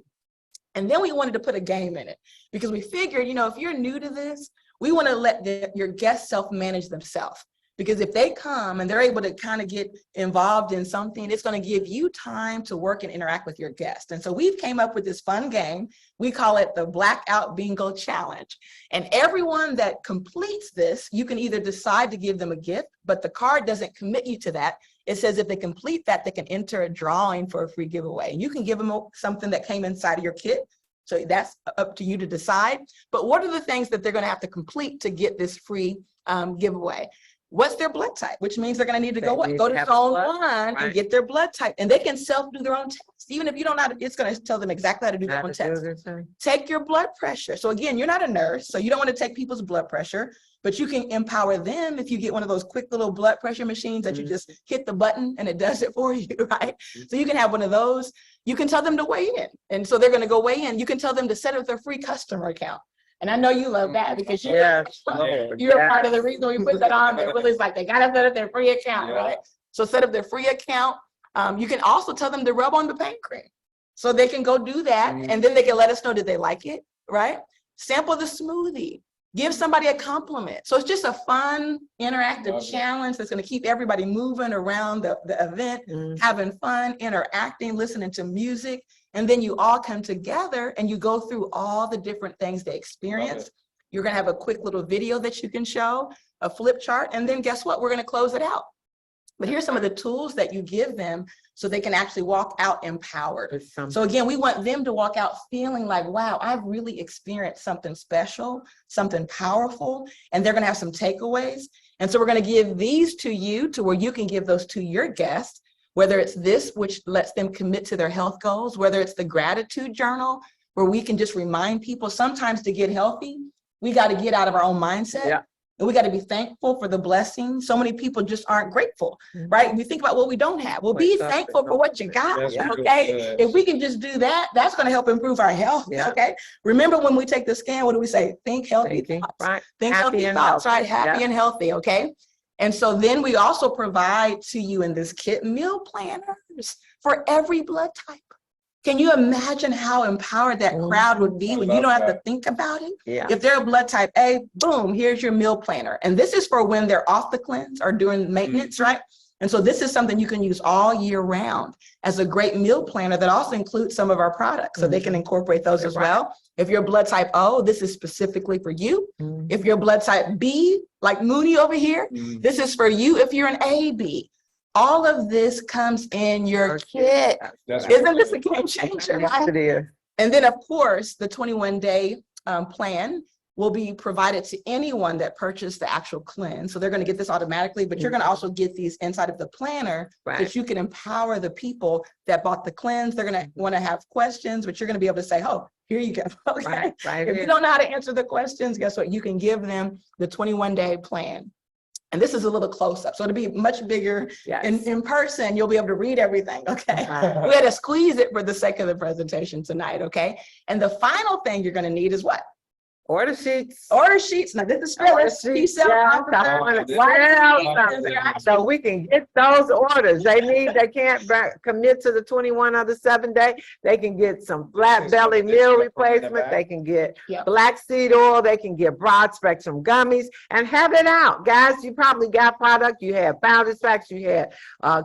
And then we wanted to put a game in it because we figured, you know, if you're new to this, we want to let your guests self-manage themselves. Because if they come and they're able to kind of get involved in something, it's going to give you time to work and interact with your guests. And so we've came up with this fun game. We call it the Blackout Bingo Challenge. And everyone that completes this, you can either decide to give them a gift, but the card doesn't commit you to that. It says if they complete that, they can enter a drawing for a free giveaway. And you can give them something that came inside of your kit. So that's up to you to decide. But what are the things that they're going to have to complete to get this free giveaway? What's their blood type? Which means they're going to need to go to Zone 1 and get their blood type. And they can self-do their own test. Even if you don't know how to, it's going to tell them exactly how to do their own test. Take your blood pressure. So again, you're not a nurse, so you don't want to take people's blood pressure, but you can empower them if you get one of those quick little blood pressure machines that you just hit the button and it does it for you, right? So you can have one of those. You can tell them to weigh in. And so they're going to go weigh in. You can tell them to set up their free customer account. And I know you love that because you're part of the reason we put that on there. Really, it's like they got to set up their free account, right? So set up their free account. You can also tell them to rub on the pain cream. So they can go do that. And then they can let us know, did they like it, right? Sample the smoothie. Give somebody a compliment. So it's just a fun, interactive challenge that's going to keep everybody moving around the event, having fun, interacting, listening to music. And then you all come together and you go through all the different things they experience. You're going to have a quick little video that you can show, a flip chart, and then guess what? We're going to close it out. But here's some of the tools that you give them so they can actually walk out empowered. So again, we want them to walk out feeling like, wow, I've really experienced something special, something powerful, and they're going to have some takeaways. And so we're going to give these to you to where you can give those to your guests, whether it's this, which lets them commit to their health goals, whether it's the gratitude journal, where we can just remind people sometimes to get healthy, we got to get out of our own mindset. And we got to be thankful for the blessings. So many people just aren't grateful, right? We think about what we don't have. Well, be thankful for what you got, okay? If we can just do that, that's going to help improve our health, okay? Remember when we take the scan, what do we say? Think healthy thoughts. Think healthy thoughts, right? Happy and healthy, okay? And so then we also provide to you in this kit meal planners for every blood type. Can you imagine how empowered that crowd would be when you don't have to think about it? Yeah. If they're a blood type A, boom, here's your meal planner. And this is for when they're off the cleanse or doing maintenance, right? And so this is something you can use all year round as a great meal planner that also includes some of our products. So they can incorporate those as well. If you're blood type O, this is specifically for you. If you're blood type B, like Mooney over here, this is for you if you're an AB. All of this comes in your kit. Isn't this a game changer? Yes, it is. And then, of course, the 21-day plan will be provided to anyone that purchased the actual cleanse. So they're going to get this automatically, but you're going to also get these inside of the planner that you can empower the people that bought the cleanse. They're going to want to have questions, but you're going to be able to say, oh, here you go. Okay. If you don't know how to answer the questions, guess what? You can give them the 21-day plan. And this is a little close up. So it'll be much bigger in person. You'll be able to read everything. Okay. We had to squeeze it for the sake of the presentation tonight. Okay. And the final thing you're going to need is what? Order sheets. Order sheets. Now this is Phyllis. She's so we can get those orders. They can't commit to the 21 or the 7-day. They can get some flat belly meal replacement. They can get black seed oil. They can get broad spectrum gummies and have it out. Guys, you probably got product. You had founders packs. You had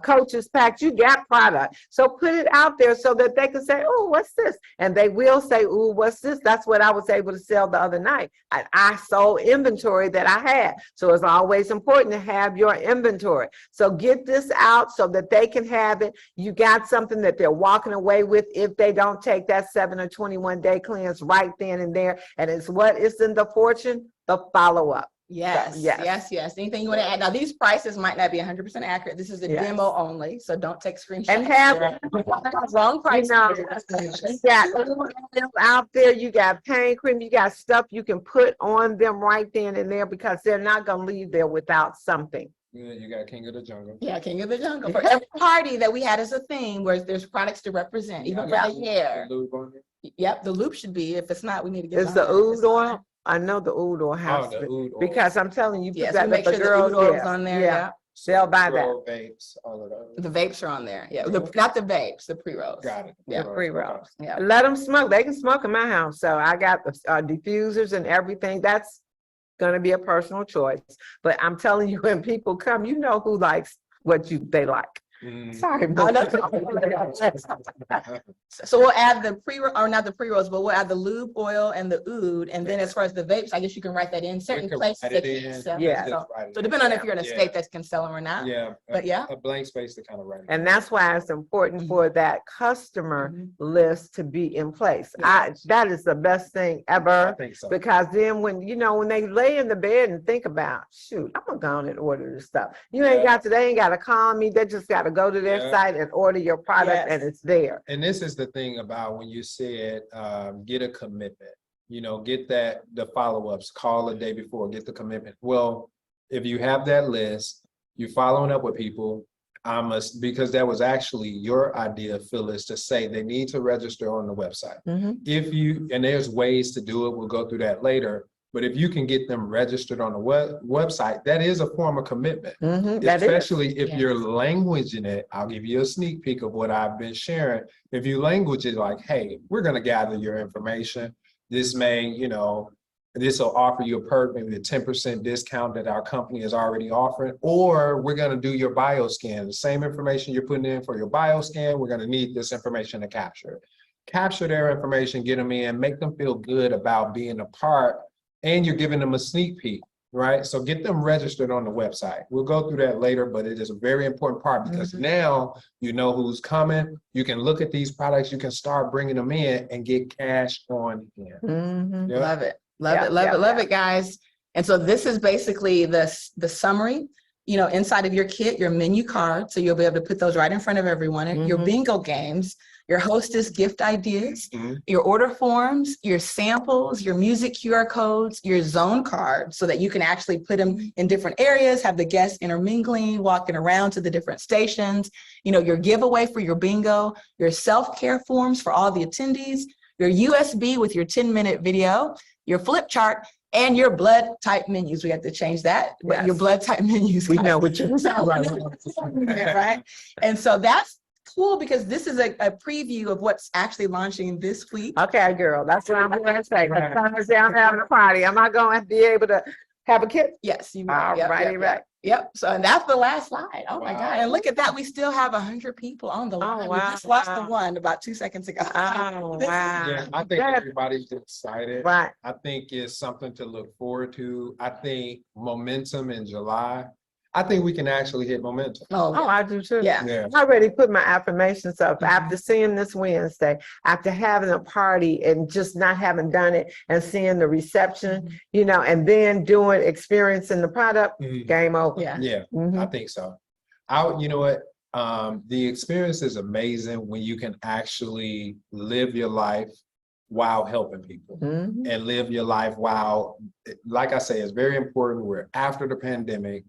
coaches packs. You got product. So put it out there so that they can say, oh, what's this? And they will say, oh, what's this? That's what I was able to sell the other night. I sold inventory that I had. So it's always important to have your inventory. So get this out so that they can have it. You got something that they're walking away with if they don't take that 7 or 21-day cleanse right then and there. And it's what is in the fortune, the follow-up. Yes. Anything you want to add? Now, these prices might not be 100% accurate. This is the demo only, so don't take screenshots. And have wrong price. You got out there, you got pain cream, you got stuff you can put on them right then and there because they're not going to leave there without something. Yeah, you got King of the Jungle. Yeah, King of the Jungle. For every party that we had as a theme where there's products to represent, even for the hair. Yep, the loop should be. If it's not, we need to get It's the oud oil. I know the oud oil has because I'm telling you, so make sure the oud oil is on there. Yeah. They'll buy that. Vapes, all of those. The vapes are on there. Yeah, not the vapes, the pre-rolls. Got it. Yeah, the pre-rolls. Yeah. Let them smoke. They can smoke in my house. So I got the diffusers and everything. That's going to be a personal choice. But I'm telling you, when people come, you know who likes what they like. Sorry, so we'll add the not the pre-rolls, but we'll add the lube oil and the oud. And then as far as the vapes, I guess you can write that in certain places that can't sell. So depending on if you're in a state that can sell them or not. But a blank space to kind of write. And that's why it's important for that customer list to be in place. That is the best thing ever. I think so. Because then when they lay in the bed and think about, shoot, I'm gonna go on and order this stuff. They ain't got to call me. They just got to go to their site and order your product and it's there. And this is the thing about when you said get a commitment, get the follow-ups, call the day before, get the commitment. Well, if you have that list, you're following up with people, because that was actually your idea, Phyllis, to say they need to register on the website. And there's ways to do it, we'll go through that later. But if you can get them registered on the website, that is a form of commitment, especially if you're languaging it. I'll give you a sneak peek of what I've been sharing. If you language it like, hey, we're going to gather your information. This may, this will offer you maybe a 10% discount that our company is already offering, or we're going to do your bioscan. The same information you're putting in for your bioscan, we're going to need this information to capture their information, get them in, make them feel good about being a part. And you're giving them a sneak peek, right? So get them registered on the website. We'll go through that later, but it is a very important part because now you know who's coming. You can look at these products. You can start bringing them in and get cash on in. Love it. Love it, guys. And so this is basically the summary, inside of your kit, your menu card. So you'll be able to put those right in front of everyone. Your bingo games, your hostess gift ideas, your order forms, your samples, your music QR codes, your zone cards, so that you can actually put them in different areas, have the guests intermingling, walking around to the different stations, your giveaway for your bingo, your self-care forms for all the attendees, your USB with your 10-minute video, your flip chart, And your blood type menus, we have to change that, but your Yes. blood type menus. We know what you're Right? And so that's cool because this is a preview of what's actually launching this week. Okay, girl, that's what I'm going to say. As long as I'm having a party, am I going to be able to have a kid? Yes, you All righty, right. Yep. So, and that's the last slide. Oh my God. Wow. And look at that. We still have 100 people on the line. We just lost the wow. one about 2 seconds ago. Oh, This is- wow. Yeah, I think That- everybody's excited. Right. I think it's something to look forward to. I think momentum in July. I think we can actually hit momentum. Oh, I do too. yeah. Yeah. I already put my affirmations up Mhm. after seeing this Wednesday, after having a party and just not having done it and seeing the reception, you know, and then experiencing the product, Mhm. game over. Yeah. Yeah, I Mhm. think so. You know what? The experience is amazing when you can actually live your life while helping people Mhm. and live your life while, like I say, it's very important. We're after the pandemic.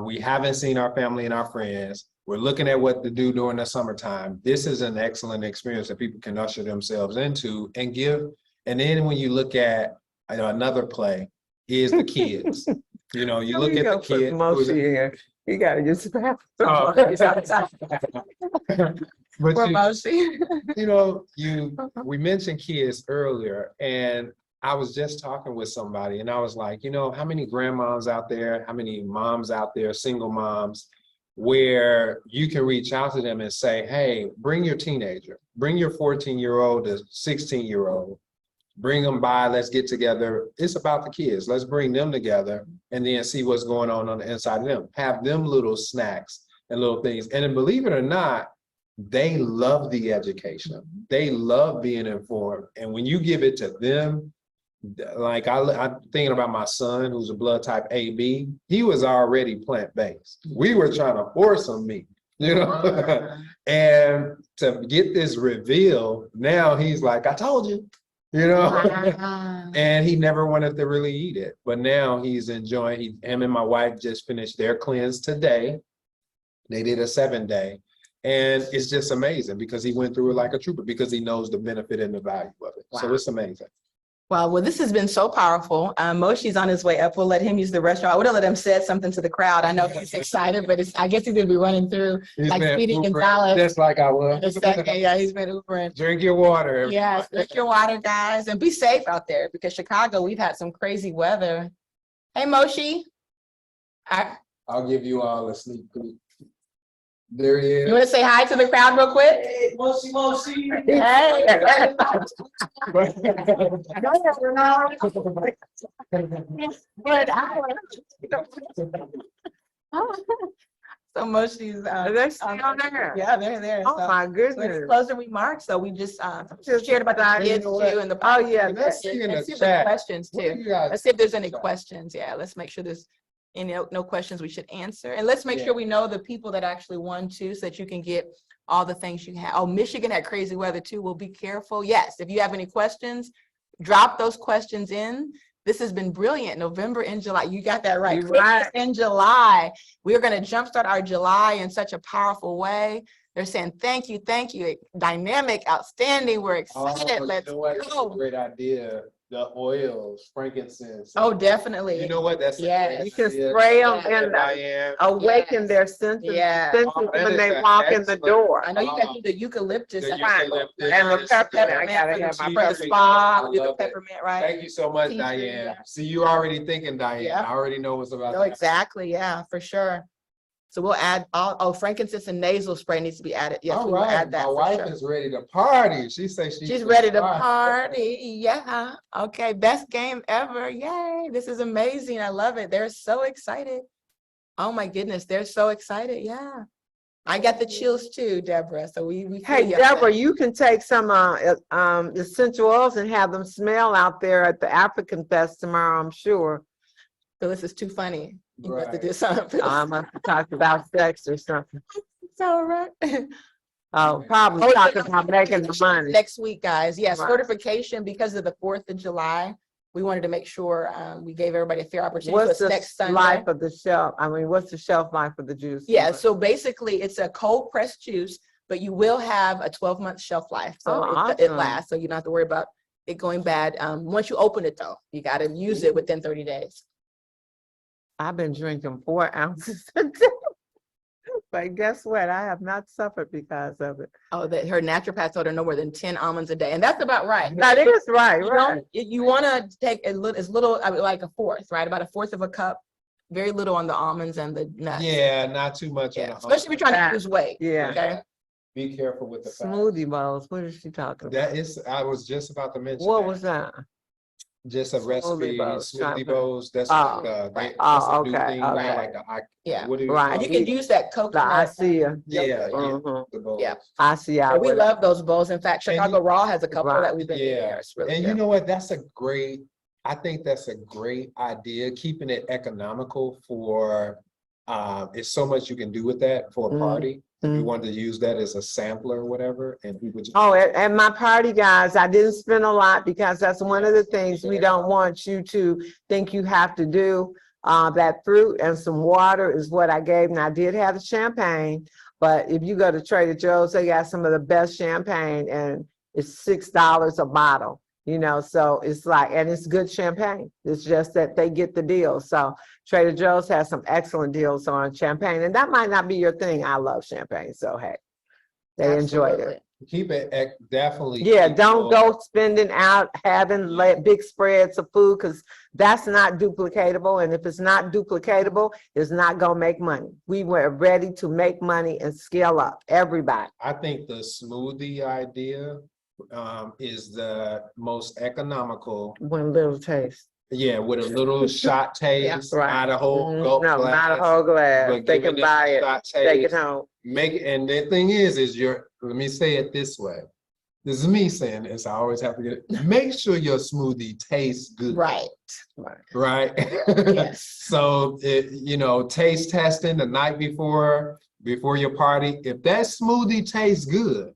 We haven't seen our family and our friends. We're looking at what to do during the summertime. This is an excellent experience that people can usher themselves into and give. And then when you look at another play is the kids. You know, you Here look we at go, the put kid. Moshi here. You gotta use the Oh. bathroom. But Promotion. you know, we mentioned kids earlier, and I was just talking with somebody, and I was like, you know, how many grandmoms out there, how many moms out there, single moms, where you can reach out to them and say, hey, bring your teenager, bring your 14-year-old to 16-year-old, bring them by, let's get together. It's about the kids. Let's bring them together and then see what's going on the inside of them. Have them little snacks and little things. And then believe it or not, they love the education. They love being informed. And when you give it to them, like I'm thinking about my son who's a blood type AB, he was already plant-based. We were trying to force him meat, you know? And to get this reveal, now he's like, I told you, you know? And he never wanted to really eat it. But now he's enjoying, him and my wife just finished their cleanse today. They did a 7-day. And it's just amazing because he went through it like a trooper because he knows the benefit and the value of it. So Wow. it's amazing. Well, this has been so powerful. Moshi's on his way up. We'll let him use the restroom. I would have let him said something to the crowd. I know he's excited, but I guess he's gonna be running through He's like been Speedy Ubering Gonzalez. just like I in a was. second. Yeah, he's been Ubering. Drink your water. Yes, drink your water, guys, and be safe out there because Chicago, we've had some crazy weather. Hey, Moshi. I'll give you all a sneak peek. There he is. You want to say hi to the crowd real quick? Hey, Moshi, Moshi. Hey. So Moshi's. They're still there. Yeah, they're there. Oh, So, my with goodness. closing remarks, so we just shared about the excited. kids You know what? too and the. Oh, yeah, let's see in Let's the see if there's chat. questions What do too. you guys- Let's see if there's any questions. Yeah, let's make sure there's any no questions we should answer. And let's make Yeah. sure we know the people that actually won too, so that you can get all the things you have. Oh, Michigan had crazy weather too. Well, be careful. Yes, if you have any questions, drop those questions in. This has been brilliant. November and July. You got that right. You're right. Christmas in July. We're going to jumpstart our July in such a powerful way. They're saying, thank you, dynamic, outstanding. We're excited. you Let's know what? That's a go. great idea. The oils, frankincense. Oh, definitely. You know what? That's a Yes. great You can idea. spray them Yeah. and Diane. awaken Yes. their senses Yeah. Oh, that when is they an walk in the excellent- door. I know you can do the eucalyptus. The Right. eucalyptus. And the peppermint, I Peppermint gotta for the have my for the peppermint. spa, I do the love it. peppermint, right? Thank you so much, Tea tree, Diane. yeah. See, you already thinking, Diane. Yeah. I already know what's about. Oh, to exactly. Yeah, for sure. So we'll add frankincense and nasal spray needs to be added. Yes, All we will right, add that my for wife sure. is ready to party. She says She's ready to party. Yeah. Okay. Best game ever. Yay. This is amazing. I love it. They're so excited. Oh my goodness. They're so excited. Yeah. I got the chills too, Deborah. So we feel Hey, you. Deborah, you can take some essential oils and have them smell out there at the African Fest tomorrow, I'm sure. Phyllis is too funny. You must have Right. did something. I must have talked about sex or something. It's all right. Oh, probably Oh, talking about making the money. Next week, guys. Yes, Right. certification because of the 4th of July. We wanted to make sure we gave everybody a fair opportunity. So What's it's the next Sunday. life of the shelf? I mean, what's the shelf life of the juice? Yeah, so basically it's a cold pressed juice, but you will have a 12-month shelf life. So Oh, it awesome. lasts. So you don't have to worry about it going bad. Once you open it though, you got to use it within 30 days. I've been drinking 4 ounces a day. But guess what? I have not suffered because of it. Oh, that her naturopath told her no more than 10 almonds a day. And that's about right. That is right, You right. don't, you want to take as little, I mean, like a fourth, right? About a fourth of a cup, very little on the almonds and the nuts. Yeah, not too much. Yeah, especially if you're trying to lose weight. Yeah. Okay. Be careful with the fat. Smoothie bowls, what is she talking about? That is, I was just about to mention. What that. was that? Just a Smoothie recipe, bowls, smoothie chocolate. bowls, that's Oh, like, right. that's Oh, a new okay, thing now, okay. like Yeah. what do you? Right. And you can use that The coconut. Acia. Yeah, Mhm. the bowls. Yeah. Acia. We love those bowls. In fact, And Chicago Raw has a couple Right. that we've been eating Yeah, there. It's really and you good. know what, I think that's a great idea, keeping it economical for, it's so much you can do with that for a Mhm. party. If you Mhm. wanted to use that as a sampler or whatever, and people just. Oh, and my party, guys, I didn't spend a lot because that's one of the things we don't want you to think you have to do. That fruit and some water is what I gave. And I did have the champagne, but if you go to Trader Joe's, they got some of the best champagne and it's $6 a bottle, you know, so it's like, and it's good champagne. It's just that they get the deal. So Trader Joe's has some excellent deals on champagne, and that might not be your thing. I love champagne, so hey, they enjoyed it. Absolutely. Keep it, definitely. Yeah, keep don't your- go spending out, having big spreads of food, because that's not duplicatable. And if it's not duplicatable, it's not gonna make money. We were ready to make money and scale up, everybody. I think the smoothie idea, is the most economical. One little taste. Yeah, with a little shot taste, right. not a whole Mhm. gulp No, glass. not a whole glass. but They giving can buy a it, shot take it taste, home. make it, and the thing is let me say it this way. This is me saying this, I always have to get it. Make sure your smoothie tastes good. Right. Right? Yes. So, taste testing the night before your party. If that smoothie tastes good,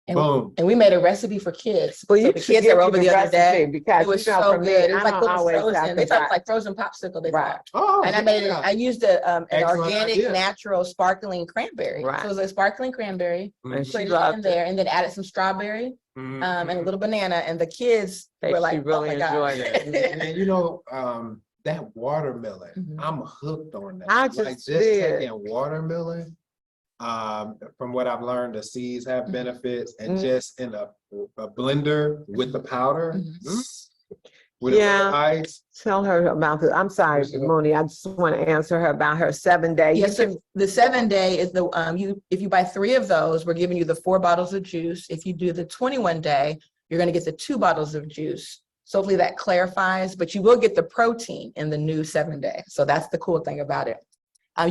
And, boom. and we made a recipe for kids. Well, So you the should kids that give were me over the the other recipe, day. because It was you know, so for me, good. It was I like don't little always have frozen. They to thought it buy- was like frozen popsicle. They Right. thought. Oh, And I yeah. used an Excellent organic, idea. natural, sparkling cranberry. Right. So it was a sparkling cranberry, And she put it in loved it. there, and then added some strawberry, Mhm. and a little banana. And the kids They were she like, "Oh really my God." enjoyed it. And that watermelon, Mhm. I'm hooked on that. I Like, just did. taking watermelon, from what I've learned, the seeds have Mhm. benefits, and Mhm. just in a blender with the powder. Mhm. With Yeah. ice. Tell her about the, I'm sorry, What's it? Mooney, I just want to answer her about her 7-day. You Yes, so can- the 7-day is if you buy 3 of those, we're giving you the 4 bottles of juice. If you do the 21-day, you're going to get the 2 bottles of juice. So hopefully that clarifies, but you will get the protein in the new 7-day. So that's the cool thing about it.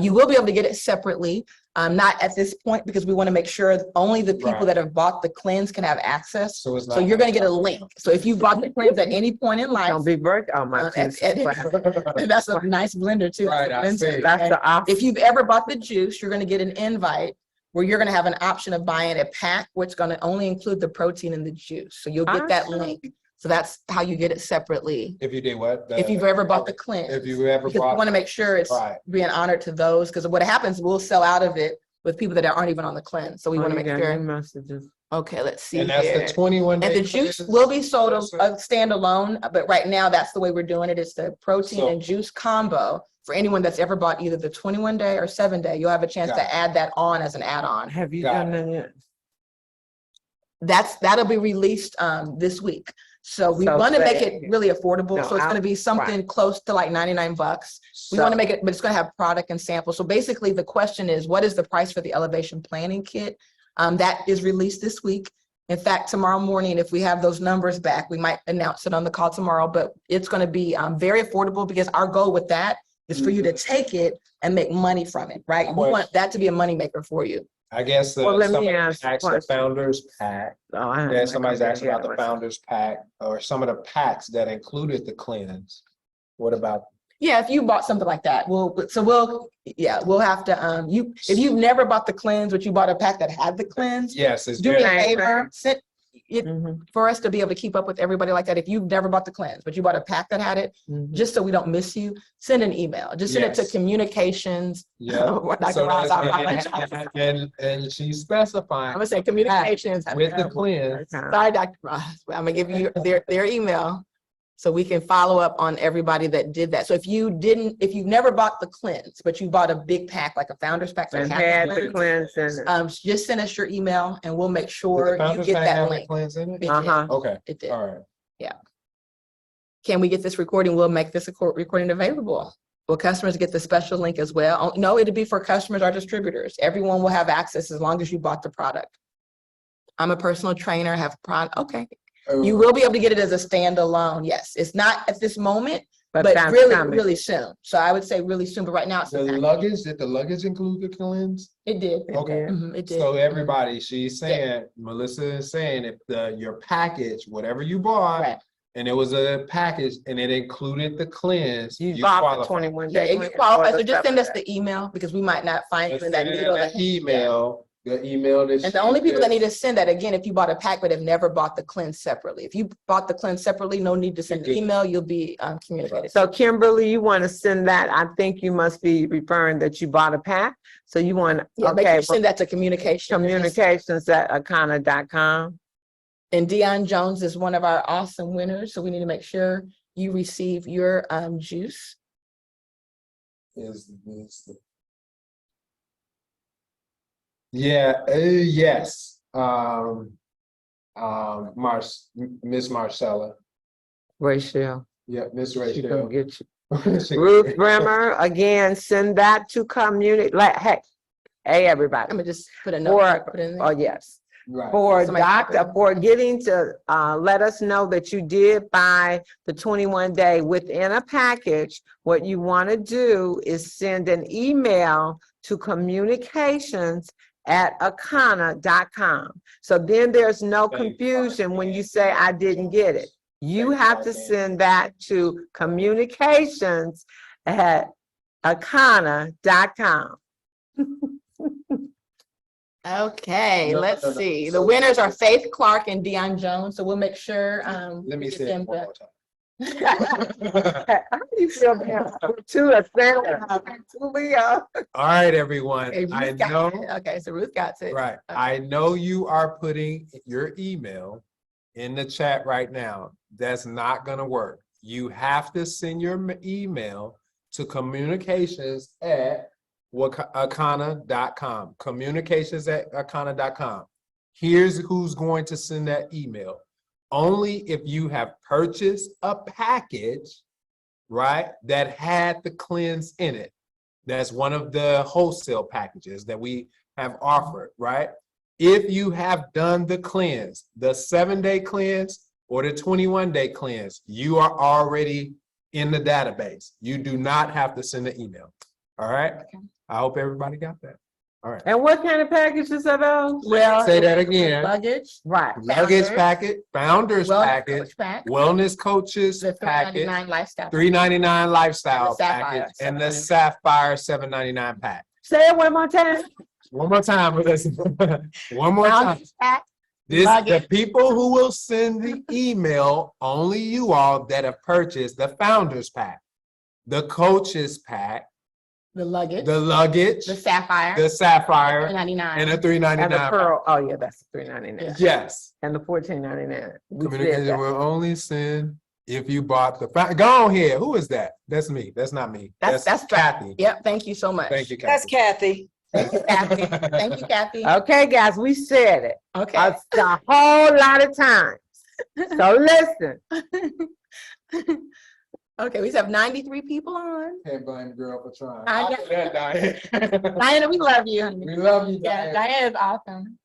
You will be able to get it separately, not at this point, because we want to make sure only the people Right. that have bought the cleanse can have access. So it's So not. you're going to get a link. So if you bought the cleanse at any point in life, Don't be broke. Oh, my uh, goodness. and that's a nice blender too. Right, I see. That's the option. If you've ever bought the juice, you're going to get an invite where you're going to have an option of buying a pack, which is going to only include the protein in the juice. So you'll get that Awesome. link. So that's how you get it separately. If you did what? If you've ever bought the cleanse. If you've ever Because we bought. want to make sure it's Right. being honored to those, because what happens, we'll sell out of it with people that aren't even on the cleanse. So we Oh, want to you make got new sure. messages. Okay, let's see And that's here. the 21 And day. the juice cleanse? will be sold Yes, sir. a standalone, but right now that's the way we're doing it. It's the protein So- and juice combo. For anyone that's ever bought either the 21-day or 7-day, you'll have a chance Got to it. add that on as an add-on. Have you Got done that yet? That'll be released this week. So we So want to make say- it really affordable. No, So it's going to be something close to like 99 bucks. We want to make it, but it's going to have product and sample. So basically the question is, what is the price for the elevation planning kit? That is released this week. In fact, tomorrow morning, if we have those numbers back, we might announce it on the call tomorrow, but it's going to be very affordable, because our goal with that is for you to take it and make money from it, right? We want that to be a moneymaker for you. I guess, Well, let me somebody ask asked a the question. founders pack. Oh, I have Yeah, my somebody's asked about the computer. founders pack, or some of the packs that included the cleanse. What about? Yeah, if you bought something like that, we'll have to, if you've never bought the cleanse, but you bought a pack that had the cleanse, Yes, it's do me a very, Same favor, for us to be able to keep up with everybody like that, if you've never bought the cleanse, but you bought a pack that had it, just so we don't miss you, send an email. Just send it to Yes. communications. Yeah. Dr. So Ross, that's- and she's specifying I'm gonna say communications. with the cleanse. Sorry, Dr. Ross, but I'm gonna give you their email so we can follow up on everybody that did that. So if you've never bought the cleanse, but you bought a big pack, like a founder's pack, that And has had the the cleanse, cleanse in it. just send us your email and we'll make Does sure the you Founder's get Pack that have the link. cleanse in it? It did. Uh-huh. Okay, It did. all right. Can we get this recording? We'll make this recording available. Will customers get the special link as well? Oh, no, it'll be for customers or distributors. Everyone will have access as long as you bought the product. I'm a personal trainer, have product. Okay. You will be able to get it as a standalone. Yes, it's not at this moment, but that's really, coming. really soon. So I would say really soon, but right now it's The luggage, did the luggage include the cleanse? It did. Okay. It did. So everybody, she's saying, Melissa is saying, if your package, whatever you bought, Right. and it was a package and it included the cleanse, You bought the qualify. 21 Yeah, day. if you qualify, so just send us the email because we might not find you Let's in that send it middle in of the the email, the email that. And the only people that need to send that, again, if you bought a pack but have never bought the cleanse separately. If you bought the cleanse separately, no need to send an email. You'll be communicated. So Kimberly, you want to send that? I think you must be referring that you bought a pack. So you want, Yeah, make okay, sure you send that to communications@akana.com. And Dion Jones is one of our awesome winners. So we need to make sure you receive your juice. Yeah, yes. Miss Marcella. Rachel, Yeah, Miss she gonna Rachel. get you. Ruth Bremer, again, send that to community, hey, everybody. I'm gonna just put a note. Put in there. Oh, yes. Right. For Somebody- for getting to, let us know that you did buy the 21 day within a package. What you want to do is send an email to communications@akana.com. So then there's no confusion when you say, I didn't get it. You have to send that to communications@akana.com. Okay, No, let's no, no. see. The winners are Faith Clark and Dion Jones. So we'll make sure. Let me we get say it them one the- more time. How do you feel about two Atlanta, two Leo? All right, everyone. Okay, Ruth I got know, it. Okay, so Ruth got it. right. Okay. I know you are putting your email in the chat right now. That's not gonna work. You have to send your email to communications@akana.com. Communications@akana.com. Here's who's going to send that email. Only if you have purchased a package, right, that had the cleanse in it. That's one of the wholesale packages that we have offered, right? If you have done the cleanse, the 7-day cleanse or the 21-day cleanse, you are already in the database. You do not have to send an email. All right? Okay. I hope everybody got that. All right. And what kind of packages are those? Well, Say that again. luggage, Right. Luggage Founders. packet, founders wellness packet, coach pack, wellness coaches the packet, $3.99 lifestyle. $3.99 lifestyle And the Sapphire, package, and the $7.99. Sapphire $7.99 pack. Say it one more time. One more time, listen. One more time. Founders pack, The luggage. people who will send the email, only you all that have purchased the founders pack, the coaches pack, the luggage, the luggage, the sapphire, the sapphire, $3.99. and the And the $3.99. pearl, oh yeah, that's $3.99. Yes. And the $14.99. We said Communication that. will only send if you bought the, go on here. Who is that? That's me. That's not me. That's Kathy. Yep, thank you so much. Thank you, That's Kathy. Kathy. Thank you, Kathy. Thank you, Kathy. Okay, guys, we said it Okay. a whole lot of times. So listen, Okay, we just have 93 people on. Can't blame the girl for trying. I know. Yeah, Diane. Diana, we love you, honey. We love you, Yeah, Diane. Diana is awesome.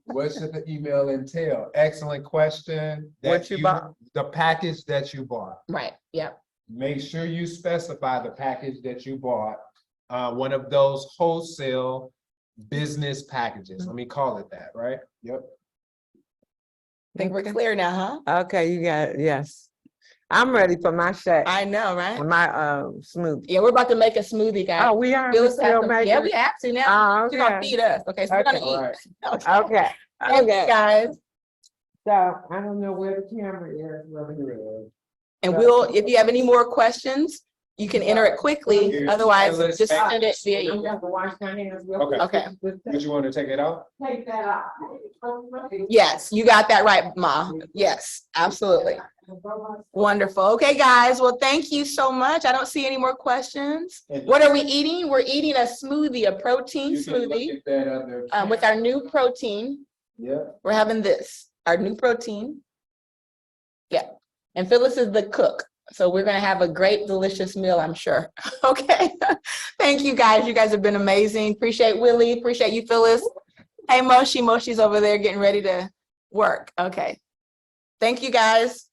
What should the email entail? Excellent question. What That you bought? The package that you bought. Right, yep. Make sure you specify the package that you bought. One of those wholesale business packages. Let me call it that, right? Yep. I think we're clear now, huh? okay, you got it. Yes. I'm ready for my shake, I know, right? my smoothie. Yeah, we're about to make a smoothie, guys. Oh, we are. Phyllis We has still to- making Yeah, it? we have to now. Oh, She's gonna okay. feed us. Okay, so we're gonna Okay. eat. All right. Okay. Okay. Thanks, Okay. guys. So I don't know where the camera is. And we'll, if you have any more questions, you can enter it quickly. Otherwise, just send it via I email. have to wash my hands real Okay. quick. Okay. Would you want to take it out? Take that off. Yes, you got that right, Ma. Yes, absolutely. Wonderful. Okay, guys. Well, thank you so much. I don't see any more questions. What are we eating? We're eating a smoothie, a protein You can look smoothie at that other. with our new protein. Yeah. We're having this, our new protein. Yeah. And Phyllis is the cook. So we're going to have a great, delicious meal, I'm sure. Okay. Thank you, guys. You guys have been amazing. Appreciate Willie. Appreciate you, Phyllis. Hey, Moshi. Moshi's over there getting ready to work. Okay. Thank you, guys.